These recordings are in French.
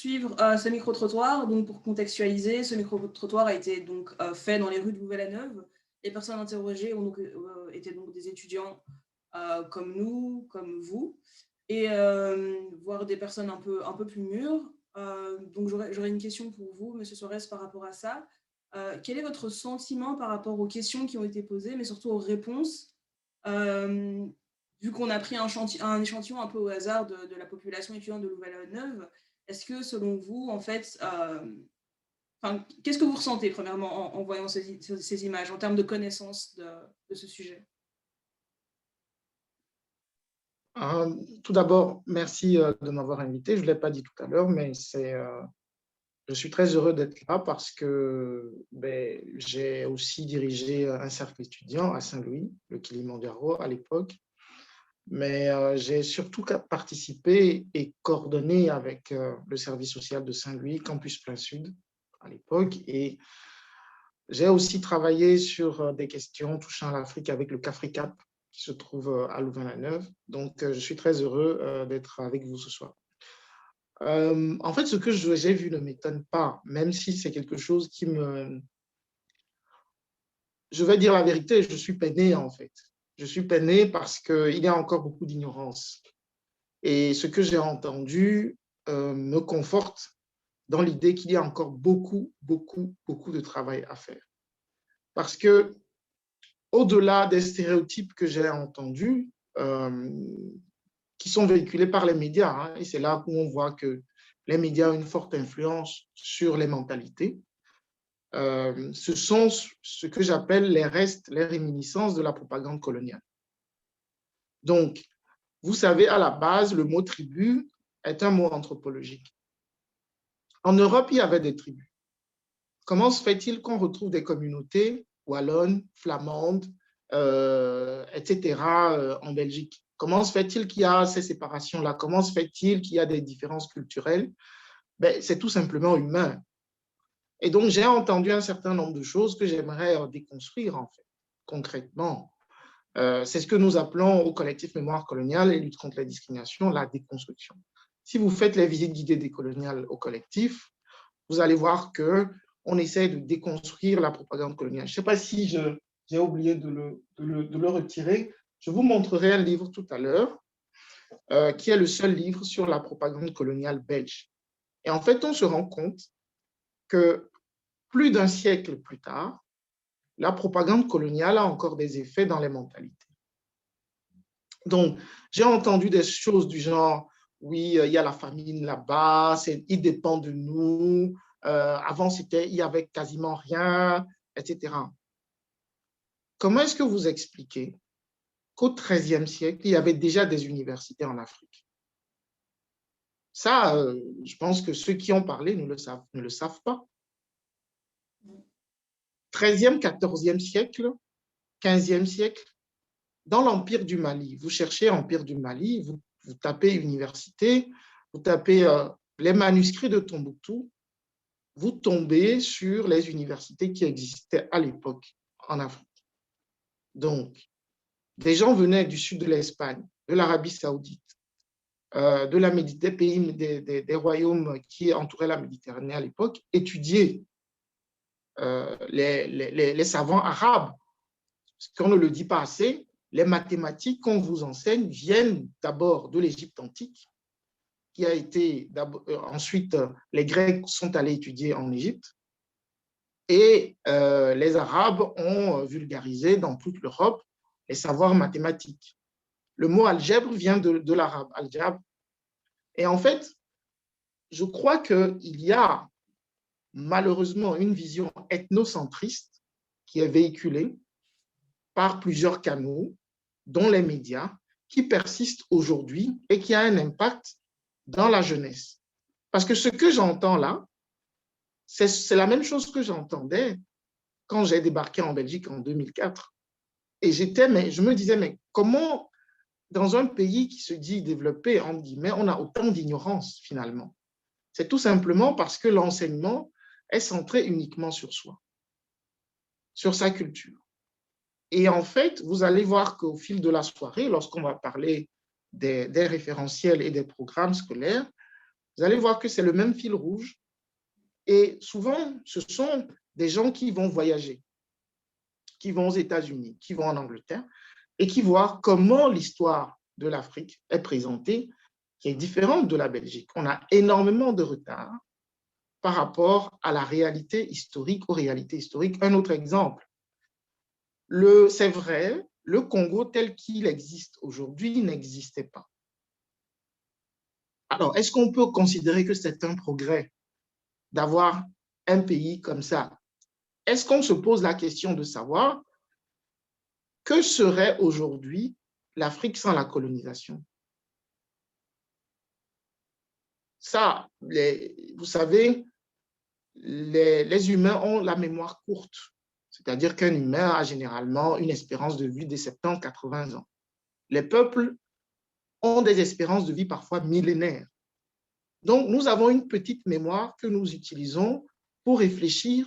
poursuivre ce micro-trottoir. Donc, pour contextualiser, ce micro-trottoir a été donc, fait dans les rues de Louvain-la-Neuve. Les personnes interrogées ont donc, étaient donc des étudiants comme nous, comme vous, et voire des personnes un peu plus mûres. Donc, j'aurais une question pour vous, Monsieur Suarez, par rapport à ça. Quel est votre sentiment par rapport aux questions qui ont été posées, mais surtout aux réponses, euh, vu qu'on a pris un échantillon un peu au hasard de la population étudiante de Louvain-la-Neuve? Est-ce que, selon vous, en fait, qu'est-ce que vous ressentez, premièrement, en voyant ces images, en termes de connaissance de ce sujet? Euh, Tout d'abord, merci de m'avoir invité. Je ne l'ai pas dit tout à l'heure, mais je suis très heureux d'être là parce que j'ai aussi dirigé un cercle étudiant à Saint-Louis, le Kilimandjaro à l'époque, mais j'ai surtout participé et coordonné avec le service social de Saint-Louis, Campus Plein Sud à l'époque, et j'ai aussi travaillé sur des questions touchant à l'Afrique avec le CAFRICAP qui se trouve à Louvain-la-Neuve. Donc, je suis très heureux d'être avec vous ce soir. En fait, ce que j'ai vu ne m'étonne pas, même si c'est quelque chose qui me... Je vais dire la vérité, je suis peiné en fait. Je suis peiné parce qu'il y a encore beaucoup d'ignorance. Et ce que j'ai entendu me conforte dans l'idée qu'il y a encore beaucoup de travail à faire. Parce que au-delà des stéréotypes que j'ai entendus, qui sont véhiculés par les médias, hein, et c'est là où on voit que les médias ont une forte influence sur les mentalités. Ce sont ce que j'appelle les restes, les réminiscences de la propagande coloniale. Donc, vous savez, à la base, le mot tribu est un mot anthropologique. En Europe, il y avait des tribus. Comment se fait-il qu'on retrouve des communautés wallonnes, flamandes, etc., en Belgique? Comment se fait-il qu'il y a ces séparations-là? Comment se fait-il qu'il y a des différences culturelles? C'est tout simplement humain. Et donc, j'ai entendu un certain nombre de choses que j'aimerais déconstruire, en fait, concrètement. C'est ce que nous appelons au collectif Mémoire coloniale et lutte contre la discrimination, la déconstruction. Si vous faites les visites guidées décoloniales au collectif, vous allez voir qu'on essaie de déconstruire la propagande coloniale. Je ne sais pas si j'ai oublié de le retirer. Je vous montrerai un livre tout à l'heure, qui est le seul livre sur la propagande coloniale belge. Et en fait, on se rend compte que plus d'un siècle plus tard, la propagande coloniale a encore des effets dans les mentalités. Donc, j'ai entendu des choses du genre, oui, il y a la famine là-bas, il dépend de nous, avant, il n'y avait quasiment rien, etc. Comment est-ce que vous expliquez qu'au XIIIe siècle, il y avait déjà des universités en Afrique? Ça, je pense que ceux qui ont parlé ne le savent pas. XIIIe, XIVe siècle, XVe siècle, dans l'Empire du Mali, vous cherchez Empire du Mali, vous tapez université, vous tapez les manuscrits de Tombouctou, vous tombez sur les universités qui existaient à l'époque en Afrique. Donc, des gens venaient du sud de l'Espagne, de l'Arabie saoudite, des pays, des royaumes qui entouraient la Méditerranée à l'époque, étudier les savants arabes. Ce qu'on ne le dit pas assez, les mathématiques qu'on vous enseigne viennent d'abord de l'Égypte antique, qui a été ensuite, les Grecs sont allés étudier en Égypte, et les Arabes ont vulgarisé dans toute l'Europe les savoirs mathématiques. Le mot algèbre vient de l'arabe, al-jab. Et en fait, je crois qu'il y a malheureusement une vision ethnocentriste qui est véhiculée par plusieurs canaux, dont les médias, qui persistent aujourd'hui et qui a un impact dans la jeunesse. Parce que ce que j'entends là, c'est la même chose que j'entendais quand j'ai débarqué en Belgique en 2004. Et je me disais, mais comment, dans un pays qui se dit développé, entre guillemets, on a autant d'ignorance finalement? C'est tout simplement parce que l'enseignement est centré uniquement sur soi, sur sa culture. Et en fait, vous allez voir qu'au fil de la soirée, lorsqu'on va parler des référentiels et des programmes scolaires, Vous allez voir que c'est le même fil rouge. Et souvent, ce sont des gens qui vont voyager, qui vont aux États-Unis, qui vont en Angleterre, et qui voient comment l'histoire de l'Afrique est présentée, qui est différente de la Belgique. On a énormément de retard par rapport à la réalité historique, aux réalités historiques. Un autre exemple, c'est vrai, le Congo tel qu'il existe aujourd'hui n'existait pas. Alors, est-ce qu'on peut considérer que c'est un progrès d'avoir un pays comme ça? Est-ce qu'on se pose la question de savoir que serait aujourd'hui l'Afrique sans la colonisation? Ça, vous savez, les humains ont la mémoire courte, c'est-à-dire qu'un humain a généralement une espérance de vie de 70-80 ans. Les peuples ont des espérances de vie parfois millénaires. Donc, nous avons une petite mémoire que nous utilisons pour réfléchir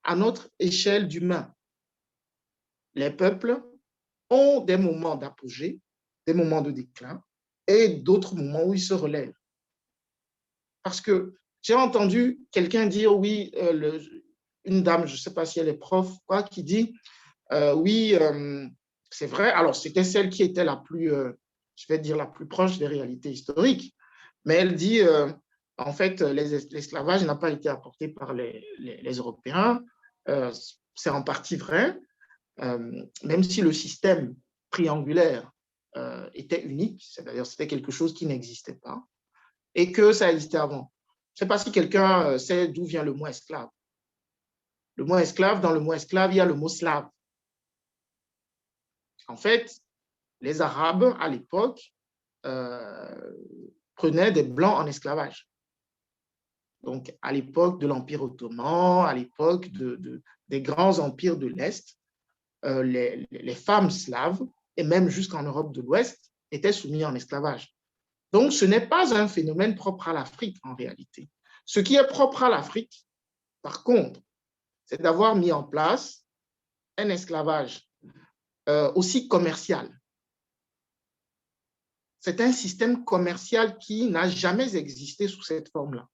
à notre échelle d'humain. Les peuples ont des moments d'apogée, des moments de déclin et d'autres moments où ils se relèvent. Parce que j'ai entendu quelqu'un dire, oui, une dame, je ne sais pas si elle est prof, quoi, qui dit, oui, c'est vrai, alors c'était celle qui était la plus, je vais dire, la plus proche des réalités historiques, mais elle dit, en fait, l'esclavage n'a pas été apporté par les Européens, c'est en partie vrai, même si le système triangulaire était unique, c'est-à-dire c'était quelque chose qui n'existait pas, et que ça existait avant. Je ne sais pas si quelqu'un sait d'où vient le mot esclave. Le mot esclave, dans le mot esclave, il y a le mot slave. En fait, les Arabes, à l'époque, prenaient des Blancs en esclavage. Donc, à l'époque de l'Empire ottoman, à l'époque des grands empires de l'Est, les femmes slaves, et même jusqu'en Europe de l'Ouest, étaient soumises en esclavage. Donc, ce n'est pas un phénomène propre à l'Afrique en réalité. Ce qui est propre à l'Afrique, par contre, c'est d'avoir mis en place un esclavage aussi commercial. C'est un système commercial qui n'a jamais existé sous cette forme-là.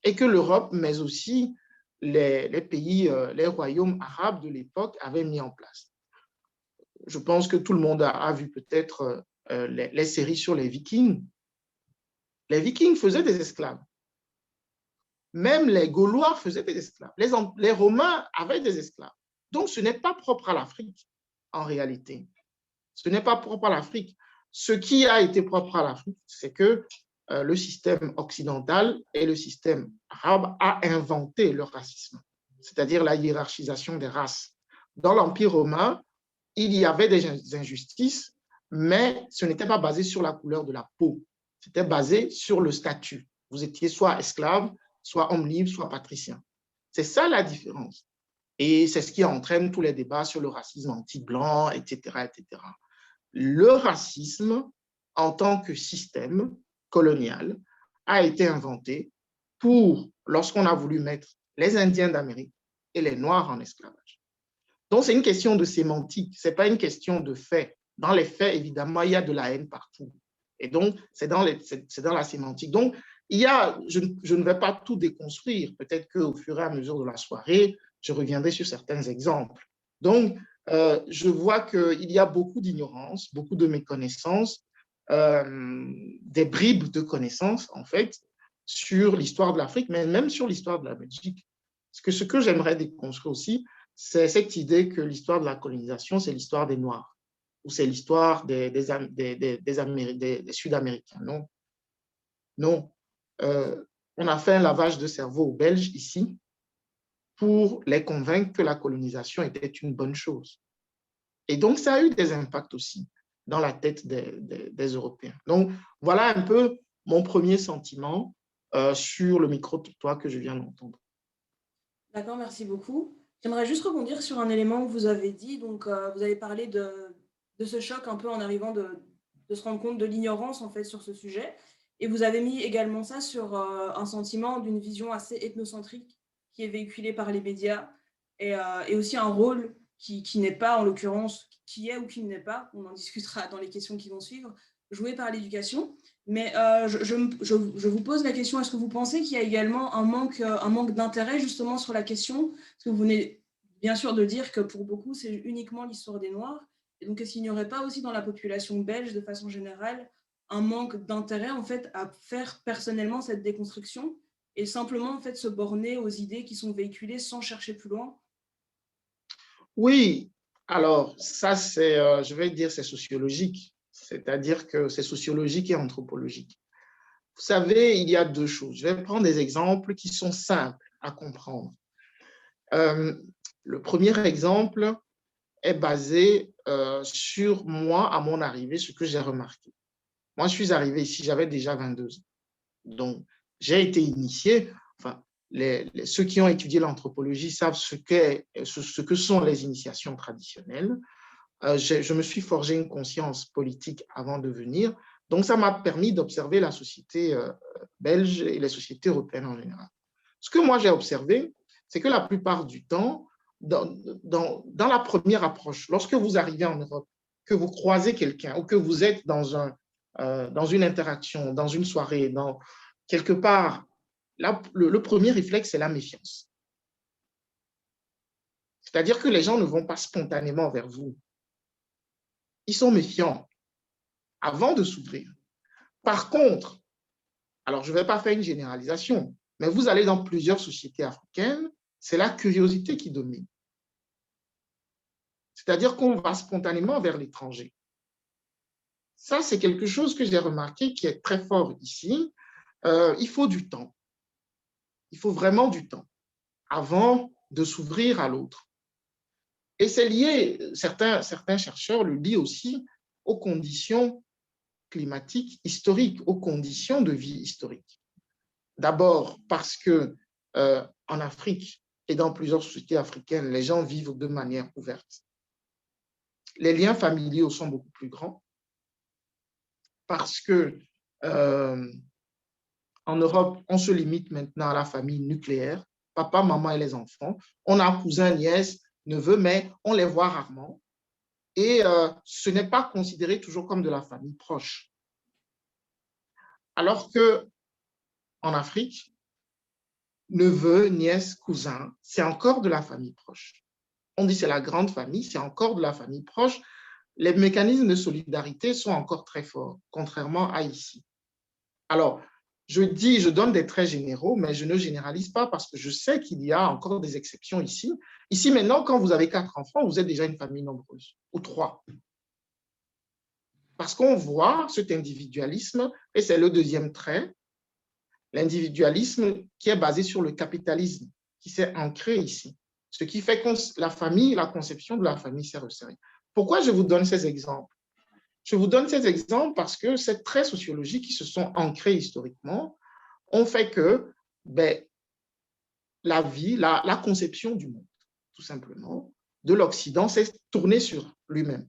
Et que l'Europe, mais aussi les pays, les royaumes arabes de l'époque avaient mis en place. Je pense que tout le monde a vu peut-être les séries sur les Vikings. Les Vikings faisaient des esclaves. Même les Gaulois faisaient des esclaves. Les Romains avaient des esclaves. Donc, ce n'est pas propre à l'Afrique, en réalité. Ce n'est pas propre à l'Afrique. Ce qui a été propre à l'Afrique, c'est que le système occidental et le système arabe a inventé le racisme, c'est-à-dire la hiérarchisation des races. Dans l'Empire romain, il y avait des injustices, mais ce n'était pas basé sur la couleur de la peau. C'était basé sur le statut. Vous étiez soit esclave, soit homme libre, soit patricien. C'est ça la différence. Et c'est ce qui entraîne tous les débats sur le racisme anti-blanc, etc., etc. Le racisme, en tant que système colonial, a été inventé pour, lorsqu'on a voulu mettre les Indiens d'Amérique et les Noirs en esclavage. Donc, c'est une question de sémantique, ce n'est pas une question de fait. Dans les faits, évidemment, il y a de la haine partout. Et donc, c'est dans la sémantique. Donc, je ne vais pas tout déconstruire. Peut-être qu'au fur et à mesure de la soirée, je reviendrai sur certains exemples. Donc, je vois qu'il y a beaucoup d'ignorance, beaucoup de méconnaissance, des bribes de connaissances, en fait, sur l'histoire de l'Afrique, mais même sur l'histoire de la Belgique. Ce que j'aimerais déconstruire aussi, c'est cette idée que l'histoire de la colonisation, c'est l'histoire des Noirs, ou c'est l'histoire des Sud-Américains. Non, non. On a fait un lavage de cerveau aux Belges ici pour les convaincre que la colonisation était une bonne chose. Et donc, ça a eu des impacts aussi dans la tête des Européens. Donc, voilà un peu mon premier sentiment sur le micro-trottoir que je viens d'entendre. D'accord, merci beaucoup. J'aimerais juste rebondir sur un élément que vous avez dit. Donc, vous avez parlé de ce choc un peu en arrivant de se rendre compte de l'ignorance en fait sur ce sujet. Et vous avez mis également ça sur un sentiment d'une vision assez ethnocentrique qui est véhiculée par les médias et aussi un rôle qui n'est pas, en l'occurrence, qui est ou qui n'est pas, on en discutera dans les questions qui vont suivre, joué par l'éducation. Mais je vous pose la question, est-ce que vous pensez qu'il y a également un manque d'intérêt justement sur la question? Parce que vous venez bien sûr de dire que pour beaucoup, c'est uniquement l'histoire des Noirs. Et donc, est-ce qu'il n'y aurait pas aussi dans la population belge, de façon générale, un manque d'intérêt en fait à faire personnellement cette déconstruction et simplement en fait se borner aux idées qui sont véhiculées sans chercher plus loin? Oui, alors ça, je vais dire, c'est sociologique. C'est-à-dire que c'est sociologique et anthropologique. Vous savez, il y a deux choses. Je vais prendre des exemples qui sont simples à comprendre. Euh, le premier exemple est basé sur moi, à mon arrivée, ce que j'ai remarqué. Moi, je suis arrivé ici, j'avais déjà 22 ans. Donc, j'ai été initié, enfin, ceux qui ont étudié l'anthropologie savent ce que sont les initiations traditionnelles. Je me suis forgé une conscience politique avant de venir. Donc, ça m'a permis d'observer la société belge et les sociétés européennes en général. Ce que moi j'ai observé, c'est que la plupart du temps, dans la première approche, lorsque vous arrivez en Europe, que vous croisez quelqu'un ou que vous êtes dans une interaction, dans une soirée, quelque part, là, le premier réflexe, c'est la méfiance. C'est-à-dire que les gens ne vont pas spontanément vers vous. Ils sont méfiants avant de s'ouvrir. Par contre, alors je ne vais pas faire une généralisation, mais vous allez dans plusieurs sociétés africaines, c'est la curiosité qui domine. C'est-à-dire qu'on va spontanément vers l'étranger. Ça, c'est quelque chose que j'ai remarqué qui est très fort ici. Il faut du temps. Il faut vraiment du temps avant de s'ouvrir à l'autre. Et c'est lié, certains chercheurs le lient aussi aux conditions climatiques historiques, aux conditions de vie historiques. D'abord parce que en Afrique et dans plusieurs sociétés africaines, les gens vivent de manière ouverte. Les liens familiaux sont beaucoup plus grands parce que en Europe, on se limite maintenant à la famille nucléaire, papa, maman et les enfants. On a cousins, nièces, neveux, mais on les voit rarement. Et ce n'est pas considéré toujours comme de la famille proche. Alors que en Afrique, neveux, nièces, cousins, c'est encore de la famille proche. On dit c'est la grande famille, c'est encore de la famille proche. Les mécanismes de solidarité sont encore très forts, contrairement à ici. Alors, je donne des traits généraux, mais je ne généralise pas parce que je sais qu'il y a encore des exceptions ici. Ici, maintenant, quand vous avez 4 enfants, vous êtes déjà une famille nombreuse, ou 3. Parce qu'on voit cet individualisme, et c'est le deuxième trait, l'individualisme qui est basé sur le capitalisme, qui s'est ancré ici. Ce qui fait que la famille, la conception de la famille s'est resserrée. Pourquoi je vous donne ces exemples? Je vous donne ces exemples parce que ces traits sociologiques qui se sont ancrés historiquement ont fait que la vie, la conception du monde, tout simplement, de l'Occident s'est tournée sur lui-même.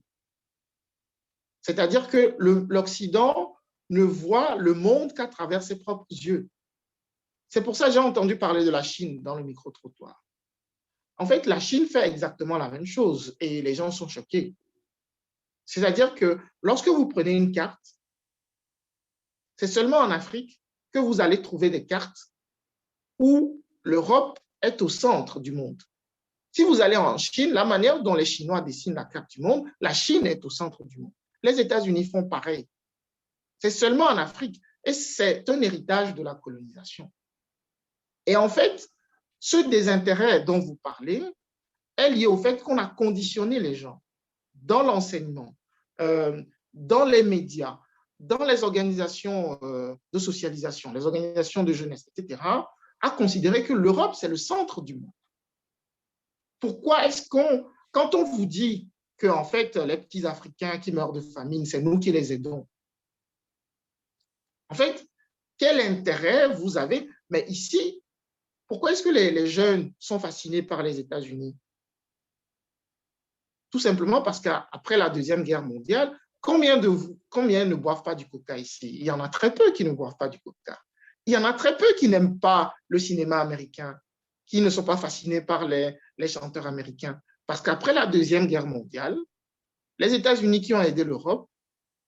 C'est-à-dire que l'Occident ne voit le monde qu'à travers ses propres yeux. C'est pour ça que j'ai entendu parler de la Chine dans le micro-trottoir. En fait, la Chine fait exactement la même chose et les gens sont choqués. C'est-à-dire que lorsque vous prenez une carte, c'est seulement en Afrique que vous allez trouver des cartes où l'Europe est au centre du monde. Si vous allez en Chine, la manière dont les Chinois dessinent la carte du monde, la Chine est au centre du monde. Les États-Unis font pareil. C'est seulement en Afrique. Et c'est un héritage de la colonisation. Et en fait, ce désintérêt dont vous parlez est lié au fait qu'on a conditionné les gens dans l'enseignement, dans les médias, dans les organisations de socialisation, les organisations de jeunesse, etc., à considérer que l'Europe, c'est le centre du monde. Pourquoi est-ce quand on vous dit que, en fait, les petits Africains qui meurent de famine, c'est nous qui les aidons? En fait, quel intérêt vous avez? Mais ici, pourquoi est-ce que les jeunes sont fascinés par les États-Unis? Tout simplement parce qu'après la Deuxième Guerre mondiale, combien ne boivent pas du coca ici? Il y en a très peu qui ne boivent pas du coca. Il y en a très peu qui n'aiment pas le cinéma américain, qui ne sont pas fascinés par les chanteurs américains. Parce qu'après la Deuxième Guerre mondiale, les États-Unis qui ont aidé l'Europe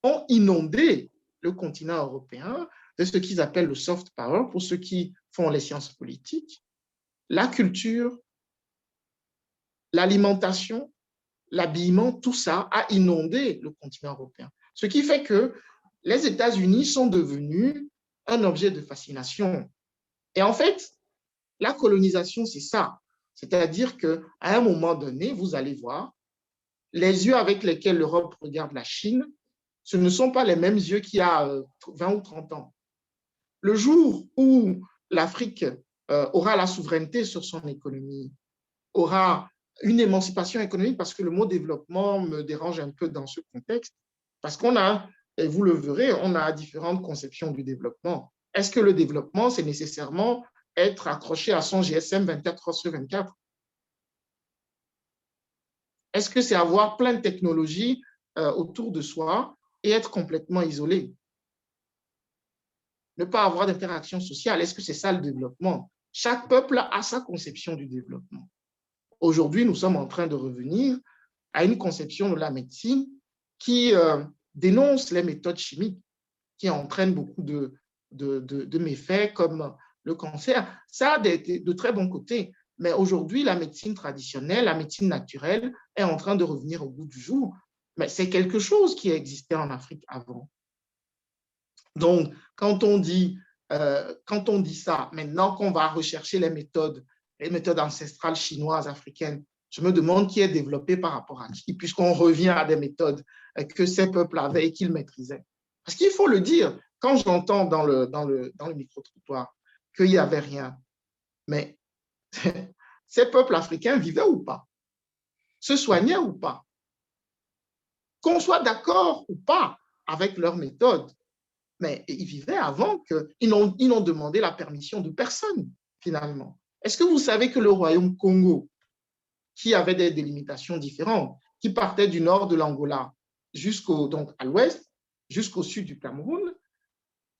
ont inondé le continent européen de ce qu'ils appellent le soft power, pour ceux qui font les sciences politiques, la culture, l'alimentation, l'habillement, tout ça a inondé le continent européen. Ce qui fait que les États-Unis sont devenus un objet de fascination. Et en fait, la colonisation, c'est ça. C'est-à-dire qu'à un moment donné, vous allez voir, les yeux avec lesquels l'Europe regarde la Chine, ce ne sont pas les mêmes yeux qu'il y a 20 ou 30 ans. Le jour où l'Afrique aura la souveraineté sur son économie, aura une émancipation économique, parce que le mot développement me dérange un peu dans ce contexte, parce qu'on a, et vous le verrez, on a différentes conceptions du développement. Est-ce que le développement, c'est nécessairement être accroché à son GSM 24 heures sur 24? Est-ce que c'est avoir plein de technologies autour de soi et être complètement isolé? Ne pas avoir d'interaction sociale, est-ce que c'est ça le développement? Chaque peuple a sa conception du développement. Aujourd'hui, nous sommes en train de revenir à une conception de la médecine qui dénonce les méthodes chimiques, qui entraînent beaucoup de méfaits comme le cancer. Ça a de très bons côtés, mais aujourd'hui, la médecine traditionnelle, la médecine naturelle est en train de revenir au goût du jour. Mais c'est quelque chose qui existait en Afrique avant. Donc, quand on dit ça, maintenant qu'on va rechercher les méthodes ancestrales chinoises, africaines, je me demande qui est développé par rapport à qui, puisqu'on revient à des méthodes que ces peuples avaient et qu'ils maîtrisaient. Parce qu'il faut le dire, quand j'entends dans le micro-trottoir qu'il n'y avait rien, mais ces peuples africains vivaient ou pas? Se soignaient ou pas? Qu'on soit d'accord ou pas avec leurs méthodes, mais ils vivaient avant qu'ils n'ont demandé la permission de personne, finalement. Est-ce que vous savez que le royaume Congo, qui avait des délimitations différentes, qui partait du nord de l'Angola donc à l'ouest, jusqu'au sud du Cameroun,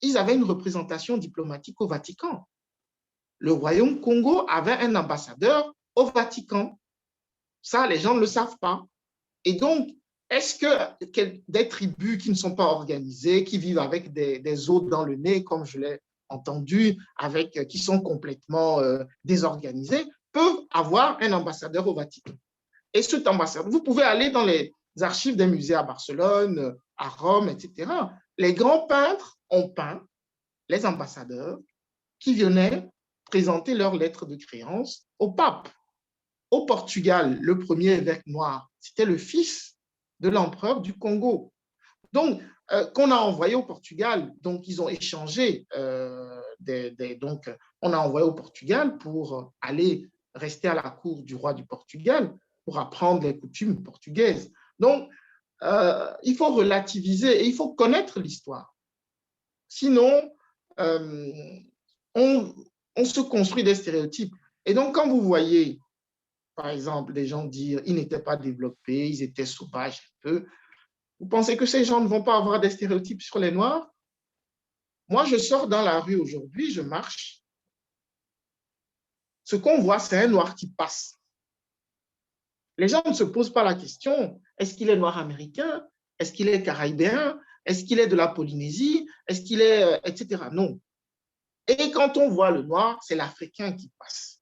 ils avaient une représentation diplomatique au Vatican. Le royaume Congo avait un ambassadeur au Vatican. Ça, les gens ne le savent pas. Et donc, est-ce que des tribus qui ne sont pas organisées, qui vivent avec des os dans le nez, comme je l'ai entendu, qui sont complètement désorganisées, peuvent avoir un ambassadeur au Vatican? Et cet ambassadeur, vous pouvez aller dans les archives des musées à Barcelone, à Rome, etc. Les grands peintres ont peint les ambassadeurs qui venaient présenter leurs lettres de créance au pape. Au Portugal, le premier évêque noir, c'était le fils de l'empereur du Congo. Donc, qu'on a envoyé au Portugal, donc ils ont échangé, donc on a envoyé au Portugal pour aller rester à la cour du roi du Portugal, pour apprendre les coutumes portugaises. Donc, il faut relativiser et il faut connaître l'histoire. Sinon, on se construit des stéréotypes. Et donc, quand vous voyez, par exemple, des gens dire ils n'étaient pas développés, ils étaient sauvages un peu, vous pensez que ces gens ne vont pas avoir des stéréotypes sur les Noirs? Moi, je sors dans la rue aujourd'hui, je marche. Ce qu'on voit, c'est un Noir qui passe. Les gens ne se posent pas la question, est-ce qu'il est Noir américain? Est-ce qu'il est caribéen? Est-ce qu'il est de la Polynésie? Est-ce qu'il est, etc. Non. Et quand on voit le Noir, c'est l'Africain qui passe.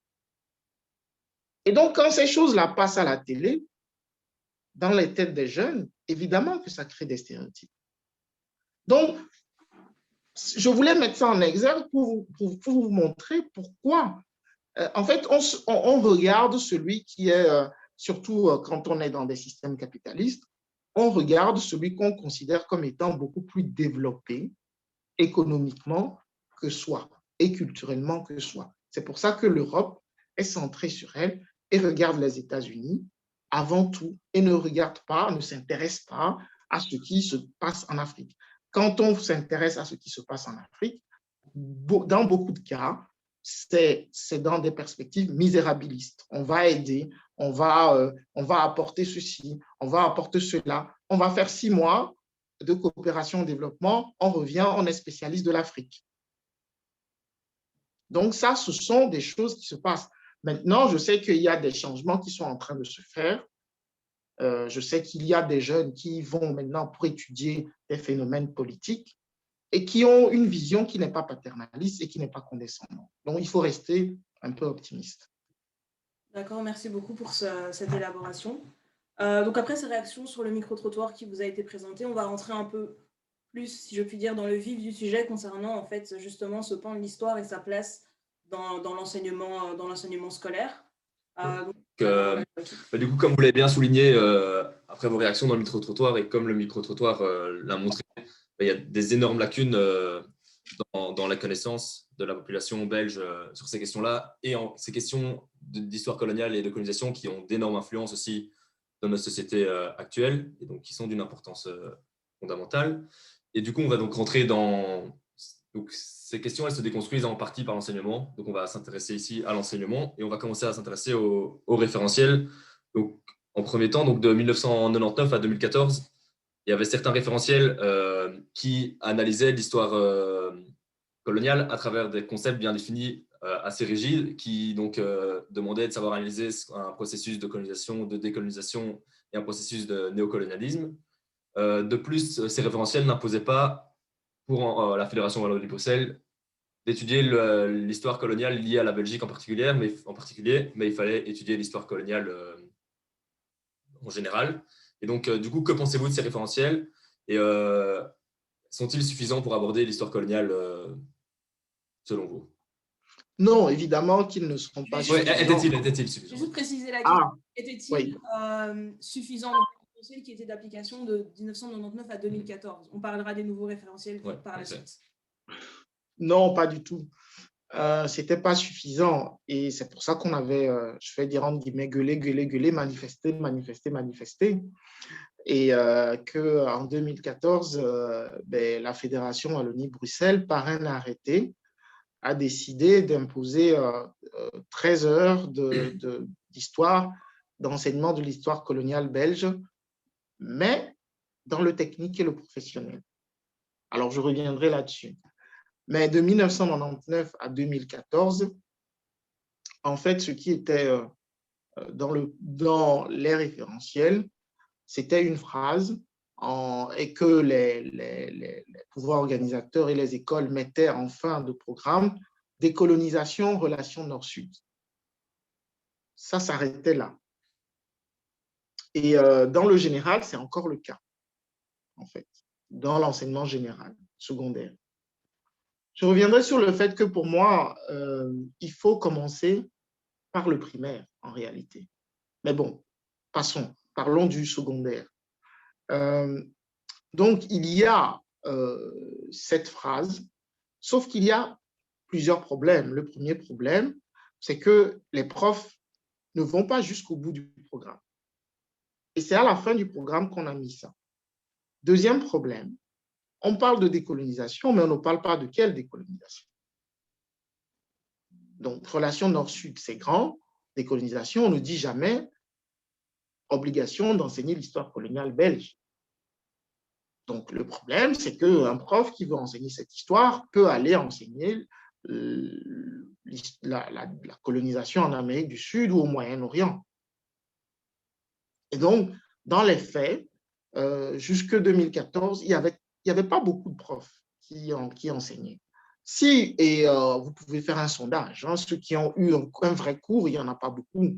Et donc, quand ces choses-là passent à la télé, dans les têtes des jeunes, évidemment que ça crée des stéréotypes. Donc, je voulais mettre ça en exergue pour vous montrer pourquoi. En fait, on regarde celui qui est, surtout quand on est dans des systèmes capitalistes, on regarde celui qu'on considère comme étant beaucoup plus développé économiquement que soi et culturellement que soi. C'est pour ça que l'Europe est centrée sur elle et regarde les États-Unis avant tout et ne regarde pas, ne s'intéresse pas à ce qui se passe en Afrique. Quand on s'intéresse à ce qui se passe en Afrique, dans beaucoup de cas, c'est dans des perspectives misérabilistes. On va aider, on va apporter ceci, on va apporter cela. On va faire 6 mois de coopération au développement, on revient, on est spécialiste de l'Afrique. Donc ça, ce sont des choses qui se passent. Maintenant, je sais qu'il y a des changements qui sont en train de se faire. Je sais qu'il y a des jeunes qui vont maintenant pour étudier des phénomènes politiques et qui ont une vision qui n'est pas paternaliste et qui n'est pas condescendante. Donc, il faut rester un peu optimiste. D'accord, merci beaucoup pour cette élaboration. Donc après ces réactions sur le micro-trottoir qui vous a été présenté, on va rentrer un peu plus, si je puis dire, dans le vif du sujet concernant en fait justement ce pan de l'histoire et sa place dans l'enseignement scolaire. Donc, Du coup, comme vous l'avez bien souligné après vos réactions dans le micro-trottoir et comme le micro-trottoir l'a montré, il y a des énormes lacunes dans la connaissance de la population belge sur ces questions-là et ces questions d'histoire coloniale et de colonisation qui ont d'énormes influences aussi dans notre société actuelle et donc qui sont d'une importance fondamentale. Et du coup, on va donc rentrer dans… Donc, ces questions, elles se déconstruisent en partie par l'enseignement. Donc, on va s'intéresser ici à l'enseignement et on va commencer à s'intéresser au référentiel. Donc, en premier temps, donc de 1999 à 2014, il y avait certains référentiels qui analysaient l'histoire coloniale à travers des concepts bien définis, assez rigides, qui donc demandaient de savoir analyser un processus de colonisation, de décolonisation et un processus de néocolonialisme. De plus, ces référentiels n'imposaient pas pour la Fédération Wallonie-Bruxelles d'étudier l'histoire coloniale liée à la Belgique en particulier, mais il fallait étudier l'histoire coloniale en général. Et donc, du coup, que pensez-vous de ces référentiels et sont-ils suffisants pour aborder l'histoire coloniale selon vous? Non, évidemment qu'ils ne seront pas suffisants. Était-il Je suffisant? vais juste préciser la question. Était-il oui. Suffisant donc, le référentiel qui était d'application de 1999 à 2014? On parlera des nouveaux référentiels par la suite. Non, pas du tout. Ce n'était pas suffisant et c'est pour ça qu'on avait, je vais dire entre guillemets, gueulé, manifesté. Et qu'en 2014, la Fédération Wallonie-Bruxelles, par un arrêté, a décidé d'imposer 13 heures d'histoire, d'enseignement de l'histoire coloniale belge, mais dans le technique et le professionnel. Alors, je reviendrai là-dessus. Mais de 1999 à 2014, en fait, ce qui était dans les référentiels, c'était une phrase et que les pouvoirs organisateurs et les écoles mettaient en fin de programme: décolonisation, relations nord-sud. Ça s'arrêtait là. Et dans le général, c'est encore le cas, en fait, dans l'enseignement général, secondaire. Je reviendrai sur le fait que pour moi, il faut commencer par le primaire, en réalité. Mais bon, passons, parlons du secondaire. Donc, il y a cette phrase, sauf qu'il y a plusieurs problèmes. Le premier problème, c'est que les profs ne vont pas jusqu'au bout du programme. Et c'est à la fin du programme qu'on a mis ça. Deuxième problème, on parle de décolonisation, mais on ne parle pas de quelle décolonisation. Donc, relation nord-sud, c'est grand. Décolonisation, on ne dit jamais obligation d'enseigner l'histoire coloniale belge. Donc, le problème, c'est qu'un prof qui veut enseigner cette histoire peut aller enseigner la colonisation en Amérique du Sud ou au Moyen-Orient. Et donc, dans les faits, jusque 2014, il n'y avait pas beaucoup de profs qui enseignaient. Si, et vous pouvez faire un sondage, hein, ceux qui ont eu un vrai cours, il n'y en a pas beaucoup.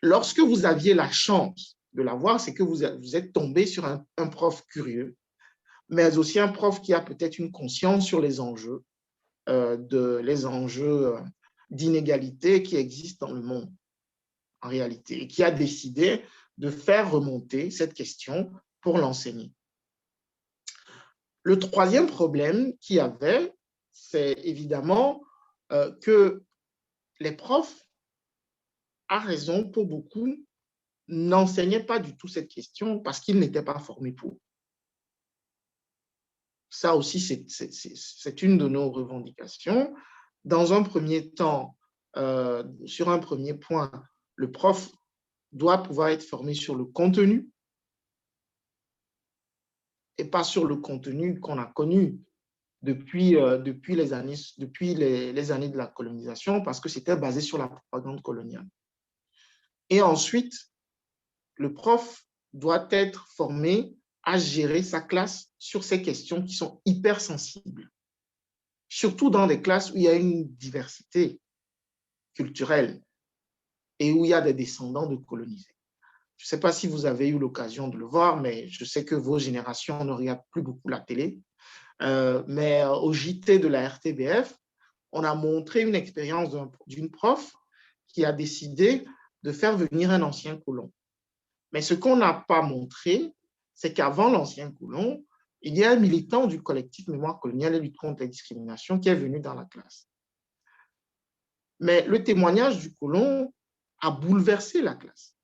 Lorsque vous aviez la chance de l'avoir, c'est que vous êtes tombé sur un prof curieux, mais aussi un prof qui a peut-être une conscience sur les enjeux d'inégalité qui existent dans le monde, en réalité, et qui a décidé de faire remonter cette question pour l'enseigner. Le troisième problème qu'il y avait, c'est évidemment que les profs, à raison pour beaucoup, n'enseignaient pas du tout cette question parce qu'ils n'étaient pas formés pour. Ça aussi, c'est une de nos revendications. Dans un premier temps, sur un premier point, le prof doit pouvoir être formé sur le contenu et pas sur le contenu qu'on a connu depuis les années de la colonisation, parce que c'était basé sur la propagande coloniale. Et ensuite, le prof doit être formé à gérer sa classe sur ces questions qui sont hyper sensibles, surtout dans des classes où il y a une diversité culturelle et où il y a des descendants de colonisés. Je ne sais pas si vous avez eu l'occasion de le voir, mais je sais que vos générations ne regardent plus beaucoup la télé. Mais au JT de la RTBF, on a montré une expérience d'une prof qui a décidé de faire venir un ancien colon. Mais ce qu'on n'a pas montré, c'est qu'avant l'ancien colon, il y a un militant du collectif Mémoire coloniale et lutte contre la discrimination qui est venu dans la classe. Mais le témoignage du colon a bouleversé la classe.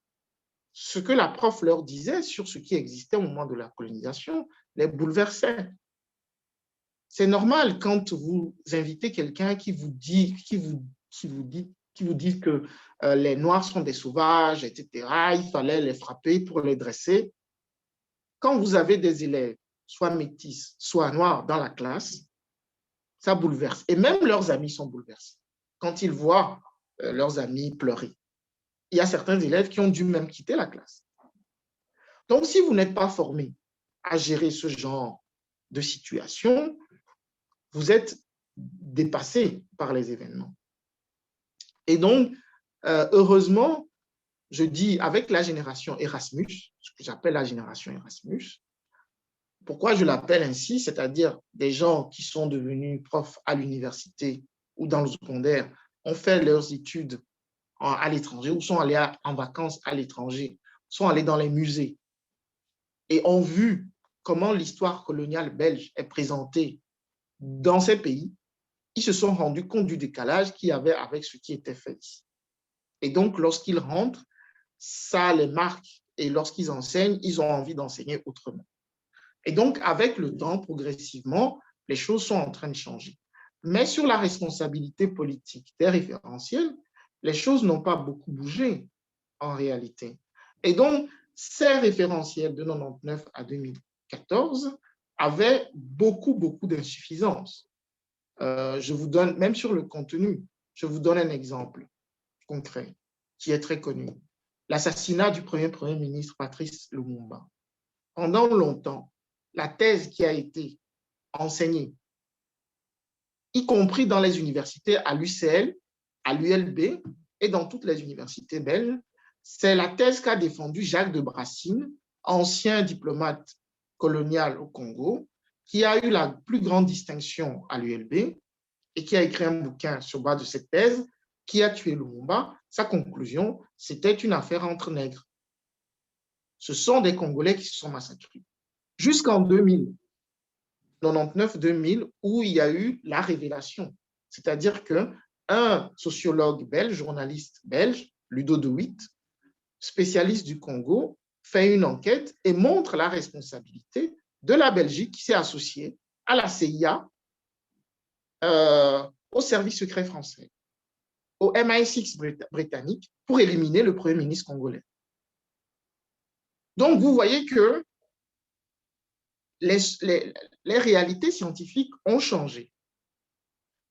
Ce que la prof leur disait sur ce qui existait au moment de la colonisation les bouleversait. C'est normal quand vous invitez quelqu'un qui vous dit que les Noirs sont des sauvages, etc. Il fallait les frapper pour les dresser. Quand vous avez des élèves, soit métis, soit noirs dans la classe, ça bouleverse. Et même leurs amis sont bouleversés quand ils voient leurs amis pleurer. Il y a certains élèves qui ont dû même quitter la classe. Donc, si vous n'êtes pas formé à gérer ce genre de situation, vous êtes dépassé par les événements. Et donc, heureusement, je dis avec la génération Erasmus, ce que j'appelle la génération Erasmus, pourquoi je l'appelle ainsi, c'est-à-dire des gens qui sont devenus profs à l'université ou dans le secondaire, ont fait leurs études à l'étranger ou sont allés en vacances à l'étranger, sont allés dans les musées et ont vu comment l'histoire coloniale belge est présentée dans ces pays, ils se sont rendus compte du décalage qu'il y avait avec ce qui était fait ici. Et donc, lorsqu'ils rentrent, ça les marque. Et lorsqu'ils enseignent, ils ont envie d'enseigner autrement. Et donc, avec le temps, progressivement, les choses sont en train de changer. Mais sur la responsabilité politique des référentiels, les choses n'ont pas beaucoup bougé en réalité. Et donc, ces référentiels de 1999 à 2014 avaient beaucoup d'insuffisances. Je vous donne, même sur le contenu, je vous donne un exemple concret qui est très connu. L'assassinat du premier ministre Patrice Lumumba. Pendant longtemps, la thèse qui a été enseignée, y compris dans les universités à l'UCL, à l'ULB et dans toutes les universités belges, c'est la thèse qu'a défendue Jacques de Brassine, ancien diplomate colonial au Congo, qui a eu la plus grande distinction à l'ULB et qui a écrit un bouquin sur base de cette thèse, qui a tué Lumumba. Sa conclusion, c'était une affaire entre nègres. Ce sont des Congolais qui se sont massacrés. Jusqu'en 2000, 99-2000, où il y a eu la révélation. C'est-à-dire qu'un sociologue belge, journaliste belge, Ludo de Witt, spécialiste du Congo, fait une enquête et montre la responsabilité de la Belgique qui s'est associée à la CIA, au service secret français, au MI6 britannique, pour éliminer le Premier ministre congolais. Donc, vous voyez que les réalités scientifiques ont changé.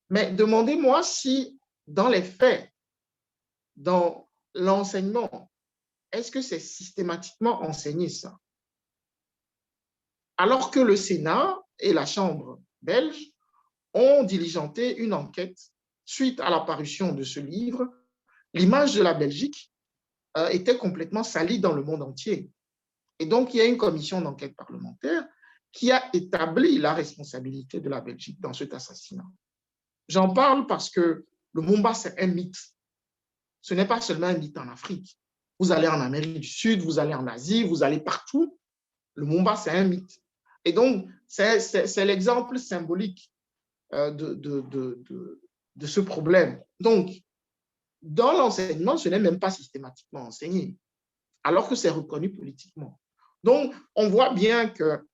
Mais demandez-moi si, dans les faits, dans l'enseignement, est-ce que c'est systématiquement enseigné ça? Alors que le Sénat et la Chambre belge ont diligenté une enquête suite à la parution de ce livre, l'image de la Belgique était complètement salie dans le monde entier. Et donc, il y a une commission d'enquête parlementaire qui a établi la responsabilité de la Belgique dans cet assassinat. J'en parle parce que le Lumumba, c'est un mythe. Ce n'est pas seulement un mythe en Afrique. Vous allez en Amérique du Sud, vous allez en Asie, vous allez partout. Le Lumumba, c'est un mythe. Et donc, c'est l'exemple symbolique de ce problème. Donc, dans l'enseignement, ce n'est même pas systématiquement enseigné, alors que c'est reconnu politiquement. Donc, on voit bien que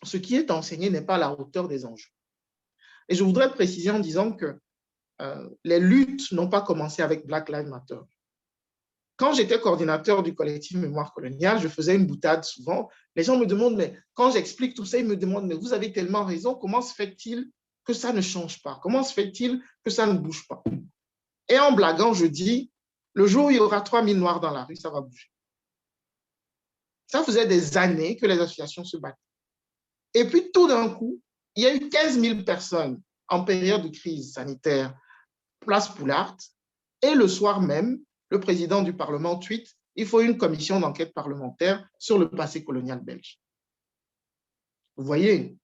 ce qui est enseigné n'est pas à la hauteur des enjeux. Et je voudrais préciser en disant que les luttes n'ont pas commencé avec Black Lives Matter. Quand j'étais coordinateur du collectif Mémoire coloniale, je faisais une boutade souvent. Les gens me demandent, mais quand j'explique tout ça, ils me demandent, mais vous avez tellement raison, comment se fait-il que ça ne change pas? Comment se fait-il que ça ne bouge pas? Et en blaguant, je dis, le jour où il y aura 3000 Noirs dans la rue, ça va bouger. Ça faisait des années que les associations se battaient. Et puis, tout d'un coup, il y a eu 15 000 personnes en période de crise sanitaire, place Poulart, et le soir même, le président du Parlement tweet « Il faut une commission d'enquête parlementaire sur le passé colonial belge ». Vous voyez?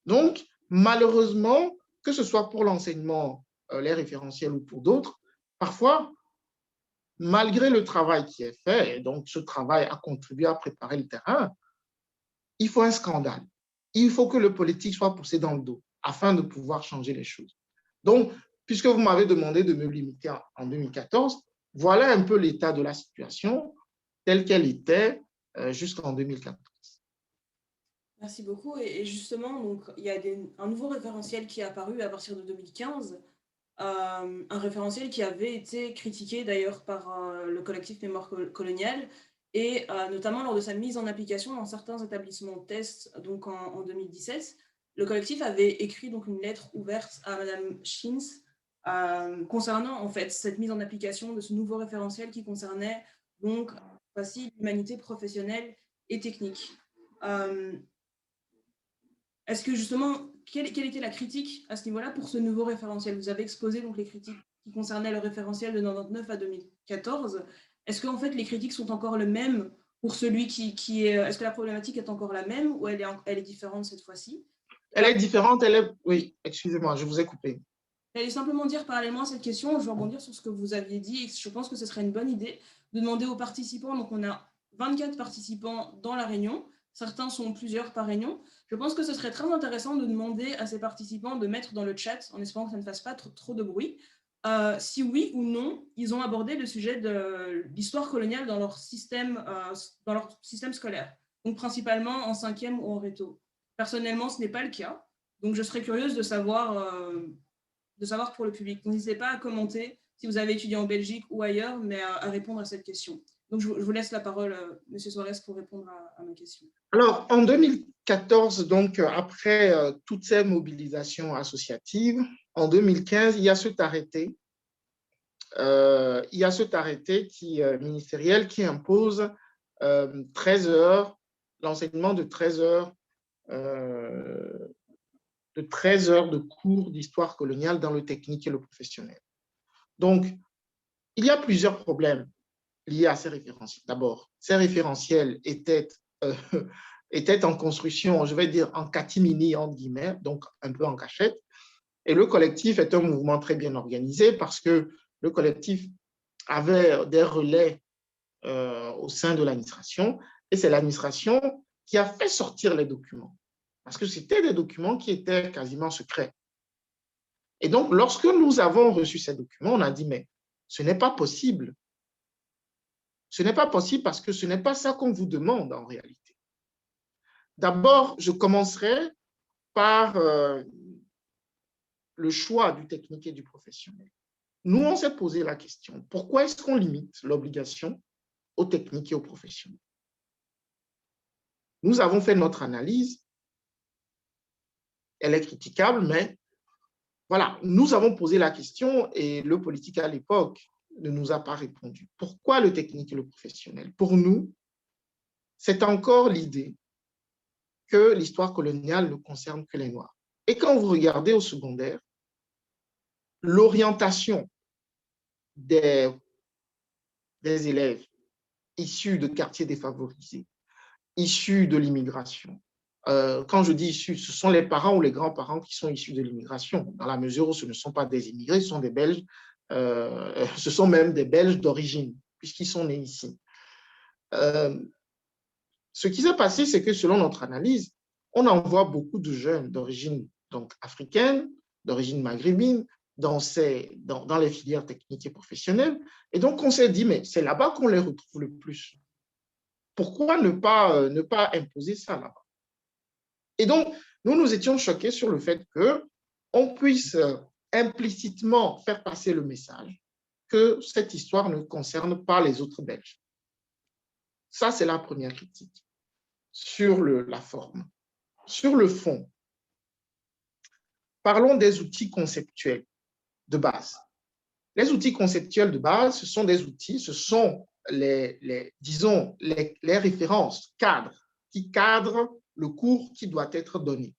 Donc, malheureusement, que ce soit pour l'enseignement, les référentiels ou pour d'autres, parfois, malgré le travail qui est fait, et donc ce travail a contribué à préparer le terrain, il faut un scandale. Il faut que le politique soit poussé dans le dos afin de pouvoir changer les choses. Donc, puisque vous m'avez demandé de me limiter en 2014, voilà un peu l'état de la situation telle qu'elle était jusqu'en 2014. Merci beaucoup. Et justement, donc, il y a un nouveau référentiel qui est apparu à partir de 2015, un référentiel qui avait été critiqué d'ailleurs par le collectif Mémoire coloniale, et notamment lors de sa mise en application dans certains établissements de test, donc en 2017. Le collectif avait écrit donc une lettre ouverte à Madame Schins concernant en fait cette mise en application de ce nouveau référentiel qui concernait donc voici l'humanité professionnelle et technique. Est-ce que justement, quelle était la critique à ce niveau-là pour ce nouveau référentiel? Vous avez exposé donc les critiques qui concernaient le référentiel de 99 à 2014. Est-ce qu'en fait les critiques sont encore les mêmes pour celui qui est... Est-ce que la problématique est encore la même ou elle est différente cette fois-ci? Elle est différente, elle est... Oui, excusez-moi, je vous ai coupé. J'allais simplement dire parallèlement à cette question, je vais rebondir sur ce que vous aviez dit et je pense que ce serait une bonne idée de demander aux participants, donc on a 24 participants dans la réunion, certains sont plusieurs par réunion. Je pense que ce serait très intéressant de demander à ces participants de mettre dans le chat, en espérant que ça ne fasse pas trop de bruit, si oui ou non, ils ont abordé le sujet de l'histoire coloniale dans leur système scolaire, donc principalement en 5e ou en réto. Personnellement, ce n'est pas le cas, donc je serais curieuse de savoir pour le public. N'hésitez pas à commenter si vous avez étudié en Belgique ou ailleurs, mais à répondre à cette question. Donc, je vous laisse la parole, M. Soares, pour répondre à ma question. Alors, en 2014, donc, après toutes ces mobilisations associatives, en 2015, il y a cet arrêté, ministériel qui impose 13 heures, l'enseignement de 13 heures de cours d'histoire coloniale dans le technique et le professionnel. Donc, il y a plusieurs problèmes liés à ces référentiels. D'abord, ces référentiels étaient en construction, je vais dire en catimini, entre guillemets, donc un peu en cachette. Et le collectif est un mouvement très bien organisé parce que le collectif avait des relais au sein de l'administration et c'est l'administration qui a fait sortir les documents parce que c'était des documents qui étaient quasiment secrets. Et donc, lorsque nous avons reçu ces documents, on a dit, mais ce n'est pas possible. Ce n'est pas possible parce que ce n'est pas ça qu'on vous demande en réalité. D'abord, je commencerai par le choix du technique et du professionnel. Nous, on s'est posé la question, pourquoi est-ce qu'on limite l'obligation aux techniques et aux professionnels? Nous avons fait notre analyse, elle est critiquable, mais voilà, nous avons posé la question et le politique à l'époque ne nous a pas répondu. Pourquoi le technique et le professionnel? Pour nous, c'est encore l'idée que l'histoire coloniale ne concerne que les Noirs. Et quand vous regardez au secondaire, l'orientation des élèves issus de quartiers défavorisés, issus de l'immigration. Quand je dis issus, ce sont les parents ou les grands-parents qui sont issus de l'immigration, dans la mesure où ce ne sont pas des immigrés, ce sont des Belges, ce sont même des Belges d'origine, puisqu'ils sont nés ici. Ce qui s'est passé, c'est que selon notre analyse, on envoie beaucoup de jeunes d'origine donc africaine, d'origine maghrébine, dans les filières techniques et professionnelles. Et donc, on s'est dit, mais c'est là-bas qu'on les retrouve le plus. Pourquoi ne pas imposer ça là-bas? Et donc, nous étions choqués sur le fait qu'on puisse implicitement faire passer le message que cette histoire ne concerne pas les autres Belges. Ça, c'est la première critique sur la forme. Sur le fond, parlons des outils conceptuels de base. Les outils conceptuels de base, ce sont des outils, ce sont disons, les références qui cadrent le cours qui doit être donné.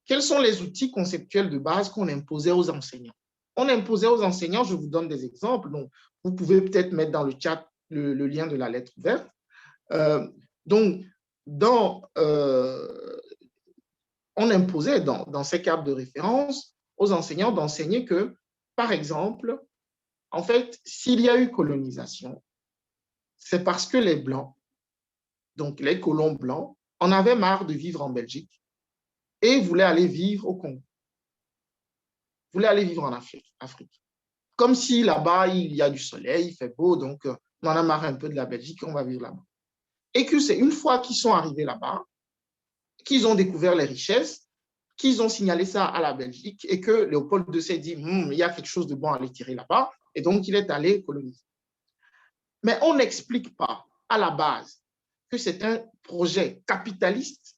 Quels sont les outils conceptuels de base qu'on imposait aux enseignants? On imposait aux enseignants, je vous donne des exemples, donc vous pouvez peut-être mettre dans le chat le lien de la lettre ouverte. Donc, on imposait dans ces cadres de référence aux enseignants d'enseigner que, par exemple, en fait, s'il y a eu colonisation, c'est parce que les Blancs, donc les colons blancs, en avaient marre de vivre en Belgique et voulaient aller vivre au Congo, voulaient aller vivre en Afrique. Comme si là-bas, il y a du soleil, il fait beau, donc on en a marre un peu de la Belgique, on va vivre là-bas. Et que c'est une fois qu'ils sont arrivés là-bas, qu'ils ont découvert les richesses, qu'ils ont signalé ça à la Belgique et que Léopold II s'est dit, il y a quelque chose de bon à aller tirer là-bas, et donc il est allé coloniser. Mais on n'explique pas à la base que c'est un projet capitaliste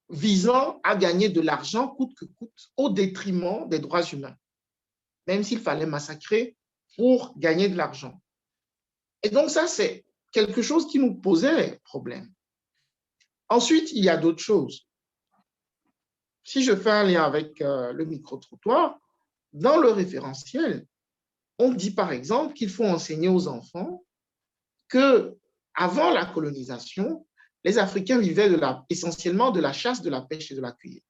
visant à gagner de l'argent coûte que coûte au détriment des droits humains, même s'il fallait massacrer pour gagner de l'argent. Et donc ça, c'est quelque chose qui nous posait problème. Ensuite, il y a d'autres choses. Si je fais un lien avec le micro-trottoir, dans le référentiel, on dit par exemple qu'il faut enseigner aux enfants que avant la colonisation, les Africains vivaient essentiellement de la chasse, de la pêche et de la cueillette.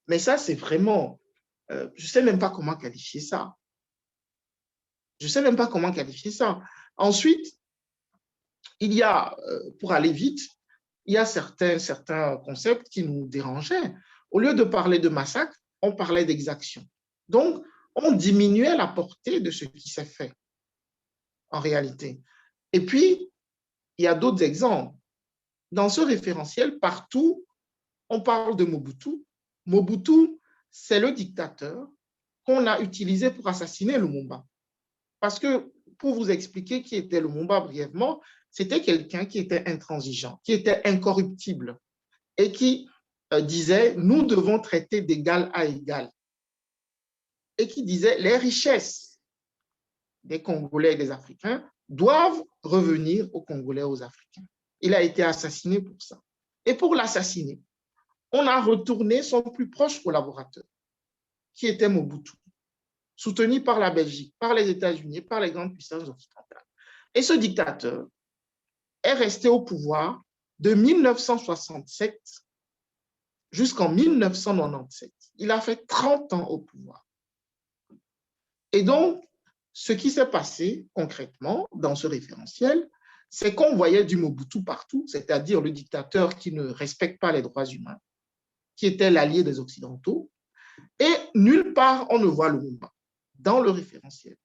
Mais ça, c'est vraiment, je ne sais même pas comment qualifier ça. Je ne sais même pas comment qualifier ça. Ensuite, il y a, pour aller vite, il y a certains concepts qui nous dérangeaient. Au lieu de parler de massacre, on parlait d'exaction. Donc, on diminuait la portée de ce qui s'est fait, en réalité. Et puis, il y a d'autres exemples. Dans ce référentiel, partout, on parle de Mobutu. Mobutu, c'est le dictateur qu'on a utilisé pour assassiner Lumumba. Parce que, pour vous expliquer qui était Lumumba brièvement, c'était quelqu'un qui était intransigeant, qui était incorruptible et qui disait « nous devons traiter d'égal à égal » et qui disait « les richesses des Congolais et des Africains doivent revenir aux Congolais et aux Africains ». Il a été assassiné pour ça. Et pour l'assassiner, on a retourné son plus proche collaborateur, qui était Mobutu, soutenu par la Belgique, par les États-Unis, par les grandes puissances occidentales. Et ce dictateur est resté au pouvoir de 1967 jusqu'en 1997. Il a fait 30 ans au pouvoir. Et donc, ce qui s'est passé concrètement dans ce référentiel, c'est qu'on voyait du Mobutu partout, c'est-à-dire le dictateur qui ne respecte pas les droits humains, qui était l'allié des Occidentaux, et nulle part on ne voit Lumumba dans le référentiel.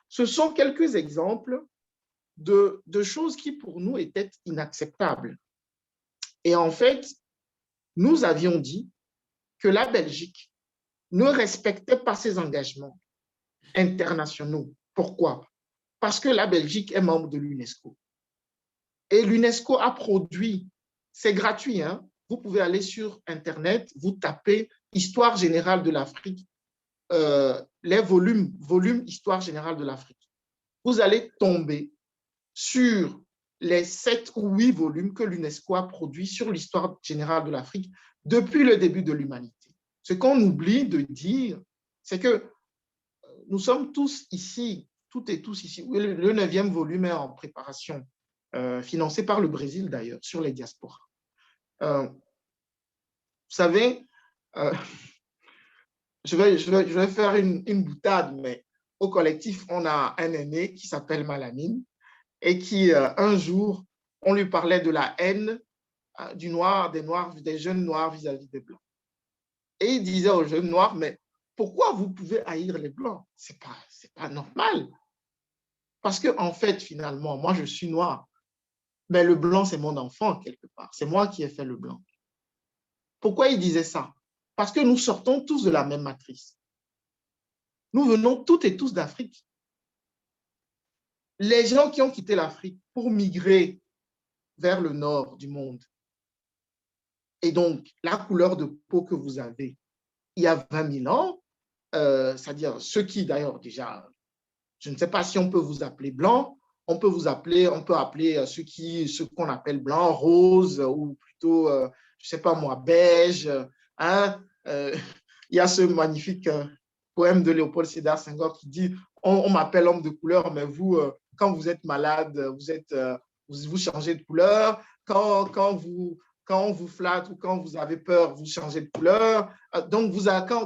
Ce sont quelques exemples de choses qui pour nous étaient inacceptables. Et en fait, nous avions dit que la Belgique ne respectait pas ses engagements internationaux. Pourquoi? Parce que la Belgique est membre de l'UNESCO. Et l'UNESCO a produit, c'est gratuit, hein? Vous pouvez aller sur Internet, vous tapez Histoire générale de l'Afrique, les volumes Histoire générale de l'Afrique. Vous allez tomber sur les 7 ou 8 volumes que l'UNESCO a produits sur l'histoire générale de l'Afrique depuis le début de l'humanité. Ce qu'on oublie de dire, c'est que nous sommes tous ici, toutes et tous ici. Le 9e volume est en préparation, financé par le Brésil d'ailleurs, sur les diasporas. Vous savez, je vais faire une boutade, mais au collectif, on a un aîné qui s'appelle Malamine et qui, un jour, on lui parlait de la haine des jeunes noirs vis-à-vis des Blancs. Et il disait aux jeunes noirs, mais pourquoi vous pouvez haïr les Blancs? C'est pas normal. Parce qu'en fait, finalement, moi, je suis noir, mais le blanc, c'est mon enfant, quelque part. C'est moi qui ai fait le blanc. Pourquoi il disait ça? Parce que nous sortons tous de la même matrice. Nous venons toutes et tous d'Afrique. Les gens qui ont quitté l'Afrique pour migrer vers le nord du monde, et donc la couleur de peau que vous avez il y a 20 000 ans, c'est-à-dire ceux qui, d'ailleurs, déjà, je ne sais pas si on peut vous appeler blanc, on peut appeler ceux qu'on appelle blancs, roses, ou plutôt, je ne sais pas moi, beige. Hein? Il y a ce magnifique poème de Léopold Sédar Senghor qui dit on m'appelle homme de couleur, mais vous, quand vous êtes malade, vous changez de couleur. Quand on vous flatte ou quand vous avez peur, vous changez de couleur. Donc,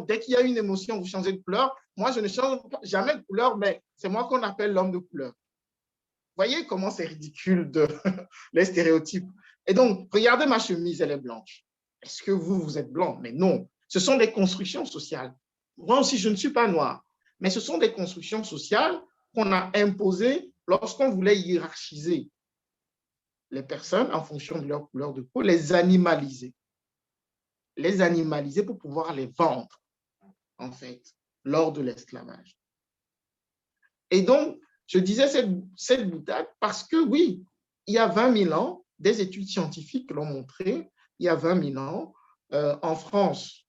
dès qu'il y a une émotion, vous changez de couleur. Moi, je ne change jamais de couleur, mais c'est moi qu'on appelle l'homme de couleur. Voyez comment c'est ridicule les stéréotypes. Et donc, regardez ma chemise, elle est blanche. Est-ce que vous êtes blanc? Mais non. Ce sont des constructions sociales. Moi aussi, je ne suis pas noir. Mais ce sont des constructions sociales qu'on a imposées lorsqu'on voulait hiérarchiser les personnes en fonction de leur couleur de peau, les animaliser. Les animaliser pour pouvoir les vendre, en fait, lors de l'esclavage. Et donc, je disais cette boutade parce que, oui, il y a 20 000 ans, des études scientifiques l'ont montré, il y a 20 000 ans, en France,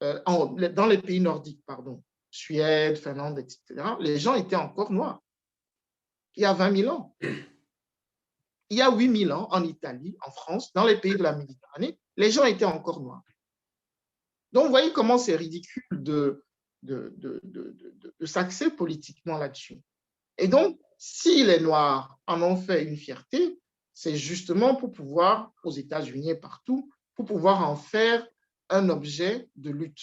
dans les pays nordiques, pardon, Suède, Finlande, etc., les gens étaient encore noirs. Il y a 20 000 ans. Il y a 8 000 ans, en Italie, en France, dans les pays de la Méditerranée, les gens étaient encore noirs. Donc, vous voyez comment c'est ridicule de s'axer politiquement là-dessus. Et donc, si les Noirs en ont fait une fierté, c'est justement pour pouvoir, aux États-Unis et partout, pour pouvoir en faire un objet de lutte,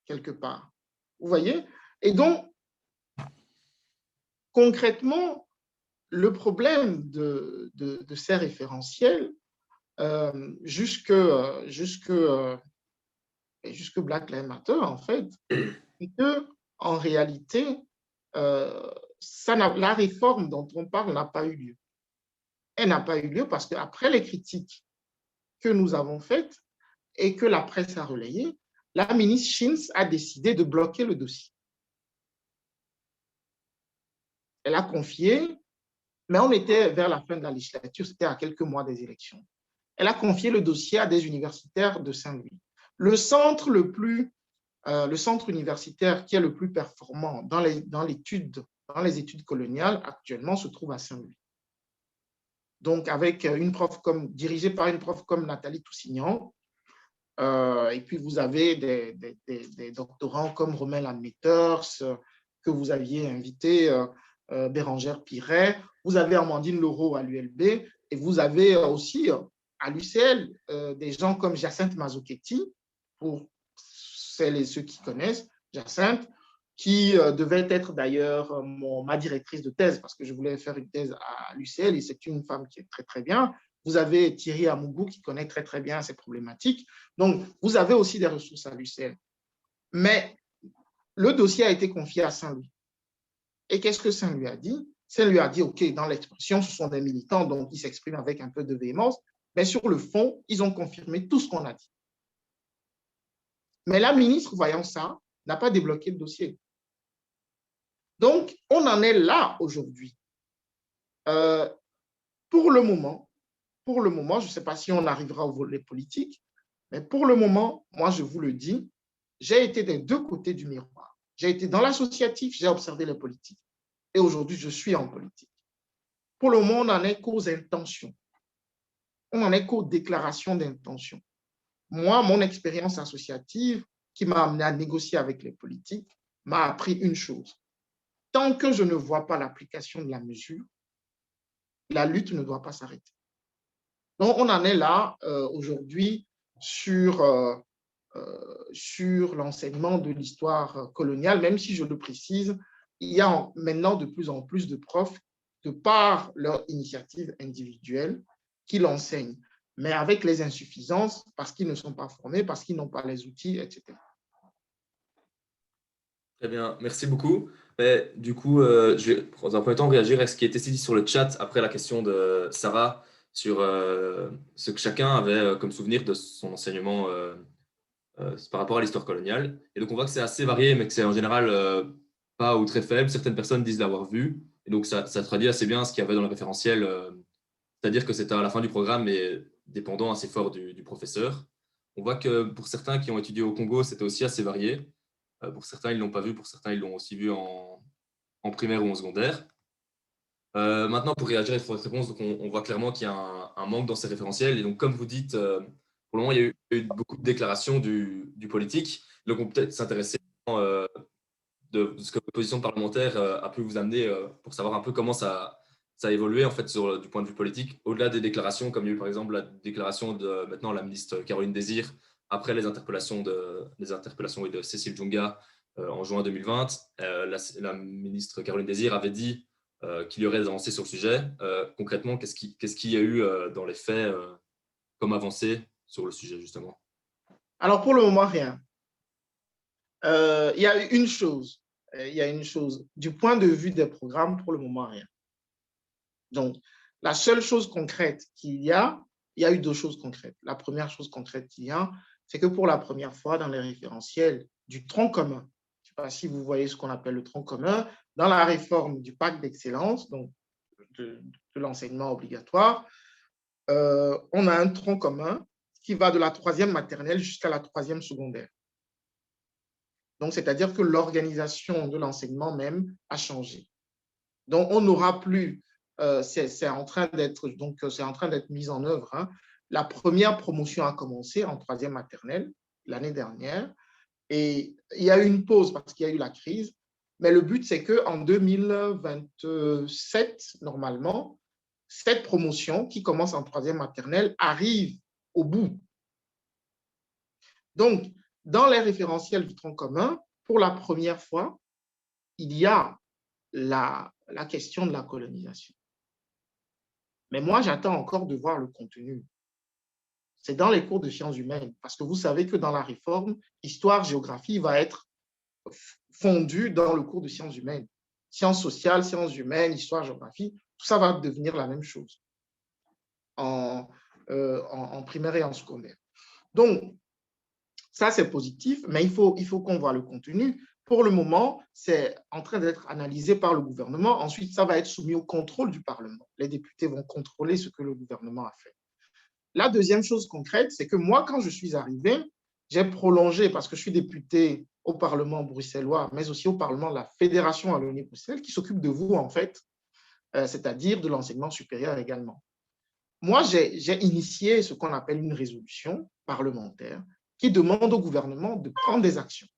quelque part. Vous voyez? Et donc, concrètement, le problème de ces référentiels, jusque Black Lives Matter, en fait, c'est qu'en réalité, la réforme dont on parle n'a pas eu lieu. Elle n'a pas eu lieu parce qu'après les critiques que nous avons faites et que la presse a relayées, la ministre Shins a décidé de bloquer le dossier. Elle a confié, mais on était vers la fin de la législature, c'était à quelques mois des élections. Elle a confié le dossier à des universitaires de Saint-Louis. Le centre universitaire qui est le plus performant dans les études coloniales actuellement se trouve à Saint-Louis. Donc, avec dirigée par une prof comme Nathalie Toussignan, et puis vous avez des doctorants comme Romain Lanmetters, que vous aviez invité, Bérangère Piret, vous avez Amandine Leroux à l'ULB, et vous avez aussi à l'UCL des gens comme Jacinthe Mazzochetti, pour celles et ceux qui connaissent Jacinthe, qui devait être d'ailleurs ma directrice de thèse, parce que je voulais faire une thèse à l'UCL, et c'est une femme qui est très, très bien. Vous avez Thierry Amougou, qui connaît très, très bien ces problématiques. Donc, vous avez aussi des ressources à l'UCL. Mais le dossier a été confié à Saint-Louis. Et qu'est-ce que Saint-Louis a dit? Saint-Louis a dit, OK, dans l'expression, ce sont des militants, donc ils s'expriment avec un peu de véhémence, mais sur le fond, ils ont confirmé tout ce qu'on a dit. Mais la ministre, voyant ça, n'a pas débloqué le dossier. Donc, on en est là aujourd'hui. Pour le moment, je ne sais pas si on arrivera au volet politique, mais pour le moment, moi, je vous le dis, j'ai été des deux côtés du miroir. J'ai été dans l'associatif, j'ai observé les politiques. Et aujourd'hui, je suis en politique. Pour le moment, on n'en est qu'aux intentions. On n'en est qu'aux déclarations d'intention. Moi, mon expérience associative qui m'a amené à négocier avec les politiques m'a appris une chose. Tant que je ne vois pas l'application de la mesure, la lutte ne doit pas s'arrêter. Donc, on en est là aujourd'hui sur l'enseignement de l'histoire coloniale, même si je le précise, il y a maintenant de plus en plus de profs, de par leur initiative individuelle, qui l'enseignent, mais avec les insuffisances, parce qu'ils ne sont pas formés, parce qu'ils n'ont pas les outils, etc. Très bien, merci beaucoup. Mais, du coup, je vais, dans un premier temps, réagir à ce qui a été dit sur le chat après la question de Sarah sur ce que chacun avait comme souvenir de son enseignement par rapport à l'histoire coloniale. Et donc, on voit que c'est assez varié, mais que c'est en général pas ou très faible. Certaines personnes disent l'avoir vu. Et donc, ça traduit assez bien ce qu'il y avait dans le référentiel, c'est-à-dire que c'était à la fin du programme, mais dépendant assez fort du professeur. On voit que pour certains qui ont étudié au Congo, c'était aussi assez varié. Pour certains, ils ne l'ont pas vu. Pour certains, ils l'ont aussi vu en primaire ou en secondaire. Maintenant, pour réagir à votre réponse, donc on voit clairement qu'il y a un manque dans ces référentiels. Et donc, comme vous dites, pour le moment, il y a eu beaucoup de déclarations du politique. Donc, on peut peut-être s'intéresser de ce que votre position parlementaire a pu vous amener pour savoir un peu comment ça a évolué en fait du point de vue politique, au-delà des déclarations, comme il y a eu par exemple la déclaration de maintenant la ministre Caroline Désir après les interpellations de Cécile Djounga en juin 2020. La ministre Caroline Désir avait dit qu'il y aurait des avancées sur le sujet. Concrètement, qu'est-ce qu'il y a eu dans les faits comme avancée sur le sujet justement? Alors, pour le moment, rien. Il y a une chose. Il y a une chose. Du point de vue des programmes, pour le moment, rien. Donc, la seule chose concrète qu'il y a eu deux choses concrètes. La première chose concrète qu'il y a, c'est que pour la première fois dans les référentiels du tronc commun, je ne sais pas si vous voyez ce qu'on appelle le tronc commun, dans la réforme du pacte d'excellence, donc de l'enseignement obligatoire, on a un tronc commun qui va de la 3e maternelle jusqu'à la 3e secondaire. Donc, c'est-à-dire que l'organisation de l'enseignement même a changé. Donc, on n'aura plus, c'est en train d'être mis en œuvre. Hein. La première promotion a commencé en 3e maternelle l'année dernière et il y a eu une pause parce qu'il y a eu la crise. Mais le but, c'est qu'en 2027, normalement, cette promotion qui commence en 3e maternelle arrive au bout. Donc, dans les référentiels du tronc commun, pour la première fois, il y a la question de la colonisation. Mais moi, j'attends encore de voir le contenu. C'est dans les cours de sciences humaines, parce que vous savez que dans la réforme, histoire, géographie va être fondue dans le cours de sciences humaines. Sciences sociales, sciences humaines, histoire, géographie, tout ça va devenir la même chose en primaire et en secondaire. Donc, ça, c'est positif, mais il faut qu'on voit le contenu. Pour le moment, c'est en train d'être analysé par le gouvernement. Ensuite, ça va être soumis au contrôle du Parlement. Les députés vont contrôler ce que le gouvernement a fait. La deuxième chose concrète, c'est que moi, quand je suis arrivé, j'ai prolongé, parce que je suis député au Parlement bruxellois, mais aussi au Parlement de la Fédération Wallonie-Bruxelles, qui s'occupe de vous, en fait, c'est-à-dire de l'enseignement supérieur également. Moi, j'ai initié ce qu'on appelle une résolution parlementaire qui demande au gouvernement de prendre des actions.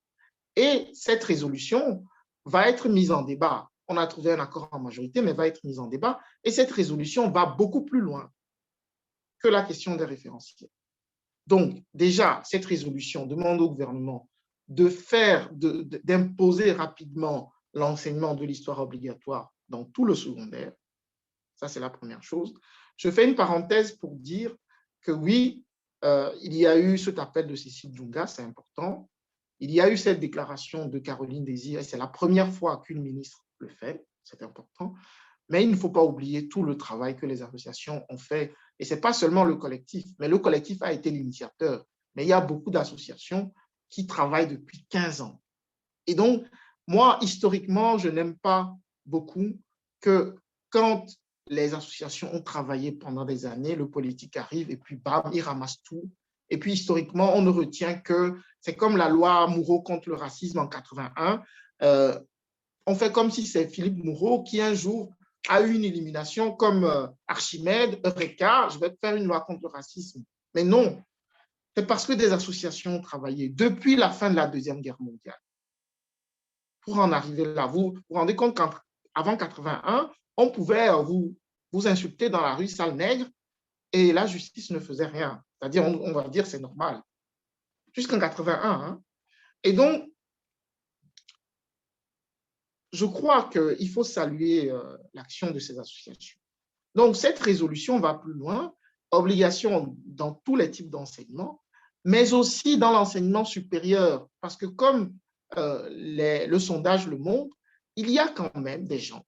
Et cette résolution va être mise en débat. On a trouvé un accord en majorité, mais va être mise en débat. Et cette résolution va beaucoup plus loin que la question des référentiels. Donc, déjà, cette résolution demande au gouvernement d'imposer rapidement l'enseignement de l'histoire obligatoire dans tout le secondaire. Ça, c'est la première chose. Je fais une parenthèse pour dire que oui, il y a eu cet appel de Cécile Djounga, c'est important. Il y a eu cette déclaration de Caroline Désir, et c'est la première fois qu'une ministre le fait, c'est important. Mais il ne faut pas oublier tout le travail que les associations ont fait. Et ce n'est pas seulement le collectif, mais le collectif a été l'initiateur. Mais il y a beaucoup d'associations qui travaillent depuis 15 ans. Et donc, moi, historiquement, je n'aime pas beaucoup que quand les associations ont travaillé pendant des années, le politique arrive et puis bam, il ramasse tout. Et puis historiquement, on ne retient que c'est comme la loi Moureaux contre le racisme en 81. On fait comme si c'est Philippe Moureaux qui un jour a eu une illumination comme Archimède, Eureka, je vais faire une loi contre le racisme. Mais non, c'est parce que des associations ont travaillé depuis la fin de la Deuxième Guerre mondiale. Pour en arriver là, vous vous rendez compte qu'avant 81, on pouvait vous insulter dans la rue, sale nègre, et la justice ne faisait rien. C'est-à-dire, on va dire c'est normal. Jusqu'en 81. Hein. Et donc, je crois qu'il faut saluer l'action de ces associations. Donc, cette résolution va plus loin, obligation dans tous les types d'enseignement, mais aussi dans l'enseignement supérieur, parce que comme le sondage le montre, il y a quand même des gens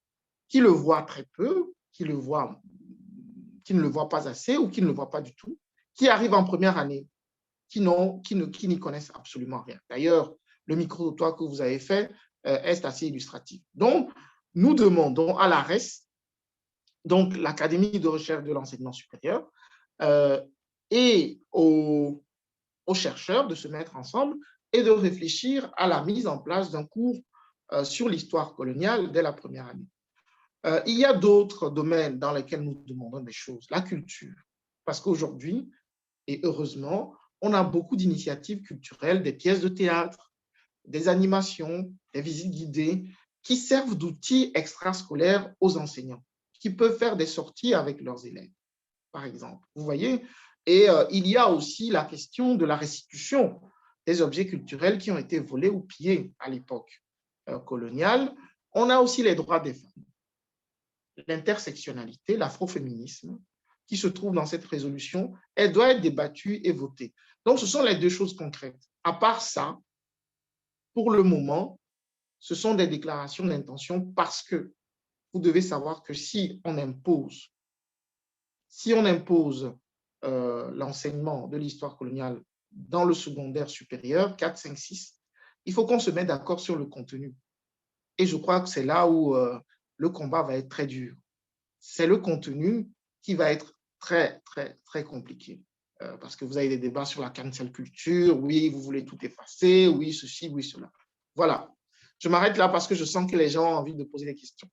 qui le voient très peu, qui ne le voient pas assez ou qui ne le voient pas du tout, qui arrivent en première année, qui n'y connaissent absolument rien. D'ailleurs, le micro-trottoir que vous avez fait est assez illustratif. Donc, nous demandons à l'ARES, donc l'Académie de recherche de l'enseignement supérieur, et aux chercheurs de se mettre ensemble et de réfléchir à la mise en place d'un cours sur l'histoire coloniale dès la première année. Il y a d'autres domaines dans lesquels nous demandons des choses. La culture. Parce qu'aujourd'hui, et heureusement, on a beaucoup d'initiatives culturelles, des pièces de théâtre, des animations, des visites guidées qui servent d'outils extrascolaires aux enseignants, qui peuvent faire des sorties avec leurs élèves, par exemple. Vous voyez? Et il y a aussi la question de la restitution des objets culturels qui ont été volés ou pillés à l'époque coloniale. On a aussi les droits des femmes, l'intersectionnalité, l'afroféminisme qui se trouve dans cette résolution. Elle doit être débattue et votée. Donc, ce sont les deux choses concrètes. À part ça, pour le moment, ce sont des déclarations d'intention parce que vous devez savoir que si on impose l'enseignement de l'histoire coloniale dans le secondaire supérieur, 4, 5, 6, il faut qu'on se mette d'accord sur le contenu. Et je crois que c'est là où le combat va être très dur. C'est le contenu qui va être très, très, très compliqué. Parce que vous avez des débats sur la cancel culture, oui, vous voulez tout effacer, oui, ceci, oui, cela. Voilà. Je m'arrête là parce que je sens que les gens ont envie de poser des questions.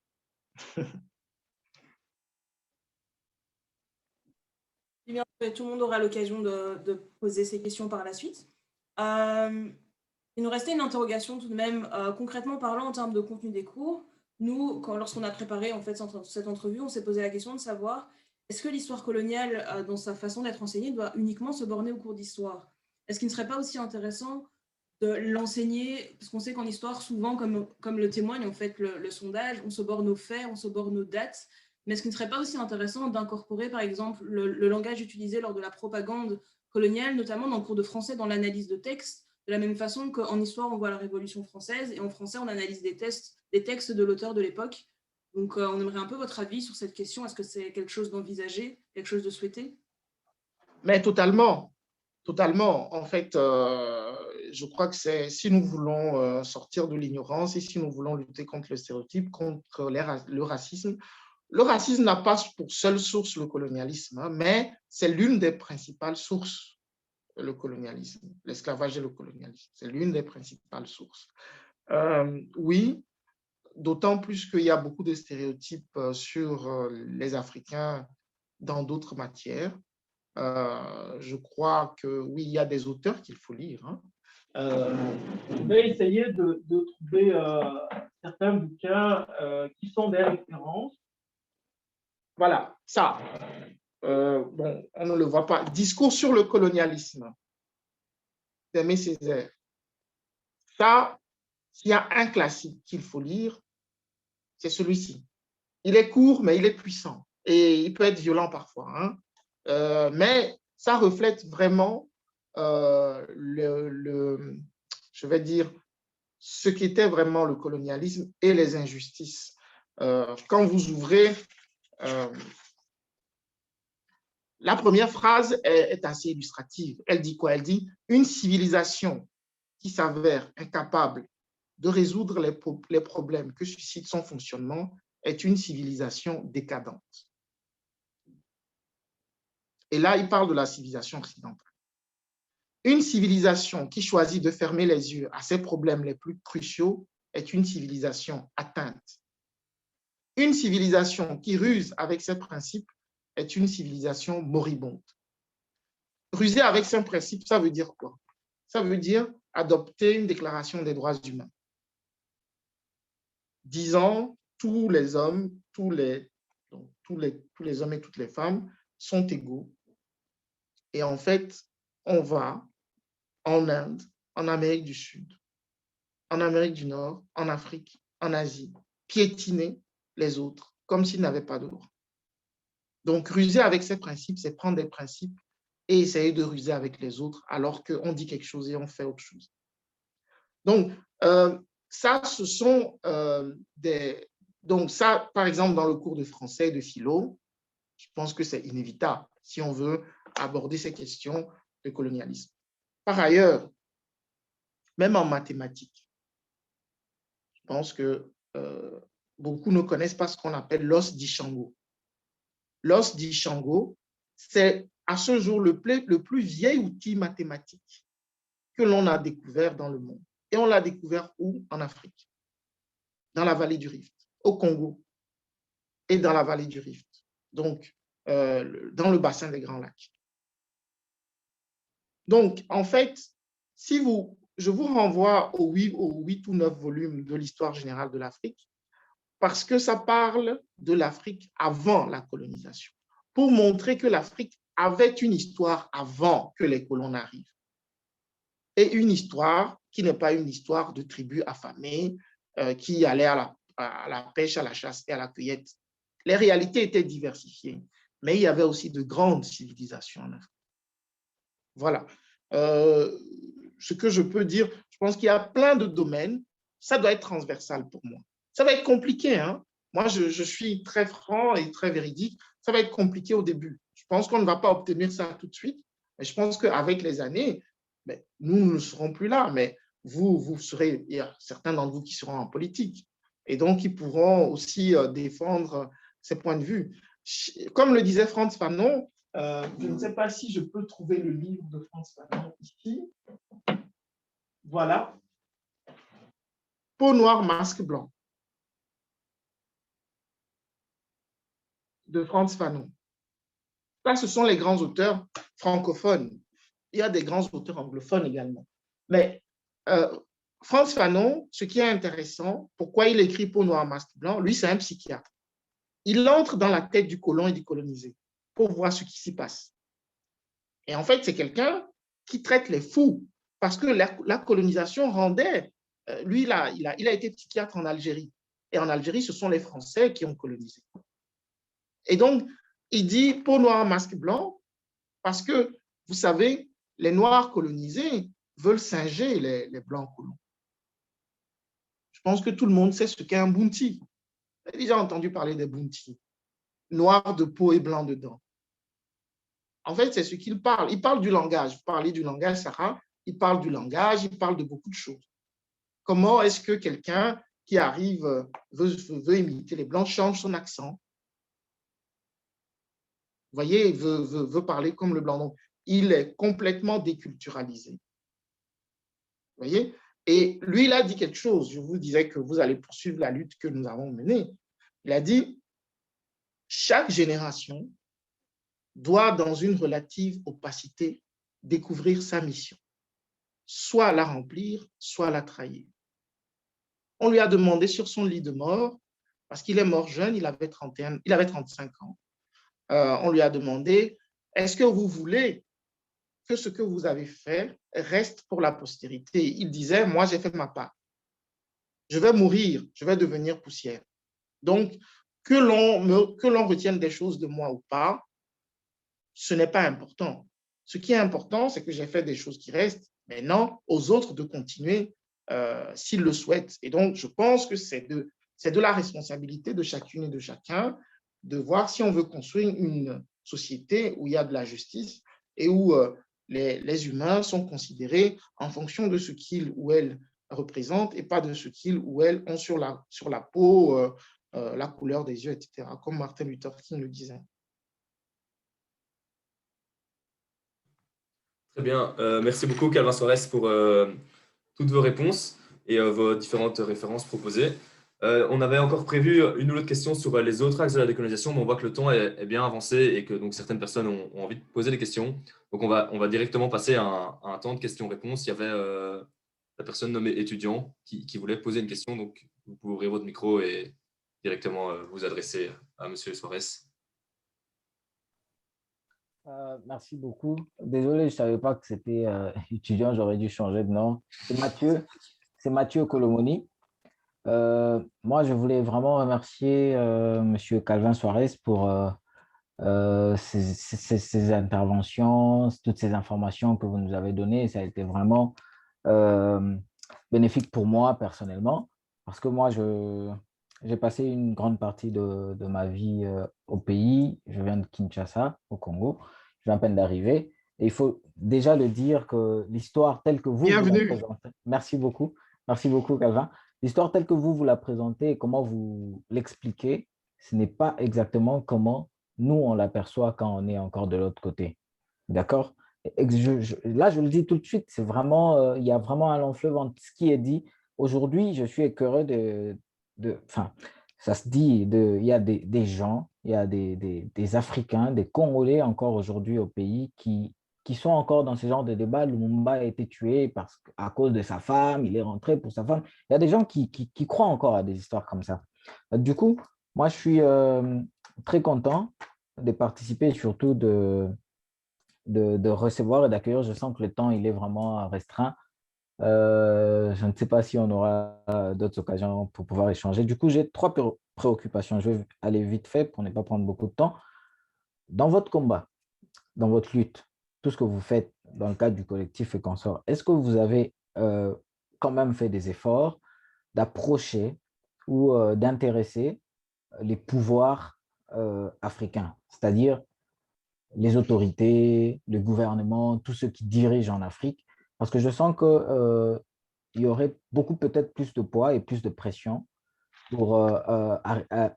Eh bien, tout le monde aura l'occasion de poser ses questions par la suite. Il nous restait une interrogation tout de même. Concrètement parlant, en termes de contenu des cours, nous, lorsqu'on a préparé en fait, cette entrevue, on s'est posé la question de savoir est-ce que l'histoire coloniale, dans sa façon d'être enseignée, doit uniquement se borner au cours d'histoire? Est-ce qu'il ne serait pas aussi intéressant de l'enseigner, parce qu'on sait qu'en histoire, souvent, comme le témoigne en fait le sondage, on se borne aux faits, on se borne aux dates, mais est-ce qu'il ne serait pas aussi intéressant d'incorporer, par exemple, le langage utilisé lors de la propagande coloniale, notamment dans le cours de français, dans l'analyse de textes, de la même façon qu'en histoire, on voit la Révolution française, et en français, on analyse des textes de l'auteur de l'époque. Donc, on aimerait un peu votre avis sur cette question. Est-ce que c'est quelque chose d'envisagé, quelque chose de souhaité? Mais totalement, totalement. En fait, je crois que c'est si nous voulons sortir de l'ignorance et si nous voulons lutter contre le stéréotype, contre le racisme n'a pas pour seule source le colonialisme, hein, mais c'est l'une des principales sources, le colonialisme, l'esclavage et le colonialisme. C'est l'une des principales sources. Oui, d'autant plus qu'il y a beaucoup de stéréotypes sur les Africains dans d'autres matières. Je crois que oui, il y a des auteurs qu'il faut lire. Hein. Je vais essayer de trouver certains bouquins qui sont des références. Voilà, ça. Bon, on ne le voit pas. Discours sur le colonialisme d'Aimé Césaire. Ça, s'il y a un classique qu'il faut lire, c'est celui-ci. Il est court, mais il est puissant. Et il peut être violent parfois. Hein. Mais ça reflète vraiment je vais dire, ce qu'était vraiment le colonialisme et les injustices. Quand vous ouvrez, la première phrase est assez illustrative. Elle dit quoi? Elle dit « Une civilisation qui s'avère incapable de résoudre les problèmes que suscite son fonctionnement est une civilisation décadente. » Et là, il parle de la civilisation occidentale. Une civilisation qui choisit de fermer les yeux à ses problèmes les plus cruciaux est une civilisation atteinte. Une civilisation qui ruse avec ses principes est une civilisation moribonde. Ruser avec ses principes, ça veut dire quoi? Ça veut dire adopter une déclaration des droits humains, disant tous les hommes, tous les hommes et toutes les femmes sont égaux. Et en fait, on va en Inde, en Amérique du Sud, en Amérique du Nord, en Afrique, en Asie, piétiner les autres comme s'ils n'avaient pas de droit. Donc, ruser avec ces principes, c'est prendre des principes et essayer de ruser avec les autres alors qu'on dit quelque chose et on fait autre chose. Donc, ça, ce sont Donc, ça, par exemple, dans le cours de français et de philo, je pense que c'est inévitable si on veut aborder ces questions de colonialisme. Par ailleurs, même en mathématiques, je pense que beaucoup ne connaissent pas ce qu'on appelle l'os d'Ishango. L'os d'Ishango, c'est à ce jour le plus vieil outil mathématique que l'on a découvert dans le monde. Et on l'a découvert où? En Afrique, dans la vallée du Rift, au Congo. et dans la vallée du Rift, donc dans le bassin des Grands Lacs. Donc, en fait, je vous renvoie aux 8 ou 9 volumes de l'histoire générale de l'Afrique parce que ça parle de l'Afrique avant la colonisation, pour montrer que l'Afrique avait une histoire avant que les colons n'arrivent. Et une histoire qui n'est pas une histoire de tribus affamées qui allaient à la pêche, à la chasse et à la cueillette. Les réalités étaient diversifiées, mais il y avait aussi de grandes civilisations en Afrique. Voilà. Ce que je peux dire, je pense qu'il y a plein de domaines, ça doit être transversal pour moi. Ça va être compliqué, hein? Moi, je suis très franc et très véridique. Ça va être compliqué au début. Je pense qu'on ne va pas obtenir ça tout de suite, mais je pense qu'avec les années, nous ne serons plus là, mais vous serez, il y a certains d'entre vous qui seront en politique et donc ils pourront aussi défendre ces points de vue. Comme le disait Frantz Fanon, je ne sais pas si je peux trouver le livre de Frantz Fanon ici. Voilà. Peau noire, masque blanc. De Frantz Fanon. Là, ce sont les grands auteurs francophones. Il y a des grands auteurs anglophones également. Mais Frantz Fanon, ce qui est intéressant, pourquoi il écrit Peau noire, masque blanc, lui, c'est un psychiatre. Il entre dans la tête du colon et du colonisé pour voir ce qui s'y passe. Et en fait, c'est quelqu'un qui traite les fous parce que la colonisation rendait... lui, il a été psychiatre en Algérie. Et en Algérie, ce sont les Français qui ont colonisé. Et donc, il dit peau noire, masque blanc parce que, vous savez, les Noirs colonisés veulent singer les Blancs colons. Je pense que tout le monde sait ce qu'est un bounty. Vous avez déjà entendu parler des bounty, noirs de peau et blanc dedans. En fait, c'est ce qu'il parle. Il parle du langage. Vous parlez du langage, Sarah. Il parle du langage, il parle de beaucoup de choses. Comment est-ce que quelqu'un qui arrive, veut imiter les Blancs, change son accent? Vous voyez, il veut parler comme le Blanc. Donc, il est complètement déculturalisé. Vous voyez? Et lui, il a dit quelque chose. Je vous disais que vous allez poursuivre la lutte que nous avons menée. Il a dit, chaque génération doit, dans une relative opacité, découvrir sa mission. Soit la remplir, soit la trahir. On lui a demandé sur son lit de mort, parce qu'il est mort jeune, il avait 35 ans. On lui a demandé, est-ce que vous voulez que ce que vous avez fait reste pour la postérité? Il disait, moi, j'ai fait ma part. Je vais mourir, je vais devenir poussière. Donc, que l'on retienne des choses de moi ou pas, ce n'est pas important. Ce qui est important, c'est que j'ai fait des choses qui restent. Maintenant, aux autres de continuer s'ils le souhaitent. Et donc, je pense que c'est de la responsabilité de chacune et de chacun de voir si on veut construire une société où il y a de la justice et où les humains sont considérés en fonction de ce qu'ils ou elles représentent et pas de ce qu'ils ou elles ont sur la peau, la couleur des yeux, etc., comme Martin Luther King le disait. Très bien. Merci beaucoup, Calvin Soares, pour toutes vos réponses et vos différentes références proposées. On avait encore prévu une ou l'autre question sur les autres axes de la décolonisation, mais on voit que le temps est bien avancé et que donc, certaines personnes ont envie de poser des questions. Donc, on va directement passer à un temps de questions-réponses. Il y avait la personne nommée étudiant qui voulait poser une question. Donc, vous pouvez ouvrir votre micro et directement vous adresser à M. Soares. Merci beaucoup. Désolé, je ne savais pas que c'était étudiant, j'aurais dû changer de nom. C'est Mathieu Colomoni. Moi, je voulais vraiment remercier M. Calvin Soares pour ces interventions, toutes ces informations que vous nous avez données. Ça a été vraiment bénéfique pour moi personnellement, parce que moi, j'ai passé une grande partie de ma vie au pays. Je viens de Kinshasa, au Congo. Je viens à peine d'arriver. Et il faut déjà le dire que l'histoire telle que vous la présentez… Merci beaucoup, Calvin. L'histoire telle que vous la présentez et comment vous l'expliquez, ce n'est pas exactement comment nous, on l'aperçoit quand on est encore de l'autre côté. D'accord? Là, je le dis tout de suite, c'est vraiment, il y a vraiment un long fleuve entre ce qui est dit. Aujourd'hui, je suis écœuré enfin, ça se dit, il y a des gens, il y a des Africains, des Congolais encore aujourd'hui au pays qui sont encore dans ce genre de débat. Lumumba a été tué à cause de sa femme, il est rentré pour sa femme. Il y a des gens qui croient encore à des histoires comme ça. Du coup, moi, je suis très content de participer, surtout de recevoir et d'accueillir. Je sens que le temps, il est vraiment restreint. Je ne sais pas si on aura d'autres occasions pour pouvoir échanger. Du coup, j'ai trois préoccupations. Je vais aller vite fait pour ne pas prendre beaucoup de temps. Dans votre combat, dans votre lutte, tout ce que vous faites dans le cadre du collectif et consorts, est-ce que vous avez quand même fait des efforts d'approcher ou d'intéresser les pouvoirs africains, c'est-à-dire les autorités, le gouvernement, tous ceux qui dirigent en Afrique, parce que je sens que il y aurait beaucoup peut-être plus de poids et plus de pression pour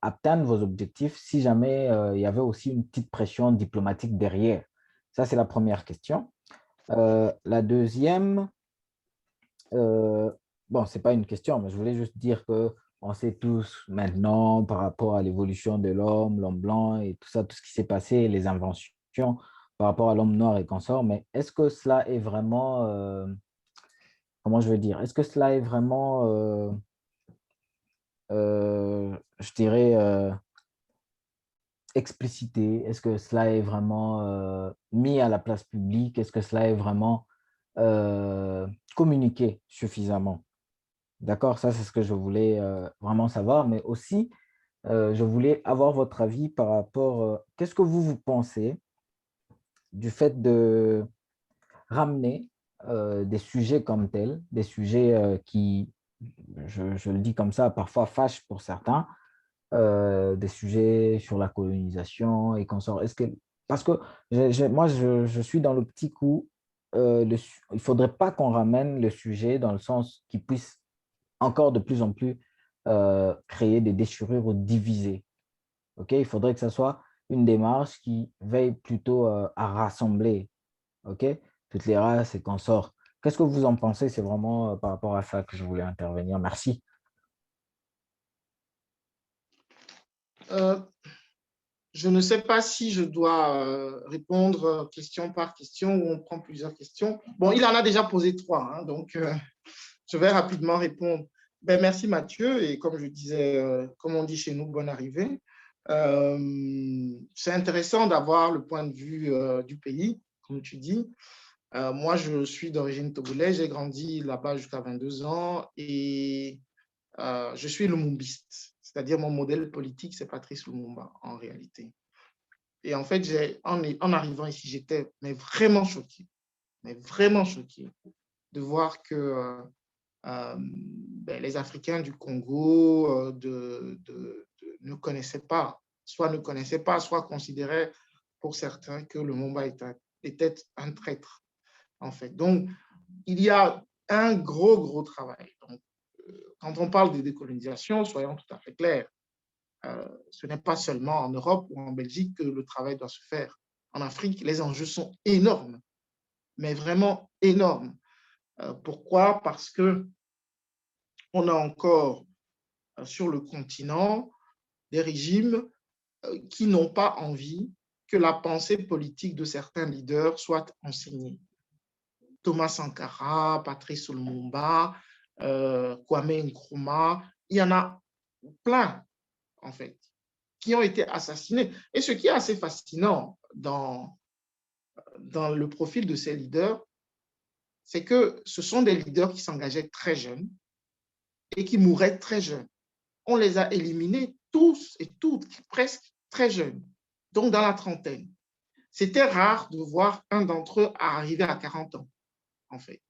atteindre vos objectifs si jamais il y avait aussi une petite pression diplomatique derrière. Ça, c'est la première question. La deuxième, bon, ce n'est pas une question, mais je voulais juste dire que on sait tous maintenant par rapport à l'évolution de l'homme blanc et tout ça, tout ce qui s'est passé, les inventions par rapport à l'homme noir et consorts, mais est-ce que cela est vraiment, comment je veux dire, est-ce que cela est vraiment, je dirais, explicité? Est-ce que cela est vraiment mis à la place publique? Est-ce que cela est vraiment communiqué suffisamment? D'accord, ça c'est ce que je voulais vraiment savoir, mais aussi je voulais avoir votre avis par rapport, qu'est-ce que vous pensez du fait de ramener des sujets comme tels, des sujets qui, je le dis comme ça, parfois fâchent pour certains, des sujets sur la colonisation et consorts. Parce que moi, je suis dans l'optique où il ne faudrait pas qu'on ramène le sujet dans le sens qu'il puisse encore de plus en plus créer des déchirures ou diviser. Okay? Il faudrait que ce soit une démarche qui veille plutôt à rassembler, okay? Toutes les races et consorts. Qu'est-ce que vous en pensez? C'est vraiment par rapport à ça que je voulais intervenir. Merci. Je ne sais pas si je dois répondre question par question ou on prend plusieurs questions. Bon, il en a déjà posé trois, hein, donc je vais rapidement répondre. Ben, merci Mathieu, et comme je disais, comme on dit chez nous, bonne arrivée. C'est intéressant d'avoir le point de vue du pays, comme tu dis. Moi, je suis d'origine togolaise, j'ai grandi là-bas jusqu'à 22 ans et je suis lumumbiste, c'est-à-dire mon modèle politique, c'est Patrice Lumumba en réalité. Et en fait, en arrivant ici, j'étais vraiment choqué de voir que les Africains du Congo ne connaissaient pas, soit considéraient pour certains que Lumumba était un traître, en fait. Donc, il y a un gros travail. Donc, quand on parle de décolonisation, soyons tout à fait clairs, ce n'est pas seulement en Europe ou en Belgique que le travail doit se faire. En Afrique, les enjeux sont énormes, mais vraiment énormes. Pourquoi? Parce que on a encore sur le continent des régimes qui n'ont pas envie que la pensée politique de certains leaders soit enseignée. Thomas Sankara, Patrice Lumumba, Kwame Nkrumah, il y en a plein, en fait, qui ont été assassinés. Et ce qui est assez fascinant dans le profil de ces leaders, c'est que ce sont des leaders qui s'engageaient très jeunes et qui mouraient très jeunes. On les a éliminés tous et toutes, presque très jeunes, donc dans la trentaine. C'était rare de voir un d'entre eux arriver à 40 ans, en fait.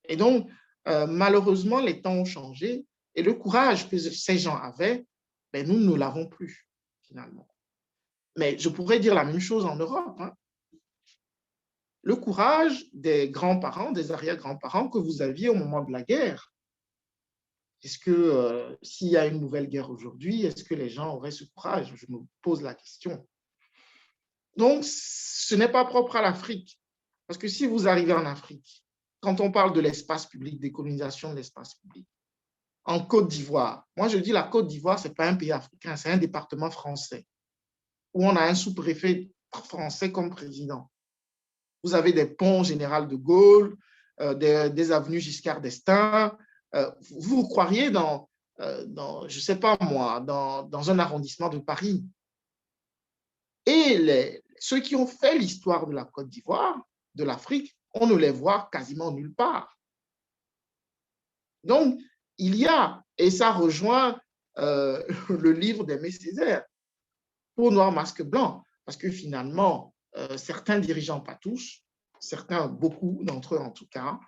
Et donc, malheureusement, les temps ont changé et le courage que ces gens avaient, ben, nous ne l'avons plus, finalement. Mais je pourrais dire la même chose en Europe. Hein. Le courage des grands-parents, des arrière-grands-parents que vous aviez au moment de la guerre. Est-ce que s'il y a une nouvelle guerre aujourd'hui, est-ce que les gens auraient ce courage? Je me pose la question. Donc, ce n'est pas propre à l'Afrique. Parce que si vous arrivez en Afrique, quand on parle de l'espace public, décolonisation de l'espace public, en Côte d'Ivoire. Moi, je dis la Côte d'Ivoire, ce n'est pas un pays africain, c'est un département français où on a un sous-préfet français comme président. Vous avez des ponts Général de Gaulle, des avenues Giscard d'Estaing. Vous croiriez dans je ne sais pas moi, dans un arrondissement de Paris. Et ceux qui ont fait l'histoire de la Côte d'Ivoire, de l'Afrique, on ne les voit quasiment nulle part. Donc, il y a, et ça rejoint le livre d'Aimé Césaire, Peau noire, masque blanc, parce que finalement, certains dirigeants, pas tous, certains, beaucoup d'entre eux en tout cas,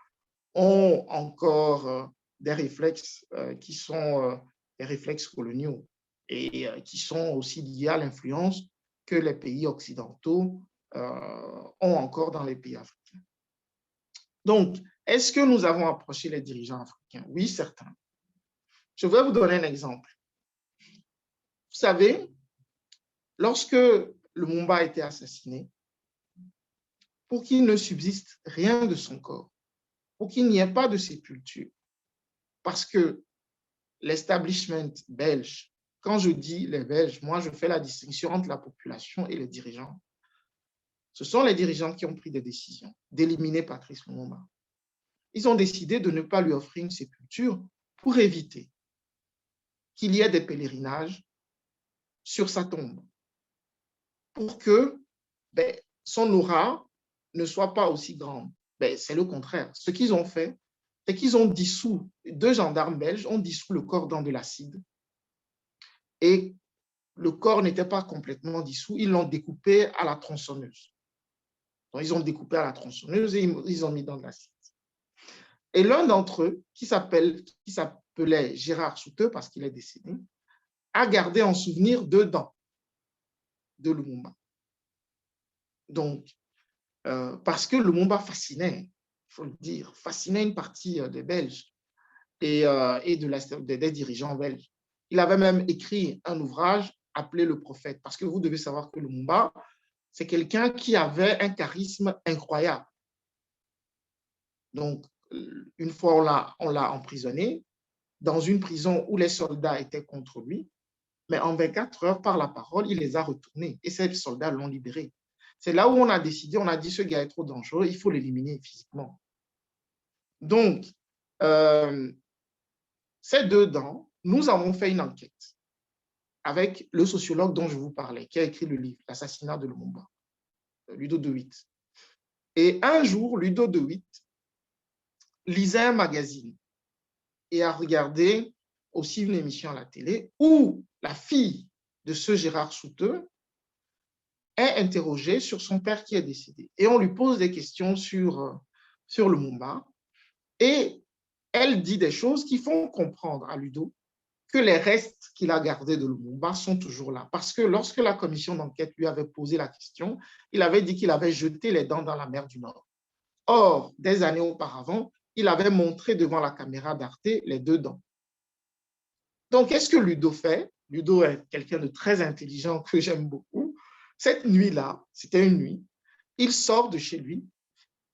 ont encore des réflexes qui sont des réflexes coloniaux et qui sont aussi liés à l'influence que les pays occidentaux ont encore dans les pays africains. Donc, est-ce que nous avons approché les dirigeants africains? Oui, certains. Je vais vous donner un exemple. Vous savez, lorsque Lumumba a été assassiné, pour qu'il ne subsiste rien de son corps, pour qu'il n'y ait pas de sépulture, parce que l'establishment belge, quand je dis les Belges, moi je fais la distinction entre la population et les dirigeants. Ce sont les dirigeants qui ont pris des décisions d'éliminer Patrice Lumumba. Ils ont décidé de ne pas lui offrir une sépulture pour éviter qu'il y ait des pèlerinages sur sa tombe, pour que son aura ne soit pas aussi grande. C'est le contraire. Ce qu'ils ont fait, c'est qu'ils ont dissous, 2 gendarmes belges ont dissous le corps dans de l'acide. Et le corps n'était pas complètement dissous, ils l'ont découpé à la tronçonneuse. Donc, ils ont découpé à la tronçonneuse et ils ont mis dans de l'acide. Et l'un d'entre eux, qui s'appelait Gérard Souteux, parce qu'il est décédé, a gardé en souvenir 2 dents de Lumumba. Donc, parce que Lumumba fascinait, il faut le dire, fascinait une partie des Belges et des dirigeants belges. Il avait même écrit un ouvrage appelé Le Prophète, parce que vous devez savoir que Lumumba, c'est quelqu'un qui avait un charisme incroyable. Donc, une fois, on l'a emprisonné dans une prison où les soldats étaient contre lui, mais en 24 heures, par la parole, il les a retournés et ces soldats l'ont libéré. C'est là où on a décidé, on a dit, ce gars est trop dangereux, il faut l'éliminer physiquement. Donc, ces 2 dents, nous avons fait une enquête avec le sociologue dont je vous parlais, qui a écrit le livre, L'assassinat de Lumumba, Ludo de Witt. Et un jour, Ludo de Witt lisait un magazine et a regardé aussi une émission à la télé où la fille de ce Gérard Souteux est interrogée sur son père qui est décédé. Et on lui pose des questions sur Lumumba et elle dit des choses qui font comprendre à Ludo que les restes qu'il a gardés de Lumumba sont toujours là. Parce que lorsque la commission d'enquête lui avait posé la question, il avait dit qu'il avait jeté les dents dans la mer du Nord. Or, des années auparavant, il avait montré devant la caméra d'Arte les 2 dents. Donc, qu'est-ce que Ludo fait? Ludo est quelqu'un de très intelligent que j'aime beaucoup. Cette nuit-là, c'était une nuit, il sort de chez lui,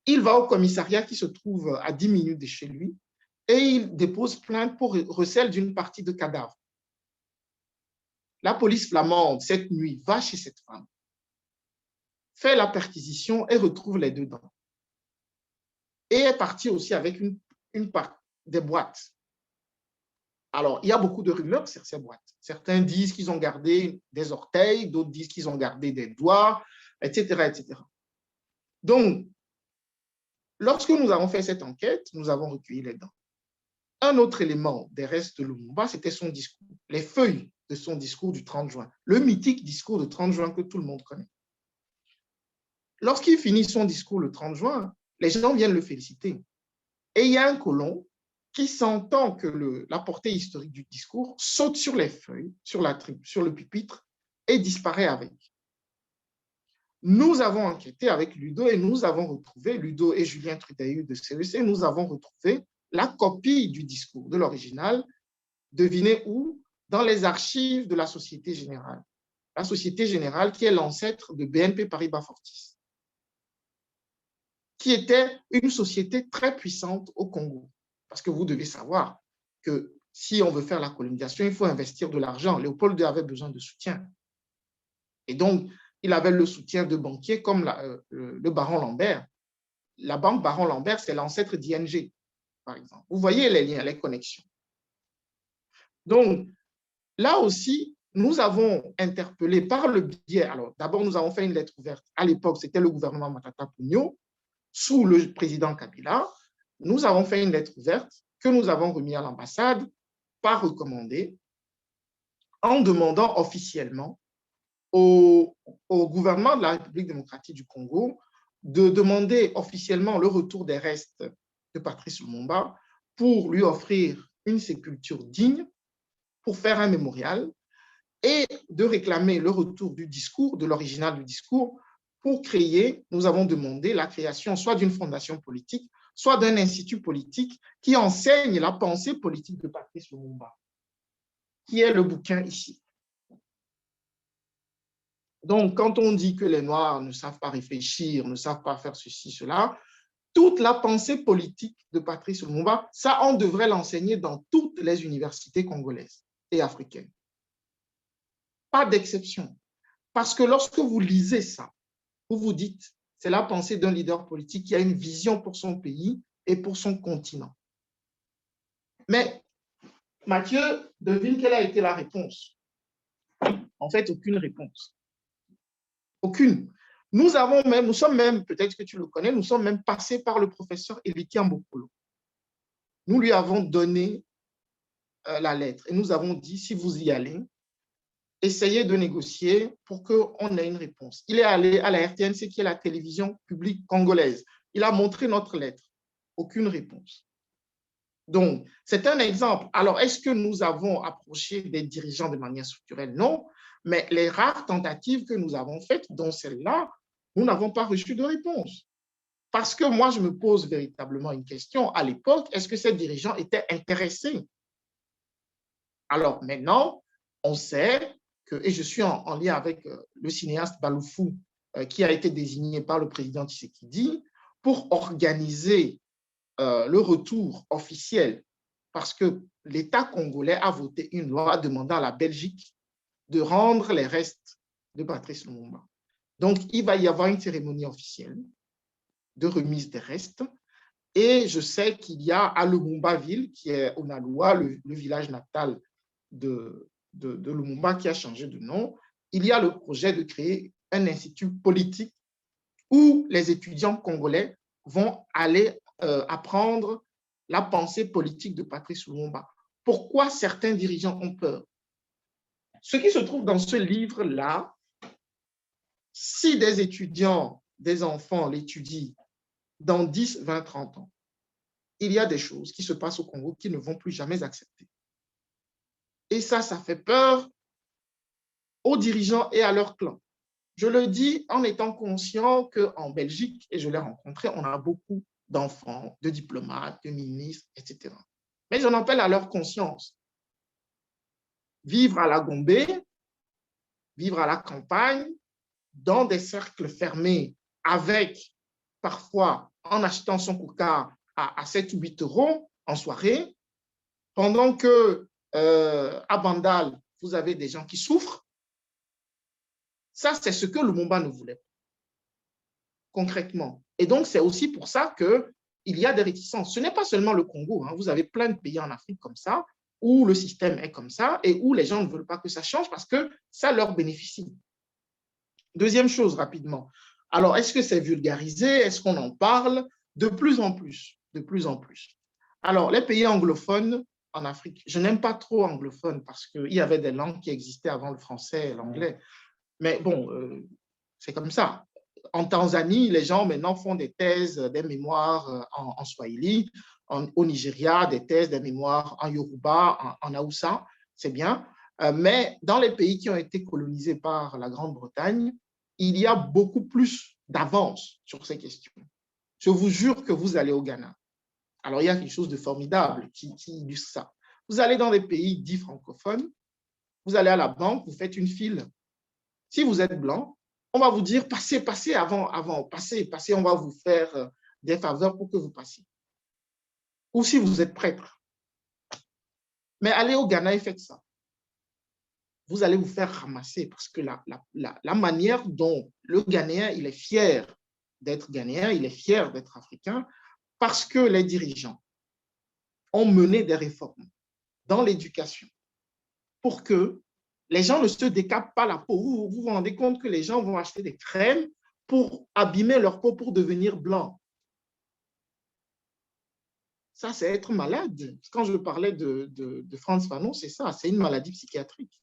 il va au commissariat qui se trouve à 10 minutes de chez lui et il dépose plainte pour recel d'une partie de cadavre. La police flamande, cette nuit, va chez cette femme, fait la perquisition et retrouve les 2 dents. Et est parti aussi avec des boîtes. Alors, il y a beaucoup de rumeurs sur ces boîtes. Certains disent qu'ils ont gardé des orteils, d'autres disent qu'ils ont gardé des doigts, etc., etc. Donc, lorsque nous avons fait cette enquête, nous avons recueilli les dents. Un autre élément des restes de Lumumba, c'était son discours, les feuilles de son discours du 30 juin, le mythique discours du 30 juin que tout le monde connaît. Lorsqu'il finit son discours le 30 juin, les gens viennent le féliciter. Et il y a un colon qui, sentant que la portée historique du discours, saute sur les feuilles, sur le pupitre et disparaît avec. Nous avons enquêté avec Ludo et nous avons retrouvé, Ludo et Julien Trudeau de CEC, nous avons retrouvé la copie du discours, de l'original, devinez où? Dans les archives de la Société Générale. La Société Générale qui est l'ancêtre de BNP Paribas Fortis, qui était une société très puissante au Congo. Parce que vous devez savoir que si on veut faire la colonisation, il faut investir de l'argent. Léopold II avait besoin de soutien. Et donc, il avait le soutien de banquiers comme le baron Lambert. La banque Baron Lambert, c'est l'ancêtre d'ING, par exemple. Vous voyez les liens, les connexions. Donc, là aussi, nous avons interpellé par le biais, alors d'abord, nous avons fait une lettre ouverte. À l'époque, c'était le gouvernement Matata Ponyo, sous le président Kabila. Nous avons fait une lettre ouverte que nous avons remise à l'ambassade, pas recommandée, en demandant officiellement au gouvernement de la République démocratique du Congo de demander officiellement le retour des restes de Patrice Lumumba pour lui offrir une sépulture digne, pour faire un mémorial et de réclamer le retour du discours, de l'original du discours, pour créer, nous avons demandé la création soit d'une fondation politique, soit d'un institut politique qui enseigne la pensée politique de Patrice Lumumba, qui est le bouquin ici. Donc, quand on dit que les Noirs ne savent pas réfléchir, ne savent pas faire ceci, cela, toute la pensée politique de Patrice Lumumba, ça, on devrait l'enseigner dans toutes les universités congolaises et africaines. Pas d'exception. Parce que lorsque vous lisez ça, vous vous dites, c'est la pensée d'un leader politique qui a une vision pour son pays et pour son continent. Mais Mathieu, devine quelle a été la réponse? En fait, aucune réponse. Aucune. Nous sommes même, peut-être que tu le connais, nous sommes même passés par le professeur Eliki Ambokolo. Nous lui avons donné la lettre et nous avons dit, si vous y allez, essayez de négocier pour qu'on ait une réponse. Il est allé à la RTNC, qui est la télévision publique congolaise. Il a montré notre lettre. Aucune réponse. Donc, c'est un exemple. Alors, est-ce que nous avons approché des dirigeants de manière structurelle? Non. Mais les rares tentatives que nous avons faites, dont celle-là, nous n'avons pas reçu de réponse. Parce que moi, je me pose véritablement une question. À l'époque, est-ce que ces dirigeants étaient intéressés? Alors, maintenant, on sait que, et je suis en lien avec le cinéaste Baloufou, qui a été désigné par le président Tshisekedi pour organiser le retour officiel, parce que l'État congolais a voté une loi demandant à la Belgique de rendre les restes de Patrice Lumumba. Donc, il va y avoir une cérémonie officielle de remise des restes. Et je sais qu'il y a à Lumumba-Ville, qui est au Naloua, le village natal de Lumumba, qui a changé de nom, il y a le projet de créer un institut politique où les étudiants congolais vont aller apprendre la pensée politique de Patrice Lumumba. Pourquoi certains dirigeants ont peur? Ce qui se trouve dans ce livre-là, si des étudiants, des enfants l'étudient dans 10, 20, 30 ans, il y a des choses qui se passent au Congo qu'ils ne vont plus jamais accepter. Et ça fait peur aux dirigeants et à leur clan. Je le dis en étant conscient qu'en Belgique, et je l'ai rencontré, on a beaucoup d'enfants, de diplomates, de ministres, etc. Mais j'en appelle à leur conscience. Vivre à la Gombe, vivre à la campagne, dans des cercles fermés, avec parfois en achetant son coca à 7 ou 8 euros en soirée, pendant que à Bandal, vous avez des gens qui souffrent. Ça, c'est ce que Lumumba ne voulait pas, concrètement. Et donc, c'est aussi pour ça qu'il y a des réticences. Ce n'est pas seulement le Congo. Vous avez plein de pays en Afrique comme ça, où le système est comme ça et où les gens ne veulent pas que ça change parce que ça leur bénéficie. Deuxième chose, rapidement. Alors, est-ce que c'est vulgarisé? Est-ce qu'on en parle? De plus en plus, de plus en plus. Alors, les pays anglophones en Afrique, je n'aime pas trop anglophone parce qu'il y avait des langues qui existaient avant le français et l'anglais. Mais bon, c'est comme ça. En Tanzanie, les gens maintenant font des thèses, des mémoires en Swahili. Au Nigeria, des thèses, des mémoires en Yoruba, en Haoussa, c'est bien. Mais dans les pays qui ont été colonisés par la Grande-Bretagne, il y a beaucoup plus d'avance sur ces questions. Je vous jure que vous allez au Ghana. Alors, il y a quelque chose de formidable qui illustre ça. Vous allez dans des pays dits francophones, vous allez à la banque, vous faites une file. Si vous êtes blanc, on va vous dire, passez avant, passez, on va vous faire des faveurs pour que vous passiez. Ou si vous êtes prêtre. Mais allez au Ghana et faites ça. Vous allez vous faire ramasser parce que la manière dont le Ghanéen, il est fier d'être Ghanéen, il est fier d'être africain, parce que les dirigeants ont mené des réformes dans l'éducation pour que les gens ne se décapent pas la peau. Vous vous rendez compte que les gens vont acheter des crèmes pour abîmer leur peau pour devenir blanc. Ça, c'est être malade. Quand je parlais de Frantz Fanon, c'est ça, c'est une maladie psychiatrique.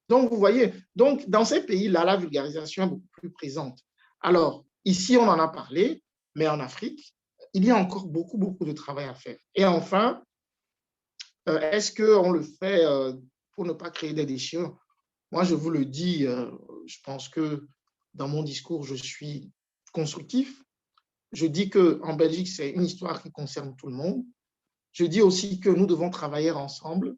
Donc, vous voyez, donc, dans ces pays-là, la vulgarisation est beaucoup plus présente. Alors, ici, on en a parlé, mais en Afrique, il y a encore beaucoup, beaucoup de travail à faire. Et enfin, est-ce qu'on le fait pour ne pas créer des déchirures? Moi, je vous le dis, je pense que dans mon discours, je suis constructif. Je dis qu'en Belgique, c'est une histoire qui concerne tout le monde. Je dis aussi que nous devons travailler ensemble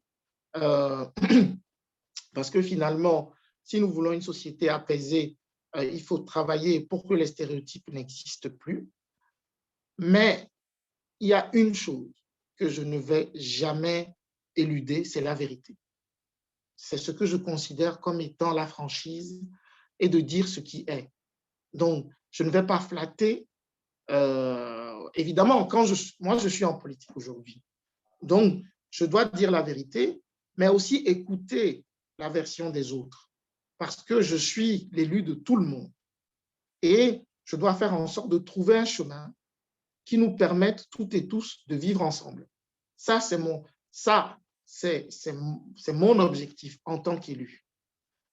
parce que finalement, si nous voulons une société apaisée, il faut travailler pour que les stéréotypes n'existent plus. Mais il y a une chose que je ne vais jamais éluder, c'est la vérité. C'est ce que je considère comme étant la franchise et de dire ce qui est. Donc, je ne vais pas flatter. Évidemment, moi, je suis en politique aujourd'hui. Donc, je dois dire la vérité, mais aussi écouter la version des autres, parce que je suis l'élu de tout le monde. Et je dois faire en sorte de trouver un chemin qui nous permette toutes et tous de vivre ensemble. Ça, c'est mon objectif en tant qu'élu.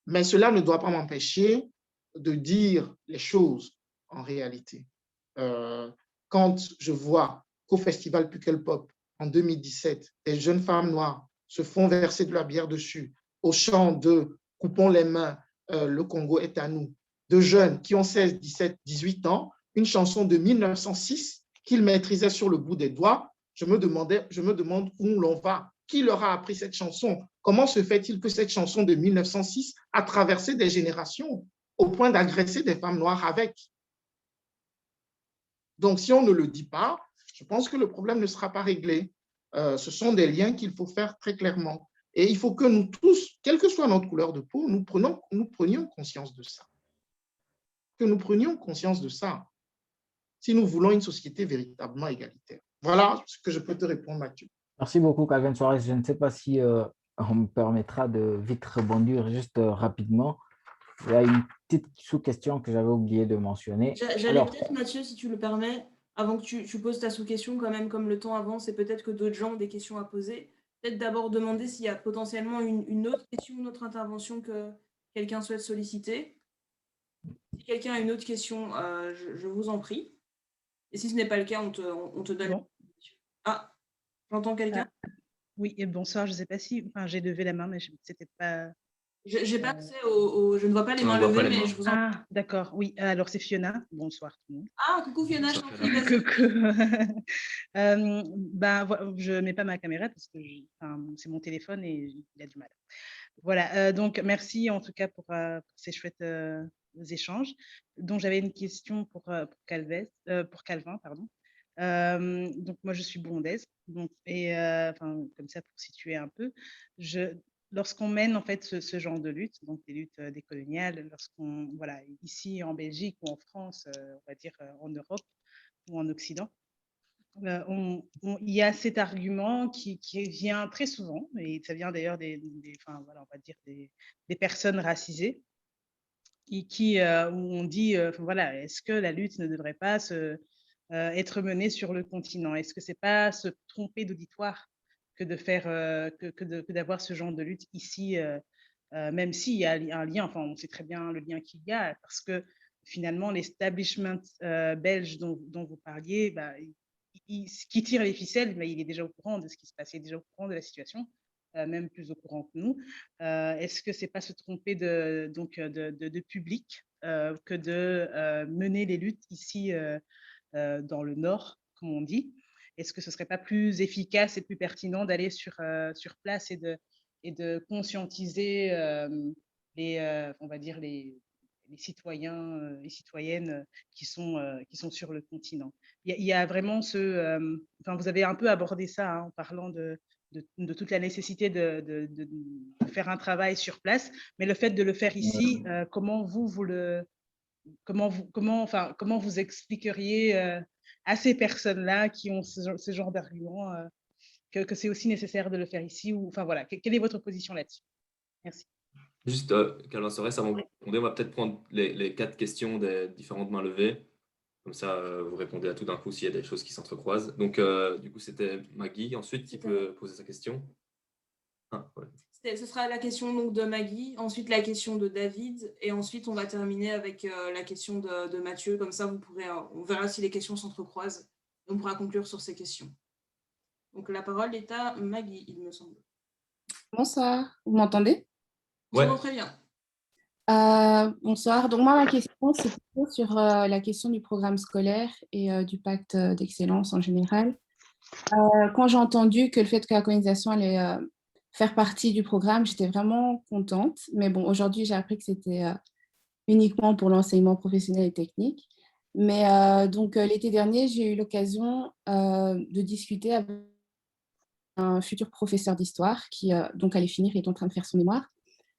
Mais cela ne doit pas m'empêcher de dire les choses en réalité. Quand je vois qu'au Festival Pukkelpop, en 2017, des jeunes femmes noires se font verser de la bière dessus, au chant de « Coupons les mains, le Congo est à nous », de jeunes qui ont 16, 17, 18 ans, une chanson de 1906 qu'ils maîtrisaient sur le bout des doigts, je me demande où l'on va. Qui leur a appris cette chanson? Comment se fait-il que cette chanson de 1906 a traversé des générations au point d'agresser des femmes noires avec? Donc, si on ne le dit pas, je pense que le problème ne sera pas réglé. Ce sont des liens qu'il faut faire très clairement. Et il faut que nous tous, quelle que soit notre couleur de peau, nous prenions conscience de ça. Que nous prenions conscience de ça si nous voulons une société véritablement égalitaire. Voilà ce que je peux te répondre, Mathieu. Merci beaucoup, Calvin Suarez. Je ne sais pas si on me permettra de vite rebondir juste rapidement. Il y a une petite sous-question que j'avais oublié de mentionner. J'allais peut-être, Mathieu, si tu le permets, avant que tu poses ta sous-question, quand même, comme le temps avance, et peut-être que d'autres gens ont des questions à poser, peut-être d'abord demander s'il y a potentiellement une autre question, une autre intervention que quelqu'un souhaite solliciter. Si quelqu'un a une autre question, je vous en prie. Et si ce n'est pas le cas, on te donne... Bon. Ah, j'entends quelqu'un. Oui, et bonsoir. Je ne sais pas si... Enfin, j'ai levé la main, mais c'était pas... Je n'ai pas accès je ne vois pas les mains levées, mais je vous en... Ah, d'accord. Oui, alors c'est Fiona. Bonsoir tout le monde. Ah, coucou Fiona, je t'en prie, vas-y. Coucou. Je ne mets pas ma caméra parce que c'est mon téléphone et il a du mal. Voilà, donc merci en tout cas pour ces chouettes échanges. Donc j'avais une question pour Calvin, pardon. Donc moi je suis burundaise, donc, et comme ça pour situer un peu, lorsqu'on mène en fait ce genre de lutte, donc des luttes décoloniales, voilà, ici en Belgique ou en France, on va dire en Europe ou en Occident, il y a cet argument qui vient très souvent, et ça vient d'ailleurs voilà, on va dire des personnes racisées, où on dit, voilà, est-ce que la lutte ne devrait pas être menée sur le continent? Est-ce que c'est pas se tromper d'auditoire que de faire que d'avoir ce genre de lutte ici, même s'il y a un lien, enfin on sait très bien le lien qu'il y a, parce que finalement l'establishment belge dont vous parliez, qui tire les ficelles, mais il est déjà au courant de ce qui se passe, il est déjà au courant de la situation, même plus au courant que nous. Est-ce que c'est pas se tromper de public que de mener les luttes ici dans le Nord, comme on dit? Est-ce que ce serait pas plus efficace et plus pertinent d'aller sur place et de conscientiser on va dire les citoyens et citoyennes qui sont sur le continent? Il y a vraiment vous avez un peu abordé ça, hein, en parlant de de toute la nécessité de faire un travail sur place, mais le fait de le faire ici, comment vous expliqueriez à ces personnes-là qui ont ce genre d'argument que c'est aussi nécessaire de le faire ici ou, enfin voilà, quelle est votre position là-dessus? Merci. Juste, Calvin Sorès, avant de répondre, on va peut-être prendre les 4 questions des différentes mains levées. Comme ça, vous répondez à tout d'un coup s'il y a des choses qui s'entrecroisent. Donc, du coup, c'était Maggie ensuite qui peut poser sa question. Ouais. Ce sera la question donc, de Maggie, ensuite la question de David, et ensuite on va terminer avec la question de Mathieu. Comme ça, on verra si les questions s'entrecroisent. On pourra conclure sur ces questions. Donc la parole est à Maggie, il me semble. Bonsoir, vous m'entendez? Ouais. Très bien. Bonsoir. Donc moi, ma question, c'est plutôt sur la question du programme scolaire et du pacte d'excellence en général. Quand j'ai entendu que le fait que la colonisation allait faire partie du programme, j'étais vraiment contente. Mais bon, aujourd'hui, j'ai appris que c'était uniquement pour l'enseignement professionnel et technique. Mais donc, l'été dernier, j'ai eu l'occasion de discuter avec un futur professeur d'histoire qui donc allait finir et est en train de faire son mémoire.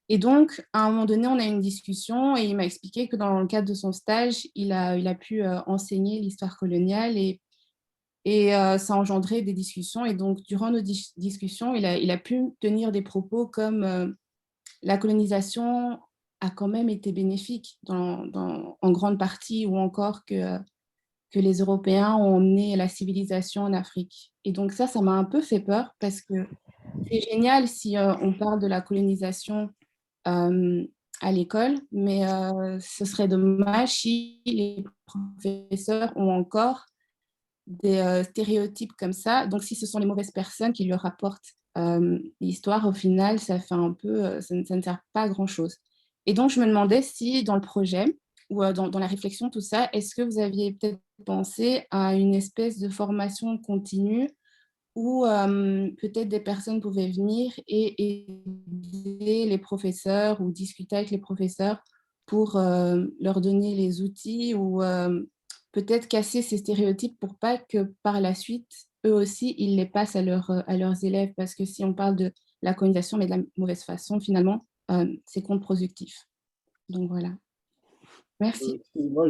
Et donc, à un moment donné, on a eu une discussion et il m'a expliqué que dans le cadre de son stage, il a pu enseigner l'histoire coloniale et ça a engendré des discussions. Et donc, durant nos discussions, il a pu tenir des propos comme la colonisation a quand même été bénéfique en grande partie, ou encore que les Européens ont emmené la civilisation en Afrique. Et donc ça m'a un peu fait peur parce que c'est génial si on parle de la colonisation à l'école, mais ce serait dommage si les professeurs ont encore des stéréotypes comme ça. Donc, si ce sont les mauvaises personnes qui leur apportent l'histoire, au final, ça fait un peu, ça ne sert pas à grand-chose. Et donc, je me demandais si dans le projet ou dans la réflexion, tout ça, est-ce que vous aviez peut-être pensé à une espèce de formation continue où peut-être des personnes pouvaient venir et aider les professeurs ou discuter avec les professeurs pour leur donner les outils ou peut-être casser ces stéréotypes pour pas que par la suite, eux aussi, ils les passent à leurs élèves. Parce que si on parle de la colonisation, mais de la mauvaise façon, finalement, c'est contre-productif. Donc voilà. Merci. Moi,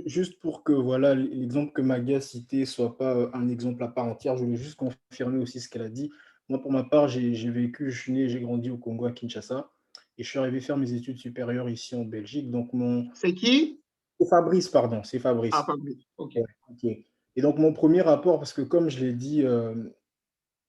juste pour que voilà, l'exemple que Maggie a cité ne soit pas un exemple à part entière, je voulais juste confirmer aussi ce qu'elle a dit. Moi, pour ma part, j'ai vécu, je suis né, j'ai grandi au Congo, à Kinshasa, et je suis arrivé faire mes études supérieures ici en Belgique. Donc C'est qui? C'est Fabrice, pardon, c'est Fabrice. Ah, Fabrice, ok. Ouais, ok. Et donc, mon premier rapport, parce que comme je l'ai dit,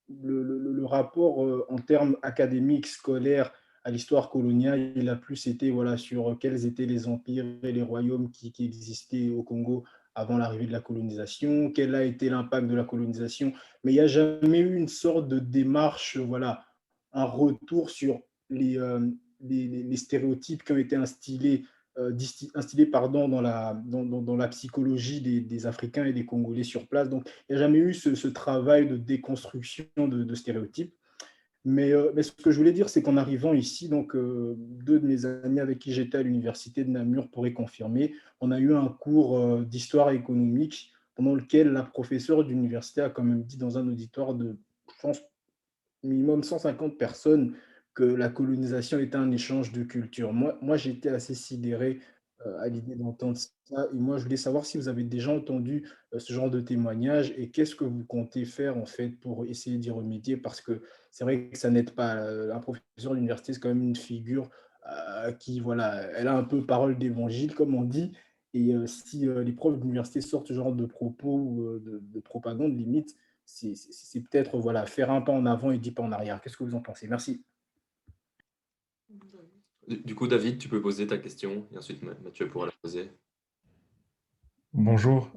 le rapport en termes académiques, scolaires, à l'histoire coloniale, il a plus été voilà, sur quels étaient les empires et les royaumes qui existaient au Congo avant l'arrivée de la colonisation, quel a été l'impact de la colonisation, mais il n'y a jamais eu une sorte de démarche, voilà, un retour sur les stéréotypes qui ont été instillés dans la psychologie des Africains et des Congolais sur place. Donc, il n'y a jamais eu ce travail de déconstruction de stéréotypes. Mais ce que je voulais dire, c'est qu'en arrivant ici, donc deux de mes amis avec qui j'étais à l'université de Namur pourraient confirmer, on a eu un cours d'histoire économique pendant lequel la professeure d'université a quand même dit dans un auditoire de, je pense, minimum 150 personnes que la colonisation était un échange de culture. Moi j'étais assez sidéré à l'idée d'entendre ça. Et moi, je voulais savoir si vous avez déjà entendu ce genre de témoignage et qu'est-ce que vous comptez faire en fait pour essayer d'y remédier, parce que c'est vrai que ça n'aide pas. Un professeur d'université, c'est quand même une figure qui, voilà, elle a un peu parole d'évangile, comme on dit. Et si les profs d'université sortent ce genre de propos ou de propagande, limite, c'est peut-être voilà, faire un pas en avant et 10 pas en arrière. Qu'est-ce que vous en pensez? Merci. Du coup, David, tu peux poser ta question et ensuite Mathieu pourra la poser. Bonjour,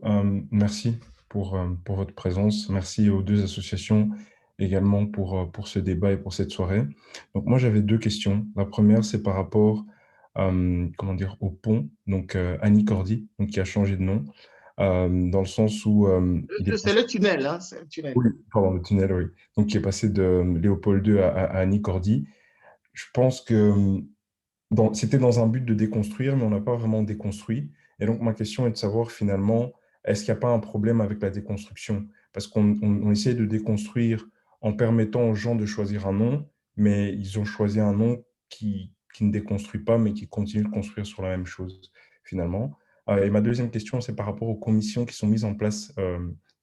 merci pour votre présence. Merci aux deux associations également pour ce débat et pour cette soirée. Donc moi, j'avais deux questions. La première, c'est par rapport au pont, donc Annie Cordy, donc, qui a changé de nom, dans le sens où… c'est le tunnel, hein, c'est le tunnel. Oui, pardon, le tunnel, oui. Donc qui est passé de Léopold II à Annie Cordy. Je pense que c'était dans un but de déconstruire, mais on n'a pas vraiment déconstruit. Et donc, ma question est de savoir finalement, est-ce qu'il n'y a pas un problème avec la déconstruction? Parce qu'on essaie de déconstruire en permettant aux gens de choisir un nom, mais ils ont choisi un nom qui ne déconstruit pas, mais qui continue de construire sur la même chose, finalement. Et ma deuxième question, c'est par rapport aux commissions qui sont mises en place,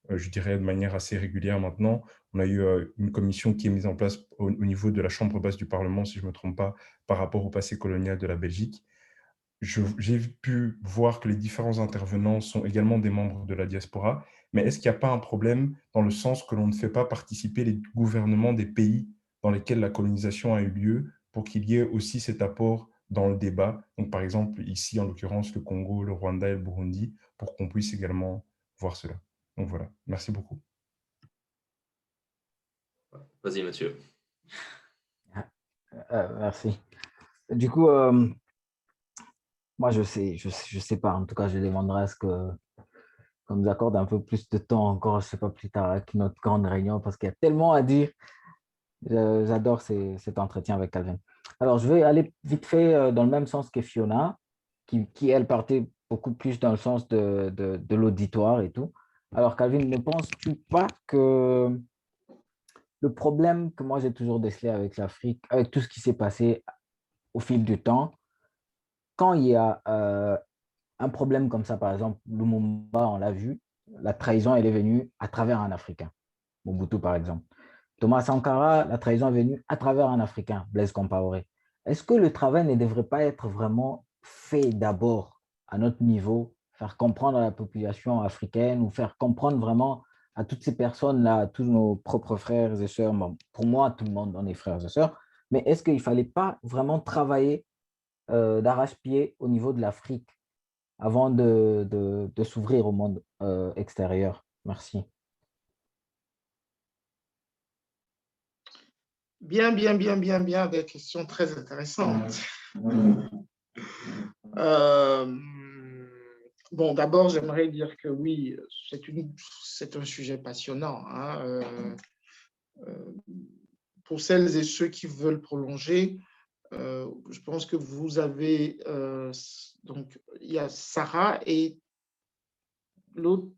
je dirais, de manière assez régulière maintenant. On a eu une commission qui est mise en place au niveau de la Chambre basse du Parlement, si je ne me trompe pas, par rapport au passé colonial de la Belgique. J'ai pu voir que les différents intervenants sont également des membres de la diaspora, mais est-ce qu'il n'y a pas un problème dans le sens que l'on ne fait pas participer les gouvernements des pays dans lesquels la colonisation a eu lieu pour qu'il y ait aussi cet apport dans le débat? Donc, par exemple, ici, en l'occurrence, le Congo, le Rwanda et le Burundi, pour qu'on puisse également voir cela. Donc voilà, merci beaucoup. Vas-y, Mathieu. Merci. Du coup, moi, je sais pas. En tout cas, je demanderai à ce qu'on nous accorde un peu plus de temps encore, je sais pas, plus tard avec notre grande réunion, parce qu'il y a tellement à dire. J'adore cet entretien avec Calvin. Alors, je vais aller vite fait dans le même sens que Fiona, qui elle, partait beaucoup plus dans le sens de l'auditoire et tout. Alors, Calvin, ne penses-tu pas que le problème que moi j'ai toujours décelé avec l'Afrique, avec tout ce qui s'est passé au fil du temps, quand il y a un problème comme ça, par exemple, Lumumba, on l'a vu, la trahison, elle est venue à travers un Africain. Mobutu, par exemple. Thomas Sankara, la trahison est venue à travers un Africain, Blaise Compaoré. Est-ce que le travail ne devrait pas être vraiment fait d'abord à notre niveau, faire comprendre à la population africaine ou faire comprendre vraiment à toutes ces personnes-là, à tous nos propres frères et sœurs, bon, pour moi, tout le monde, on est frères et sœurs, mais est-ce qu'il ne fallait pas vraiment travailler d'arrache-pied au niveau de l'Afrique avant de s'ouvrir au monde extérieur? Merci. Bien, des questions très intéressantes. Bon, d'abord, j'aimerais dire que oui, c'est un sujet passionnant. Hein. Pour celles et ceux qui veulent prolonger, je pense que vous avez, donc, il y a Sarah et l'autre,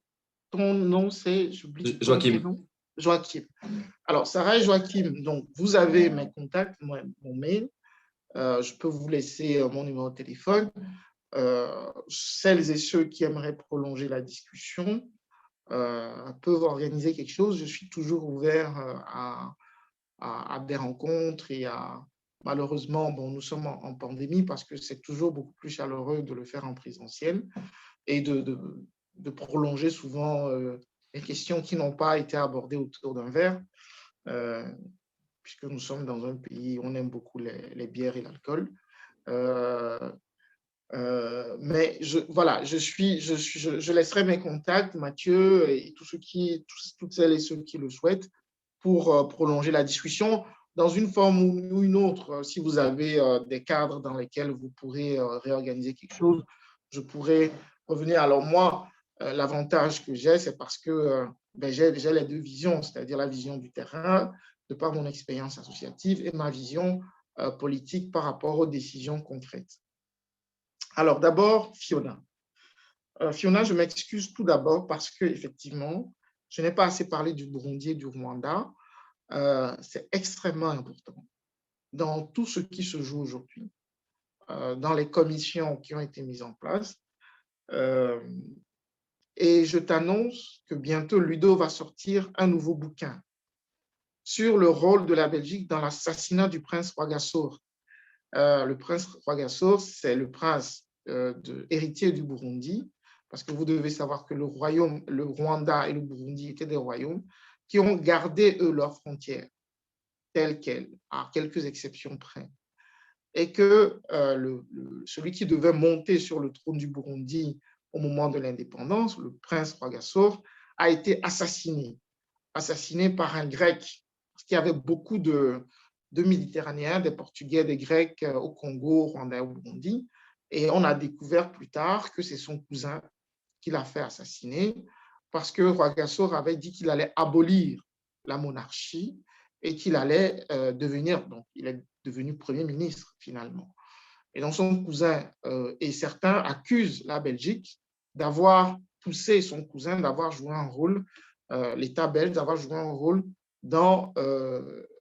ton nom, c'est, j'oublie. Joachim. Joachim. Alors, Sarah et Joachim, donc, vous avez mes contacts, mon mail. Je peux vous laisser mon numéro de téléphone. Celles et ceux qui aimeraient prolonger la discussion peuvent organiser quelque chose. Je suis toujours ouvert à des rencontres et malheureusement, bon, nous sommes en pandémie parce que c'est toujours beaucoup plus chaleureux de le faire en présentiel et de prolonger souvent les questions qui n'ont pas été abordées autour d'un verre, puisque nous sommes dans un pays où on aime beaucoup les bières et l'alcool. Mais je laisserai mes contacts, Mathieu, et toutes celles et ceux qui le souhaitent, pour prolonger la discussion dans une forme ou une autre. Si vous avez des cadres dans lesquels vous pourrez réorganiser quelque chose, je pourrais revenir. Alors moi, l'avantage que j'ai, c'est parce que j'ai les deux visions, c'est-à-dire la vision du terrain, de par mon expérience associative, et ma vision politique par rapport aux décisions concrètes. Alors d'abord, Fiona. Fiona, je m'excuse tout d'abord parce qu'effectivement, je n'ai pas assez parlé du Burundi et du Rwanda. C'est extrêmement important dans tout ce qui se joue aujourd'hui, dans les commissions qui ont été mises en place. Et je t'annonce que bientôt, Ludo va sortir un nouveau bouquin sur le rôle de la Belgique dans l'assassinat du prince Rwagasore. Le prince Rwagasore, c'est le prince héritier du Burundi, parce que vous devez savoir que le Rwanda et le Burundi étaient des royaumes qui ont gardé, eux, leurs frontières telles quelles, à quelques exceptions près. Et que celui qui devait monter sur le trône du Burundi au moment de l'indépendance, le prince Rwagasore, a été assassiné par un Grec, parce qu'il y avait beaucoup de Méditerranéens, des Portugais, des Grecs au Congo, au Rwanda et au Burundi. Et on a découvert plus tard que c'est son cousin qui l'a fait assassiner, parce que Rwagasore avait dit qu'il allait abolir la monarchie et qu'il allait devenir, donc il est devenu Premier ministre finalement. Et donc son cousin, et certains accusent la Belgique d'avoir poussé son cousin, d'avoir joué un rôle, l'État belge, d'avoir joué un rôle dans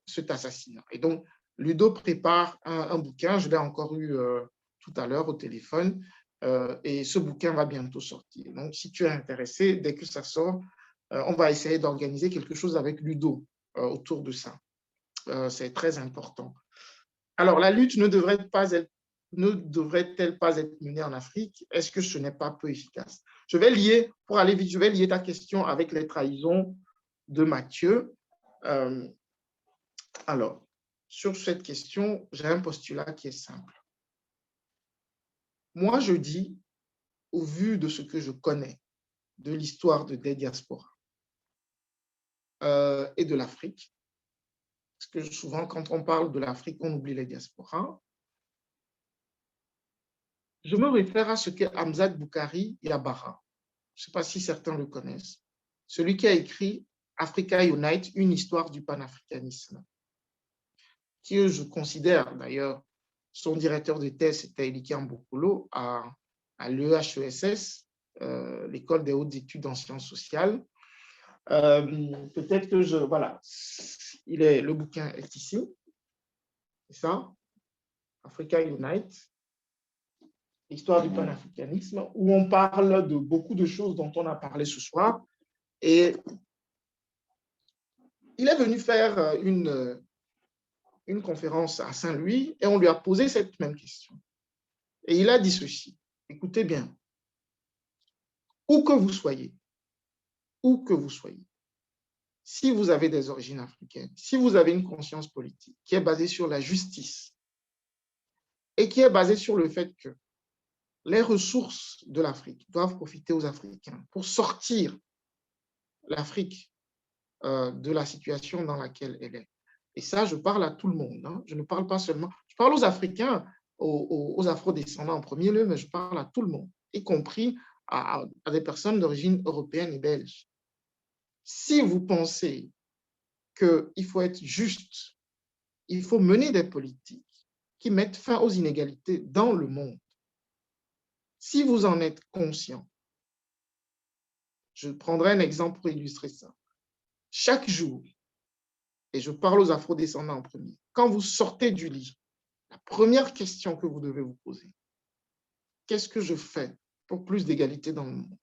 cet assassinat. Et donc, Ludo prépare un bouquin, je l'ai encore eu tout à l'heure au téléphone, et ce bouquin va bientôt sortir. Donc, si tu es intéressé, dès que ça sort, on va essayer d'organiser quelque chose avec Ludo autour de ça. C'est très important. Alors, la lutte ne devrait-elle pas être menée en Afrique? Est-ce que ce n'est pas peu efficace? Je vais lier, pour aller vite, je vais lier ta question avec les trahisons de Mathieu. Alors, sur cette question, j'ai un postulat qui est simple. Moi, je dis, au vu de ce que je connais de l'histoire des diasporas et de l'Afrique, parce que souvent, quand on parle de l'Afrique, on oublie les diasporas, je me réfère à ce qu'est Hamzat Boukari Yabara. Je ne sais pas si certains le connaissent. Celui qui a écrit Africa Unite, une histoire du panafricanisme, qui je considère d'ailleurs, son directeur de thèse, c'était Eliki Mbokolo à l'EHESS, l'école des hautes études en sciences sociales. Peut-être que voilà, le bouquin est ici, c'est ça, Africa Unite, histoire du panafricanisme, où on parle de beaucoup de choses dont on a parlé ce soir. Et il est venu faire une conférence à Saint-Louis et on lui a posé cette même question. Et il a dit ceci, écoutez bien, où que vous soyez, si vous avez des origines africaines, si vous avez une conscience politique qui est basée sur la justice et qui est basée sur le fait que les ressources de l'Afrique doivent profiter aux Africains pour sortir l'Afrique de la situation dans laquelle elle est. Et ça, je parle à tout le monde. Hein. Je ne parle pas seulement, je parle aux Africains, aux Afro-descendants en premier lieu, mais je parle à tout le monde, y compris à des personnes d'origine européenne et belge. Si vous pensez qu'il faut être juste, il faut mener des politiques qui mettent fin aux inégalités dans le monde. Si vous en êtes conscient, je prendrai un exemple pour illustrer ça. Chaque jour, et je parle aux Afro-descendants en premier, quand vous sortez du lit, la première question que vous devez vous poser, qu'est-ce que je fais pour plus d'égalité dans le monde?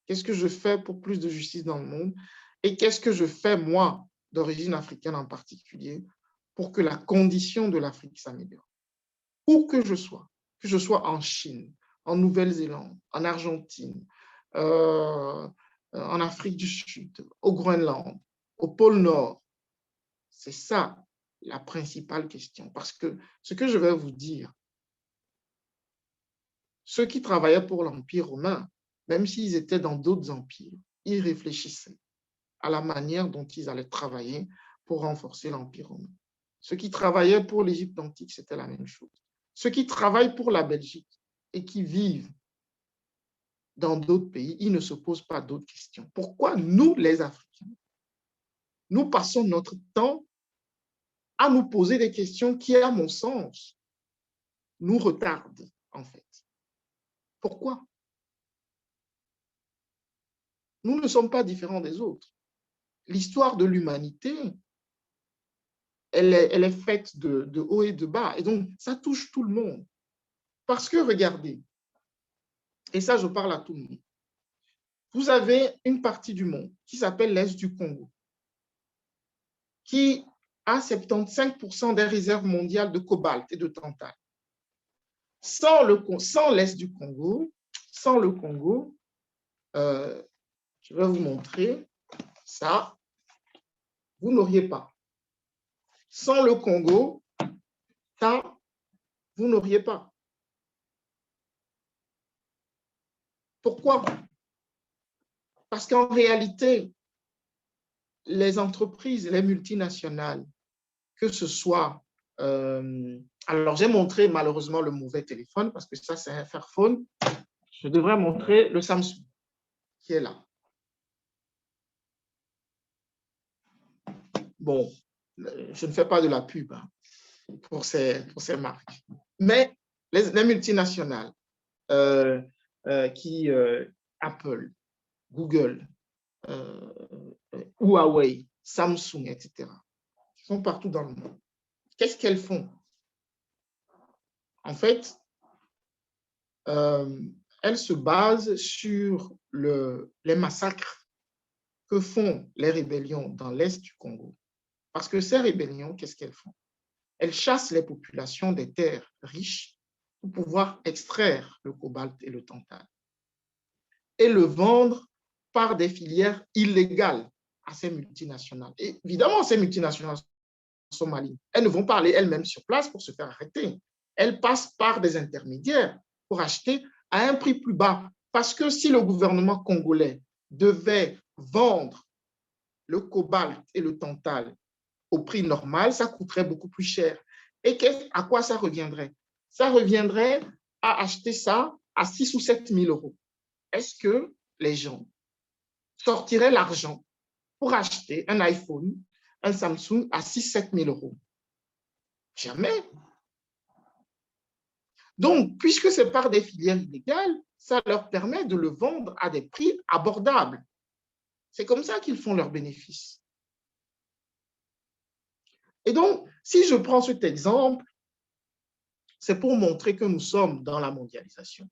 Qu'est-ce que je fais pour plus de justice dans le monde? Et qu'est-ce que je fais, moi, d'origine africaine en particulier, pour que la condition de l'Afrique s'améliore? Où que je sois en Chine, en Nouvelle-Zélande, en Argentine, en Afrique du Sud, au Groenland, au pôle Nord, c'est ça la principale question. Parce que ce que je vais vous dire, ceux qui travaillaient pour l'Empire romain, même s'ils étaient dans d'autres empires, ils réfléchissaient à la manière dont ils allaient travailler pour renforcer l'Empire romain. Ceux qui travaillaient pour l'Égypte antique, c'était la même chose. Ceux qui travaillent pour la Belgique et qui vivent dans d'autres pays, ils ne se posent pas d'autres questions. Pourquoi nous, les Africains, nous passons notre temps à nous poser des questions qui, à mon sens, nous retardent, en fait? Pourquoi? Nous ne sommes pas différents des autres. L'histoire de l'humanité, elle est faite de haut et de bas. Et donc, ça touche tout le monde. Parce que, regardez, et ça, je parle à tout le monde, vous avez une partie du monde qui s'appelle l'Est du Congo, qui a 75% des réserves mondiales de cobalt et de tantale. Sans l'Est du Congo, je vais vous montrer ça, vous n'auriez pas. Sans le Congo, ça, vous n'auriez pas. Pourquoi? Parce qu'en réalité, les entreprises, les multinationales, que ce soit... alors, j'ai montré malheureusement le mauvais téléphone parce que ça, c'est un Fairphone. Je devrais montrer le Samsung qui est là. Bon, je ne fais pas de la pub pour ces marques. Mais les multinationales, Apple, Google, Huawei, Samsung, etc. Elles sont partout dans le monde. Qu'est-ce qu'elles font? En fait, elles se basent sur les massacres que font les rébellions dans l'Est du Congo. Parce que ces rébellions, qu'est-ce qu'elles font? Elles chassent les populations des terres riches pour pouvoir extraire le cobalt et le tantal et le vendre par des filières illégales à ces multinationales. Et évidemment, ces multinationales sont malignes. Elles ne vont pas aller elles-mêmes sur place pour se faire arrêter. Elles passent par des intermédiaires pour acheter à un prix plus bas. Parce que si le gouvernement congolais devait vendre le cobalt et le tantal au prix normal, ça coûterait beaucoup plus cher. Et à quoi ça reviendrait? Ça reviendrait à acheter ça à 6 ou 7 000 euros. Est-ce que les gens sortiraient l'argent pour acheter un iPhone, un Samsung à 6 000 à 7 000 euros? Jamais. Donc, puisque c'est par des filières illégales, ça leur permet de le vendre à des prix abordables. C'est comme ça qu'ils font leurs bénéfices. Et donc, si je prends cet exemple, c'est pour montrer que nous sommes dans la mondialisation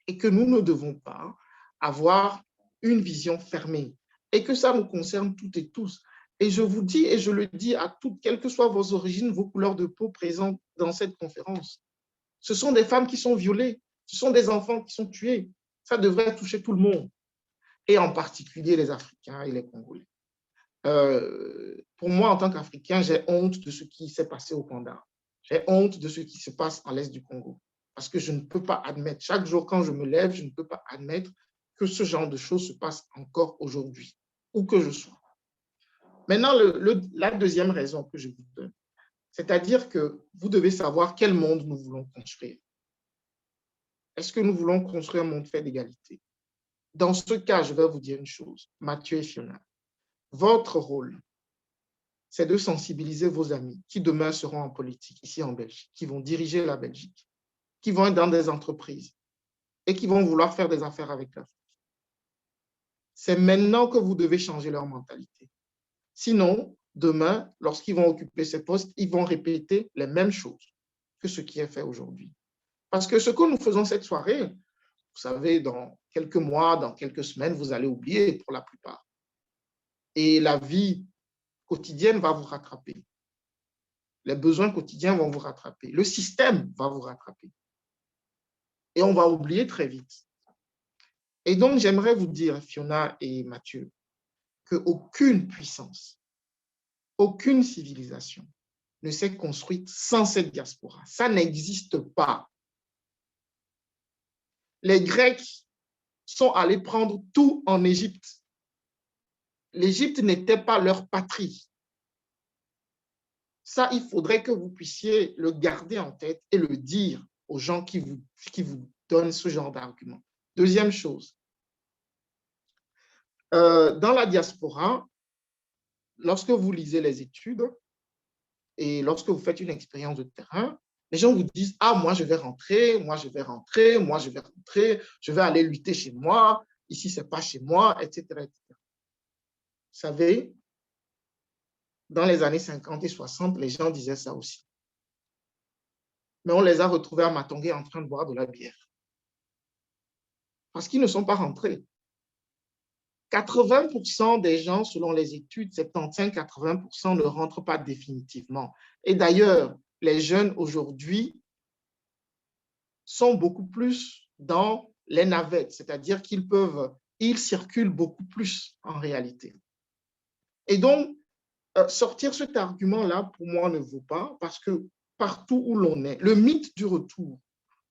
et que nous ne devons pas avoir une vision fermée et que ça nous concerne toutes et tous. Et je vous dis, et je le dis à toutes, quelles que soient vos origines, vos couleurs de peau présentes dans cette conférence, ce sont des femmes qui sont violées, ce sont des enfants qui sont tués. Ça devrait toucher tout le monde, et en particulier les Africains et les Congolais. Pour moi, en tant qu'Africain, j'ai honte de ce qui s'est passé au Rwanda. J'ai honte de ce qui se passe à l'est du Congo. Parce que je ne peux pas admettre, chaque jour quand je me lève, je ne peux pas admettre que ce genre de choses se passe encore aujourd'hui, où que je sois. Maintenant, la deuxième raison que je vous donne, c'est-à-dire que vous devez savoir quel monde nous voulons construire. Est-ce que nous voulons construire un monde fait d'égalité? Dans ce cas, je vais vous dire une chose, Mathieu et Fiona. Votre rôle, c'est de sensibiliser vos amis qui demain seront en politique ici en Belgique, qui vont diriger la Belgique, qui vont être dans des entreprises et qui vont vouloir faire des affaires avec l'Afrique. C'est maintenant que vous devez changer leur mentalité. Sinon, demain, lorsqu'ils vont occuper ces postes, ils vont répéter les mêmes choses que ce qui est fait aujourd'hui. Parce que ce que nous faisons cette soirée, vous savez, dans quelques mois, dans quelques semaines, vous allez oublier pour la plupart. Et la vie quotidienne va vous rattraper. Les besoins quotidiens vont vous rattraper. Le système va vous rattraper. Et on va oublier très vite. Et donc, j'aimerais vous dire, Fiona et Mathieu, qu'aucune puissance, aucune civilisation ne s'est construite sans cette diaspora. Ça n'existe pas. Les Grecs sont allés prendre tout en Égypte. L'Égypte n'était pas leur patrie. Ça, il faudrait que vous puissiez le garder en tête et le dire aux gens qui vous donnent ce genre d'argument. Deuxième chose, dans la diaspora, lorsque vous lisez les études et lorsque vous faites une expérience de terrain, les gens vous disent « Ah, moi, je vais rentrer, moi, je vais rentrer, moi, je vais rentrer, je vais aller lutter chez moi, ici, ce n'est pas chez moi, etc. etc. » Vous savez, dans les années 50 et 60, les gens disaient ça aussi. Mais on les a retrouvés à Matongé en train de boire de la bière. Parce qu'ils ne sont pas rentrés. 80% des gens, selon les études, 75-80% ne rentrent pas définitivement. Et d'ailleurs, les jeunes aujourd'hui sont beaucoup plus dans les navettes, c'est-à-dire ils circulent beaucoup plus en réalité. Et donc, sortir cet argument-là, pour moi, ne vaut pas, parce que partout où l'on est, le mythe du retour,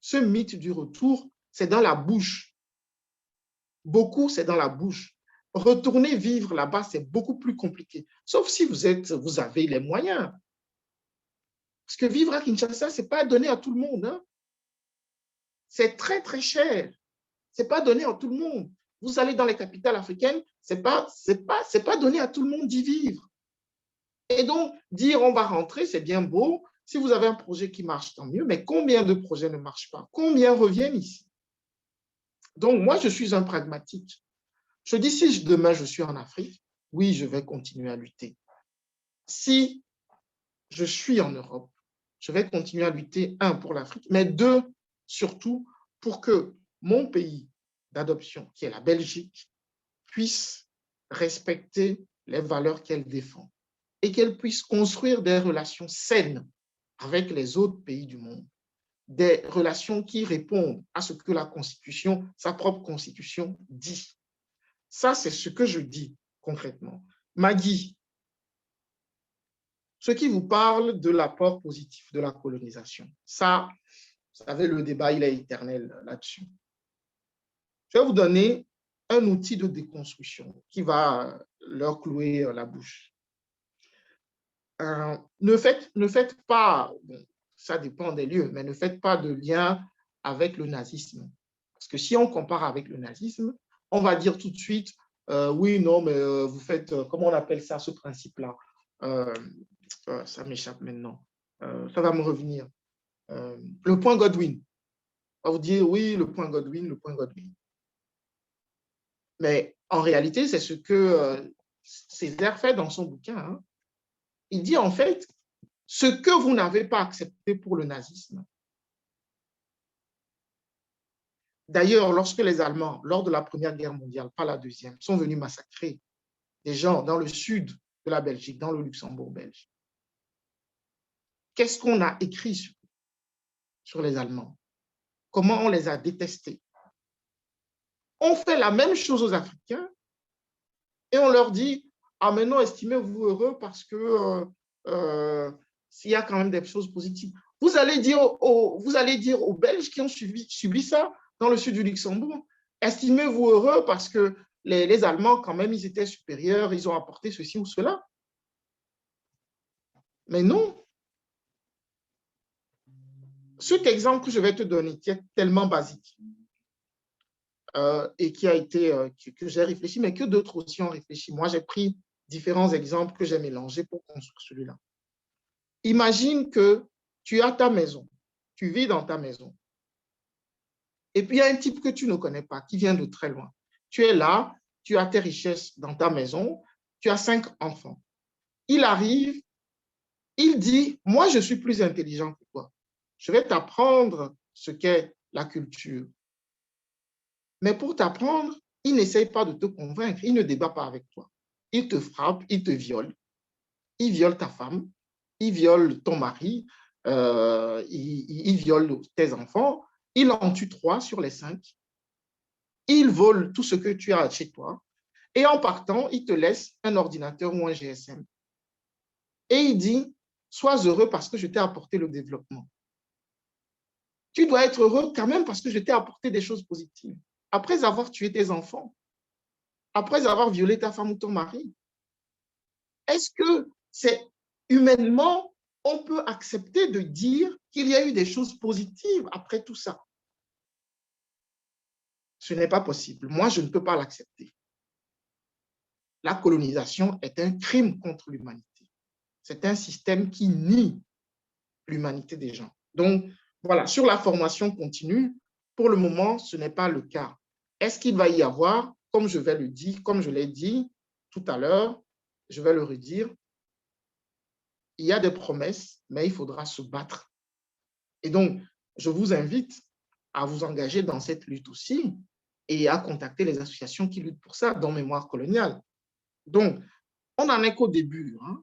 ce mythe du retour, c'est dans la bouche. Beaucoup, c'est dans la bouche. Retourner vivre là-bas, c'est beaucoup plus compliqué, sauf si vous avez les moyens. Parce que vivre à Kinshasa, ce n'est pas donné à tout le monde. Hein. C'est très, très cher. Ce n'est pas donné à tout le monde. Vous allez dans les capitales africaines, ce n'est pas donné à tout le monde d'y vivre. Et donc, dire on va rentrer, c'est bien beau. Si vous avez un projet qui marche, tant mieux. Mais combien de projets ne marchent pas? Combien reviennent ici? Donc, moi, je suis un pragmatique. Je dis, si demain je suis en Afrique, oui, je vais continuer à lutter. Si je suis en Europe, je vais continuer à lutter, un, pour l'Afrique, mais deux, surtout, pour que mon pays d'adoption, qui est la Belgique, puisse respecter les valeurs qu'elle défend et qu'elle puisse construire des relations saines avec les autres pays du monde, des relations qui répondent à ce que la Constitution, sa propre Constitution, dit. Ça, c'est ce que je dis concrètement. Maggie, ce qui vous parle de l'apport positif de la colonisation, ça, vous savez, le débat, il est éternel là-dessus. Je vais vous donner un outil de déconstruction qui va leur clouer la bouche. Ne faites pas, bon, ça dépend des lieux, mais ne faites pas de lien avec le nazisme. Parce que si on compare avec le nazisme, on va dire tout de suite, oui, non, mais vous faites, comment on appelle ça, ce principe-là? Ça m'échappe maintenant. Ça va me revenir. Le point Godwin. On va vous dire, oui, le point Godwin, le point Godwin. Mais en réalité, c'est ce que Césaire fait dans son bouquin. Hein. Il dit en fait, ce que vous n'avez pas accepté pour le nazisme. D'ailleurs, lorsque les Allemands, lors de la Première Guerre mondiale, pas la Deuxième, sont venus massacrer des gens dans le sud de la Belgique, dans le Luxembourg belge, qu'est-ce qu'on a écrit sur les Allemands? Comment on les a détestés? On fait la même chose aux Africains et on leur dit, ah mais non, estimez-vous heureux parce que s'il y a quand même des choses positives. Vous allez dire aux Belges qui ont subi ça dans le sud du Luxembourg, estimez-vous heureux parce que les Allemands, quand même, ils étaient supérieurs, ils ont apporté ceci ou cela. Mais non. Cet exemple que je vais te donner, qui est tellement basique et qui a été, que j'ai réfléchi, mais que d'autres aussi ont réfléchi. Moi, j'ai pris différents exemples que j'ai mélangés pour construire celui-là. Imagine que tu as ta maison, tu vis dans ta maison, et puis il y a un type que tu ne connais pas, qui vient de très loin. Tu es là, tu as tes richesses dans ta maison, tu as 5 enfants. Il arrive, il dit, moi je suis plus intelligent que toi. Je vais t'apprendre ce qu'est la culture. Mais pour t'apprendre, il n'essaye pas de te convaincre, il ne débat pas avec toi. Il te frappe, il te viole. Il viole ta femme, il viole ton mari, il viole tes enfants, il en tue 3 sur les 5. Il vole tout ce que tu as chez toi. Et en partant, il te laisse un ordinateur ou un GSM. Et il dit, sois heureux parce que je t'ai apporté le développement. Tu dois être heureux quand même parce que je t'ai apporté des choses positives. Après avoir tué tes enfants, après avoir violé ta femme ou ton mari, est-ce que c'est humainement, on peut accepter de dire qu'il y a eu des choses positives après tout ça? Ce n'est pas possible. Moi, je ne peux pas l'accepter. La colonisation est un crime contre l'humanité. C'est un système qui nie l'humanité des gens. Donc, voilà, sur la formation continue, pour le moment, ce n'est pas le cas. Est-ce qu'il va y avoir, comme je vais le dire, comme je l'ai dit tout à l'heure, je vais le redire, il y a des promesses, mais il faudra se battre. Et donc, je vous invite à vous engager dans cette lutte aussi et à contacter les associations qui luttent pour ça, dont Mémoire coloniale. Donc, on n'en est qu'au début. Hein.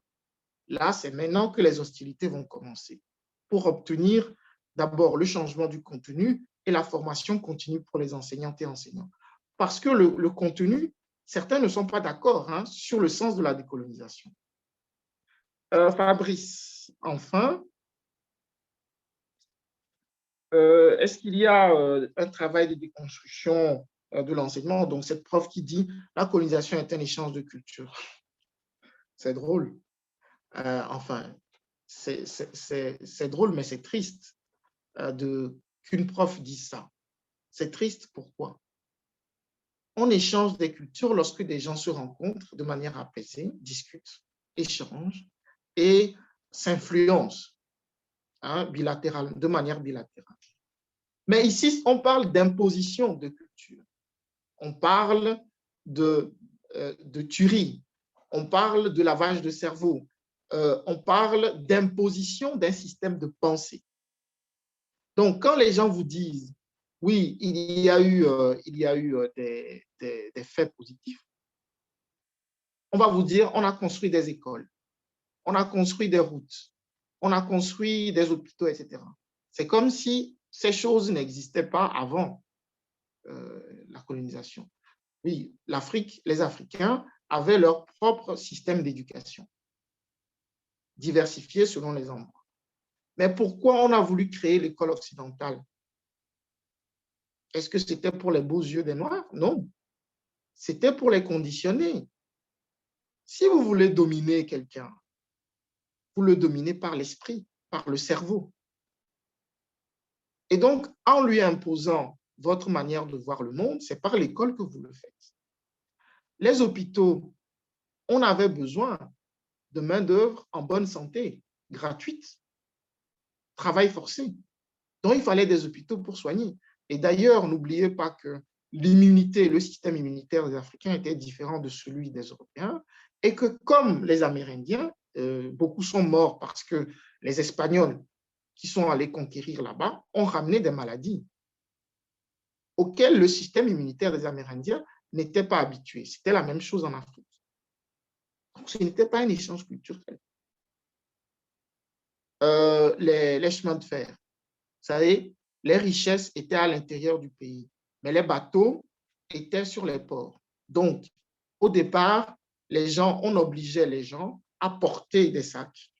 Là, c'est maintenant que les hostilités vont commencer pour obtenir d'abord le changement du contenu et la formation continue pour les enseignantes et enseignants. Parce que le contenu, certains ne sont pas d'accord hein, sur le sens de la décolonisation. Fabrice, enfin, est-ce qu'il y a un travail de déconstruction de l'enseignement? Donc, cette prof qui dit « la colonisation est un échange de culture ». C'est drôle. Enfin, c'est drôle, mais c'est triste qu'une prof dise ça. C'est triste, pourquoi? On échange des cultures lorsque des gens se rencontrent de manière apaisée, discutent, échangent et s'influencent hein, de manière bilatérale. Mais ici, on parle d'imposition de culture. On parle de tuerie. on parle de lavage de cerveau, on parle d'imposition d'un système de pensée. Donc, quand les gens vous disent, oui, il y a eu des faits positifs, on va vous dire, on a construit des écoles, on a construit des routes, on a construit des hôpitaux, etc. C'est comme si ces choses n'existaient pas avant la colonisation. Oui, l'Afrique, les Africains avaient leur propre système d'éducation, diversifié selon les endroits. Mais pourquoi on a voulu créer l'école occidentale? Est-ce que c'était pour les beaux yeux des Noirs? Non. C'était pour les conditionner. Si vous voulez dominer quelqu'un, vous le dominez par l'esprit, par le cerveau. Et donc, en lui imposant votre manière de voir le monde, c'est par l'école que vous le faites. Les hôpitaux, on avait besoin de main-d'œuvre en bonne santé, gratuite, travail forcé. Donc, il fallait des hôpitaux pour soigner. Et d'ailleurs, n'oubliez pas que l'immunité, le système immunitaire des Africains était différent de celui des Européens et que comme les Amérindiens, beaucoup sont morts parce que les Espagnols qui sont allés conquérir là-bas ont ramené des maladies auxquelles le système immunitaire des Amérindiens n'était pas habitué. C'était la même chose en Afrique. Donc, ce n'était pas un échange culturel. Les chemins de fer, vous savez, les richesses étaient à l'intérieur du pays, mais les bateaux étaient sur les ports. Donc, au départ, on obligeait les gens à porter des sacs,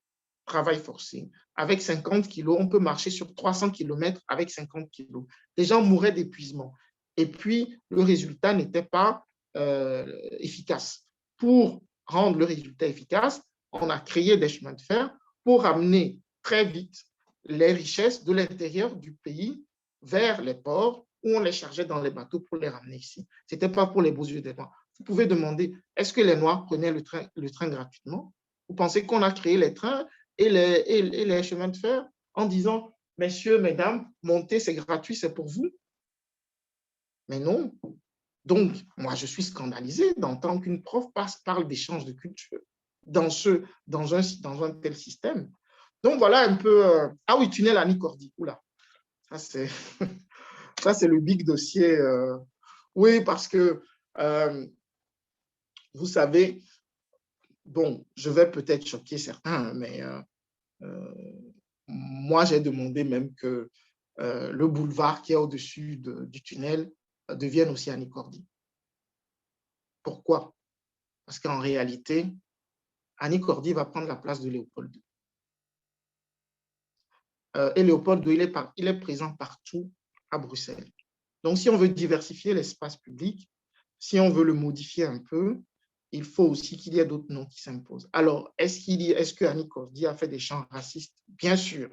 travail forcé. Avec 50 kilos, on peut marcher sur 300 km avec 50 kilos. Les gens mouraient d'épuisement. Et puis, le résultat n'était pas efficace. Pour rendre le résultat efficace, on a créé des chemins de fer pour amener très vite les richesses de l'intérieur du pays vers les ports où on les chargeait dans les bateaux pour les ramener ici. Ce n'était pas pour les beaux yeux des Noirs. Vous pouvez demander, est-ce que les Noirs prenaient le train gratuitement? Vous pensez qu'on a créé les trains et les chemins de fer en disant, messieurs, mesdames, montez, c'est gratuit, c'est pour vous? Mais non. Donc, moi, je suis scandalisé d'entendre qu'une prof parle d'échange de culture dans un tel système. Donc, voilà un peu… Ah oui, tunnel Annie Cordy. Oula, ça, c'est le big dossier. Oui, parce que, vous savez, bon, je vais peut-être choquer certains, mais moi, j'ai demandé même que le boulevard qui est au-dessus du tunnel devienne aussi Annie Cordy. Pourquoi? Parce qu'en réalité, Annie Cordy va prendre la place de Léopold II. Et Léopold II, il est présent partout à Bruxelles. Donc, si on veut diversifier l'espace public, si on veut le modifier un peu, il faut aussi qu'il y ait d'autres noms qui s'imposent. Alors, est-ce que Annie Cordy a fait des chants racistes? Bien sûr.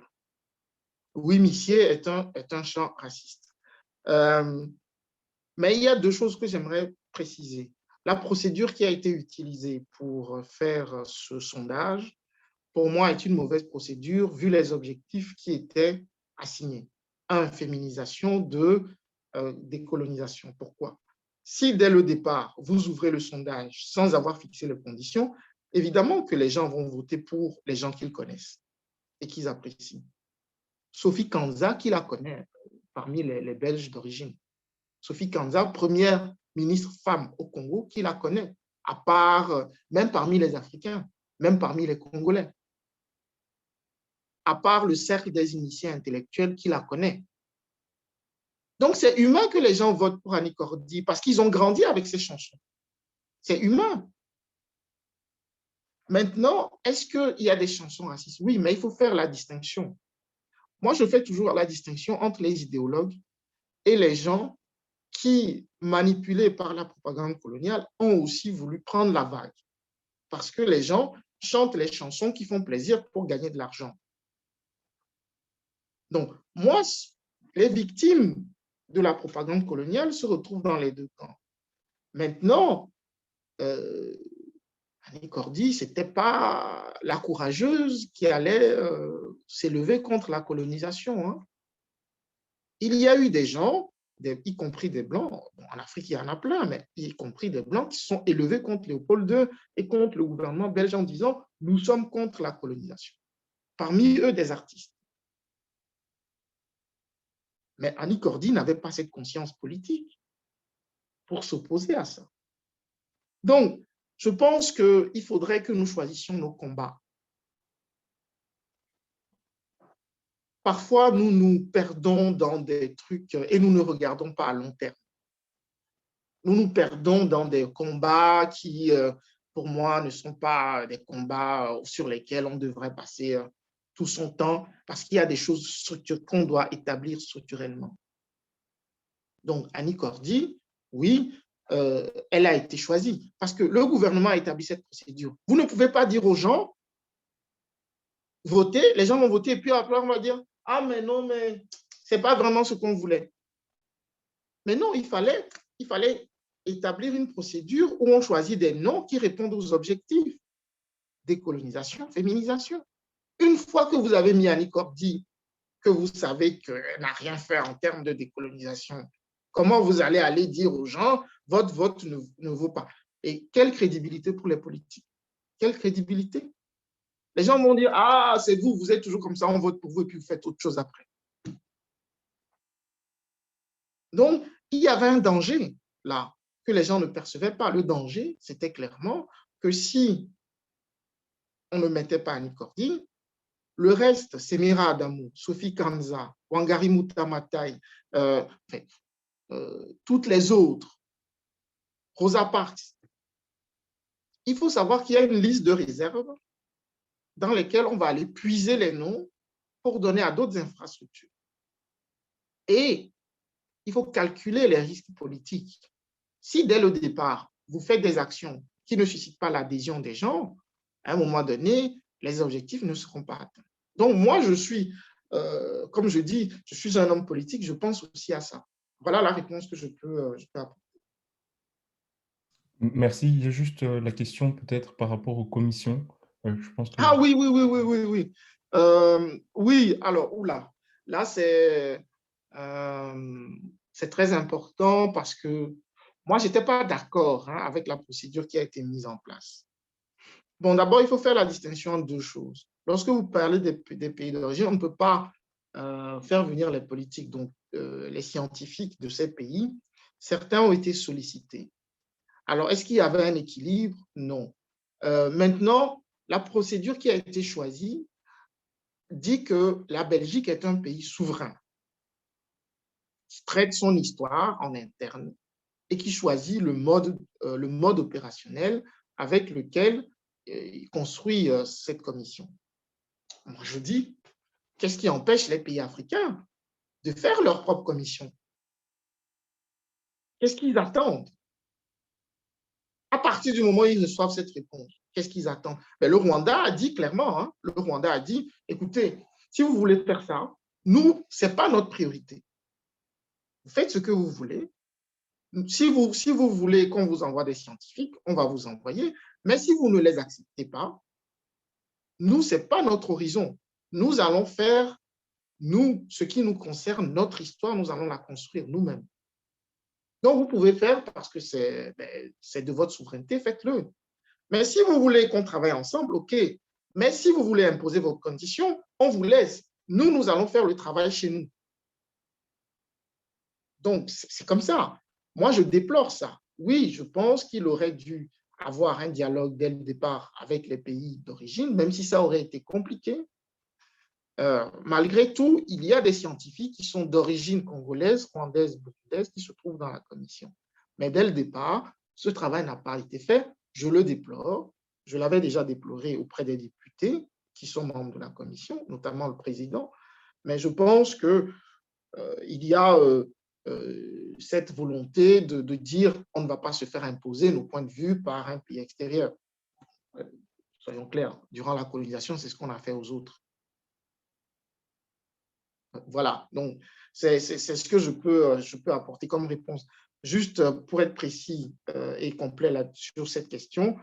Oui, Missier est un chant raciste. Mais il y a deux choses que j'aimerais préciser. La procédure qui a été utilisée pour faire ce sondage, pour moi, est une mauvaise procédure vu les objectifs qui étaient assignés. 1, féminisation. 2, décolonisation. Pourquoi? Si dès le départ, vous ouvrez le sondage sans avoir fixé les conditions, évidemment que les gens vont voter pour les gens qu'ils connaissent et qu'ils apprécient. Sophie Kanza, qui la connaît parmi les Belges d'origine. Sophie Kanza, première ministre femme au Congo, qui la connaît, à part, même parmi les Africains, même parmi les Congolais. À part le cercle des initiés intellectuels qui la connaît. Donc, c'est humain que les gens votent pour Annie Cordy parce qu'ils ont grandi avec ces chansons. C'est humain. Maintenant, est-ce qu'il y a des chansons racistes? Oui, mais il faut faire la distinction. Moi, je fais toujours la distinction entre les idéologues et les gens qui, manipulés par la propagande coloniale, ont aussi voulu prendre la vague. Parce que les gens chantent les chansons qui font plaisir pour gagner de l'argent. Donc, moi, les victimes de la propagande coloniale se retrouvent dans les deux camps. Maintenant, Annie Cordy, ce n'était pas la courageuse qui allait s'élever contre la colonisation. Hein. Il y a eu des gens y compris des Blancs, bon, en Afrique, il y en a plein, mais y compris des Blancs qui sont élevés contre Léopold II et contre le gouvernement belge en disant « nous sommes contre la colonisation ». Parmi eux, des artistes. Mais Annie Cordy n'avait pas cette conscience politique pour s'opposer à ça. Donc, je pense qu'il faudrait que nous choisissions nos combats. Parfois, nous nous perdons dans des trucs et nous ne regardons pas à long terme. Nous nous perdons dans des combats qui, pour moi, ne sont pas des combats sur lesquels on devrait passer tout son temps parce qu'il y a des choses qu'on doit établir structurellement. Donc, Annie Cordy, oui, elle a été choisie parce que le gouvernement a établi cette procédure. Vous ne pouvez pas dire aux gens, votez, les gens vont voter et puis après on va dire, ah mais non, mais ce n'est pas vraiment ce qu'on voulait. Mais non, il fallait établir une procédure où on choisit des noms qui répondent aux objectifs. Décolonisation, féminisation. Une fois que vous avez mis Annie Cordy, que vous savez qu'elle n'a rien fait en termes de décolonisation, comment vous allez aller dire aux gens, votre vote ne vaut pas? Et quelle crédibilité pour les politiques? Quelle crédibilité? Les gens vont dire, ah, c'est vous, vous êtes toujours comme ça, on vote pour vous et puis vous faites autre chose après. Donc, il y avait un danger là, que les gens ne percevaient pas. Le danger, c'était clairement que si on ne mettait pas Annie Cordy, le reste, Semira Adamou, Sophie Kanza, Wangari Maathai, toutes les autres, Rosa Parks, il faut savoir qu'il y a une liste de réserves dans lesquelles on va aller puiser les noms pour donner à d'autres infrastructures. Et il faut calculer les risques politiques. Si dès le départ, vous faites des actions qui ne suscitent pas l'adhésion des gens, à un moment donné, les objectifs ne seront pas atteints. Donc moi, je suis, comme je dis, je suis un homme politique, je pense aussi à ça. Voilà la réponse que je peux apporter. Merci. Il y a juste la question peut-être par rapport aux commissions. Je pense que... Ah oui. Oui, alors, oula, là, c'est très important parce que moi, je n'étais pas d'accord avec la procédure qui a été mise en place. Bon, d'abord, il faut faire la distinction entre deux choses. Lorsque vous parlez des pays d'origine, on ne peut pas faire venir les politiques, donc les scientifiques de ces pays. Certains ont été sollicités. Alors, est-ce qu'il y avait un équilibre? Non. Maintenant, la procédure qui a été choisie dit que la Belgique est un pays souverain qui traite son histoire en interne et qui choisit le mode opérationnel avec lequel il construit cette commission. Moi, je dis, qu'est-ce qui empêche les pays africains de faire leur propre commission? Qu'est-ce qu'ils attendent? À partir du moment où ils reçoivent cette réponse, qu'est-ce qu'ils attendent? Mais le Rwanda a dit clairement, le Rwanda a dit, écoutez, si vous voulez faire ça, nous, ce n'est pas notre priorité. Vous faites ce que vous voulez. Si vous voulez qu'on vous envoie des scientifiques, on va vous envoyer. Mais si vous ne les acceptez pas, nous, ce n'est pas notre horizon. Nous allons faire, nous, ce qui nous concerne, notre histoire, nous allons la construire nous-mêmes. Donc, vous pouvez faire parce que c'est de votre souveraineté, faites-le. Mais si vous voulez qu'on travaille ensemble, OK. Mais si vous voulez imposer vos conditions, on vous laisse. Nous, nous allons faire le travail chez nous. Donc, c'est comme ça. Moi, je déplore ça. Oui, je pense qu'il aurait dû avoir un dialogue dès le départ avec les pays d'origine, même si ça aurait été compliqué. Malgré tout, il y a des scientifiques qui sont d'origine congolaise, rwandaise, burundaise, qui se trouvent dans la commission. Mais dès le départ, ce travail n'a pas été fait. Je le déplore. Je l'avais déjà déploré auprès des députés qui sont membres de la commission, notamment le président. Mais je pense qu'il y a cette volonté de dire on ne va pas se faire imposer nos points de vue par un pays extérieur. Soyons clairs, durant la colonisation, c'est ce qu'on a fait aux autres. Voilà, donc c'est ce que je peux apporter comme réponse. Juste pour être précis et complet sur cette question,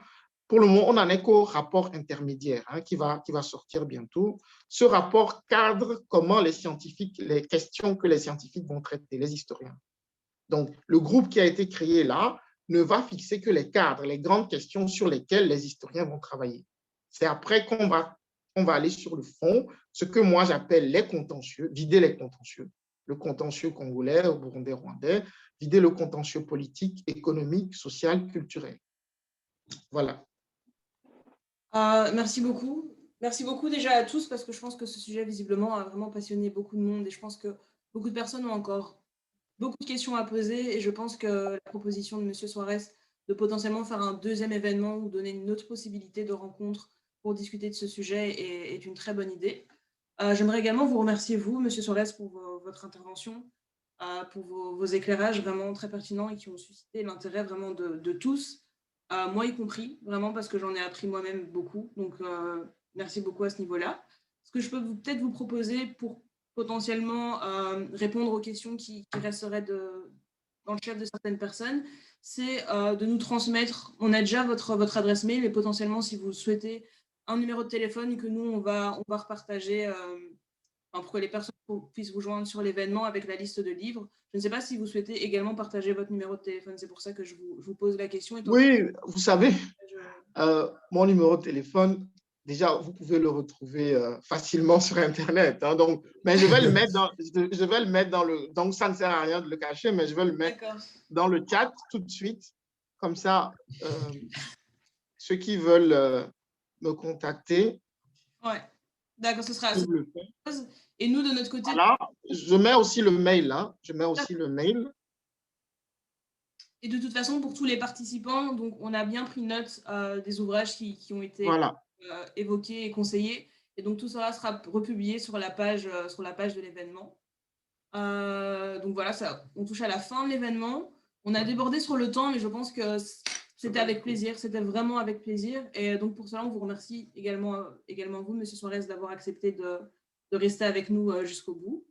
pour le moment, on n'en est qu'au rapport intermédiaire qui va sortir bientôt. Ce rapport cadre comment les questions que les scientifiques vont traiter, les historiens. Donc, le groupe qui a été créé là ne va fixer que les cadres, les grandes questions sur lesquelles les historiens vont travailler. C'est après qu'on va aller sur le fond, ce que moi j'appelle les contentieux, vider les contentieux, le contentieux congolais, burundais, rwandais, vider le contentieux politique, économique, social, culturel. Voilà. Merci beaucoup. Merci beaucoup déjà à tous parce que je pense que ce sujet visiblement a vraiment passionné beaucoup de monde et je pense que beaucoup de personnes ont encore beaucoup de questions à poser et je pense que la proposition de M. Suarez de potentiellement faire un deuxième événement ou donner une autre possibilité de rencontre pour discuter de ce sujet est une très bonne idée. J'aimerais également vous remercier, vous, M. Suarez, pour votre intervention, pour vos éclairages vraiment très pertinents et qui ont suscité l'intérêt vraiment de tous. Moi y compris, vraiment, parce que j'en ai appris moi-même beaucoup. Donc, merci beaucoup à ce niveau-là. Ce que je peux peut-être vous proposer pour potentiellement répondre aux questions qui resteraient dans le chat de certaines personnes, c'est de nous transmettre, on a déjà votre adresse mail et potentiellement, si vous souhaitez, un numéro de téléphone que nous, on va repartager pour que les personnes puissent vous joindre sur l'événement avec la liste de livres. Je ne sais pas si vous souhaitez également partager votre numéro de téléphone. C'est pour ça que je vous pose la question. Oui, vous savez, mon numéro de téléphone, déjà, vous pouvez le retrouver facilement sur Internet. Hein, donc, mais je vais le mettre dans le... Donc, ça ne sert à rien de le cacher, mais je vais le mettre dans le chat tout de suite. Comme ça, ceux qui veulent me contacter. Ouais, d'accord, ce sera... Et nous, de notre côté... Voilà, je mets aussi le mail là. Je mets aussi le mail. Et de toute façon, pour tous les participants, donc, on a bien pris note des ouvrages qui ont été évoqués et conseillés. Et donc, tout cela sera republié sur la page de l'événement. Donc voilà, on touche à la fin de l'événement. On a débordé sur le temps, mais je pense que c'était avec plaisir. C'était vraiment avec plaisir. Et donc, pour cela, on vous remercie également vous, M. Suarez, d'avoir accepté de rester avec nous jusqu'au bout.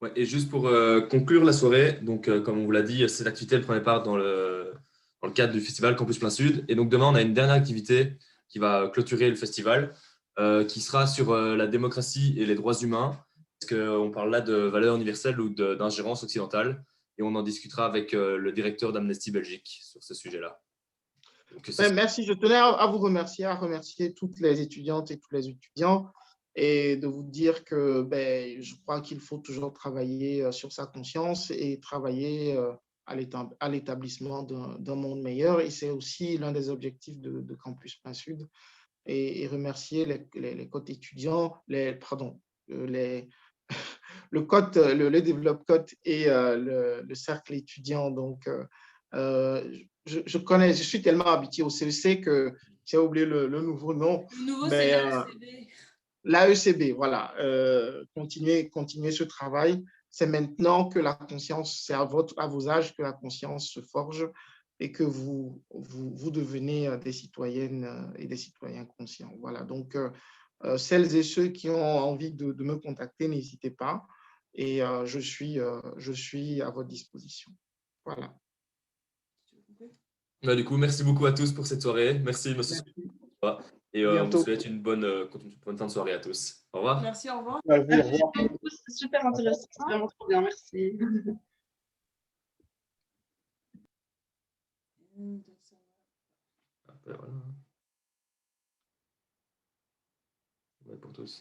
Ouais, et juste pour conclure la soirée, donc comme on vous l'a dit, cette activité elle prenait part dans le cadre du festival Campus Plein Sud. Et donc demain, on a une dernière activité qui va clôturer le festival, qui sera sur la démocratie et les droits humains, parce qu'on parle là de valeurs universelles ou d'ingérence occidentale. Et on en discutera avec le directeur d'Amnesty Belgique sur ce sujet-là. Merci, je tenais à vous remercier, toutes les étudiantes et tous les étudiants et de vous dire que je crois qu'il faut toujours travailler sur sa conscience et travailler à l'établissement d'un monde meilleur. Et c'est aussi l'un des objectifs de Campus Plein Sud. Et remercier les codes étudiants, le Develop Code et le cercle étudiant. Donc, je suis tellement habitué au CEC que j'ai oublié le nouveau nom. Le nouveau, c'est l'AECB. L'AECB, voilà. Continuez ce travail. C'est maintenant que la conscience, c'est à vos âges que la conscience se forge et que vous devenez des citoyennes et des citoyens conscients. Voilà. Donc, celles et ceux qui ont envie de me contacter, n'hésitez pas. Et je suis à votre disposition. Voilà. Du coup, merci beaucoup à tous pour cette soirée. Merci, monsieur. Et on vous souhaite une bonne fin de soirée à tous. Au revoir. Merci, au revoir. Merci beaucoup, c'est super intéressant. C'est vraiment trop bien, merci. Voilà. Ouais, pour tous.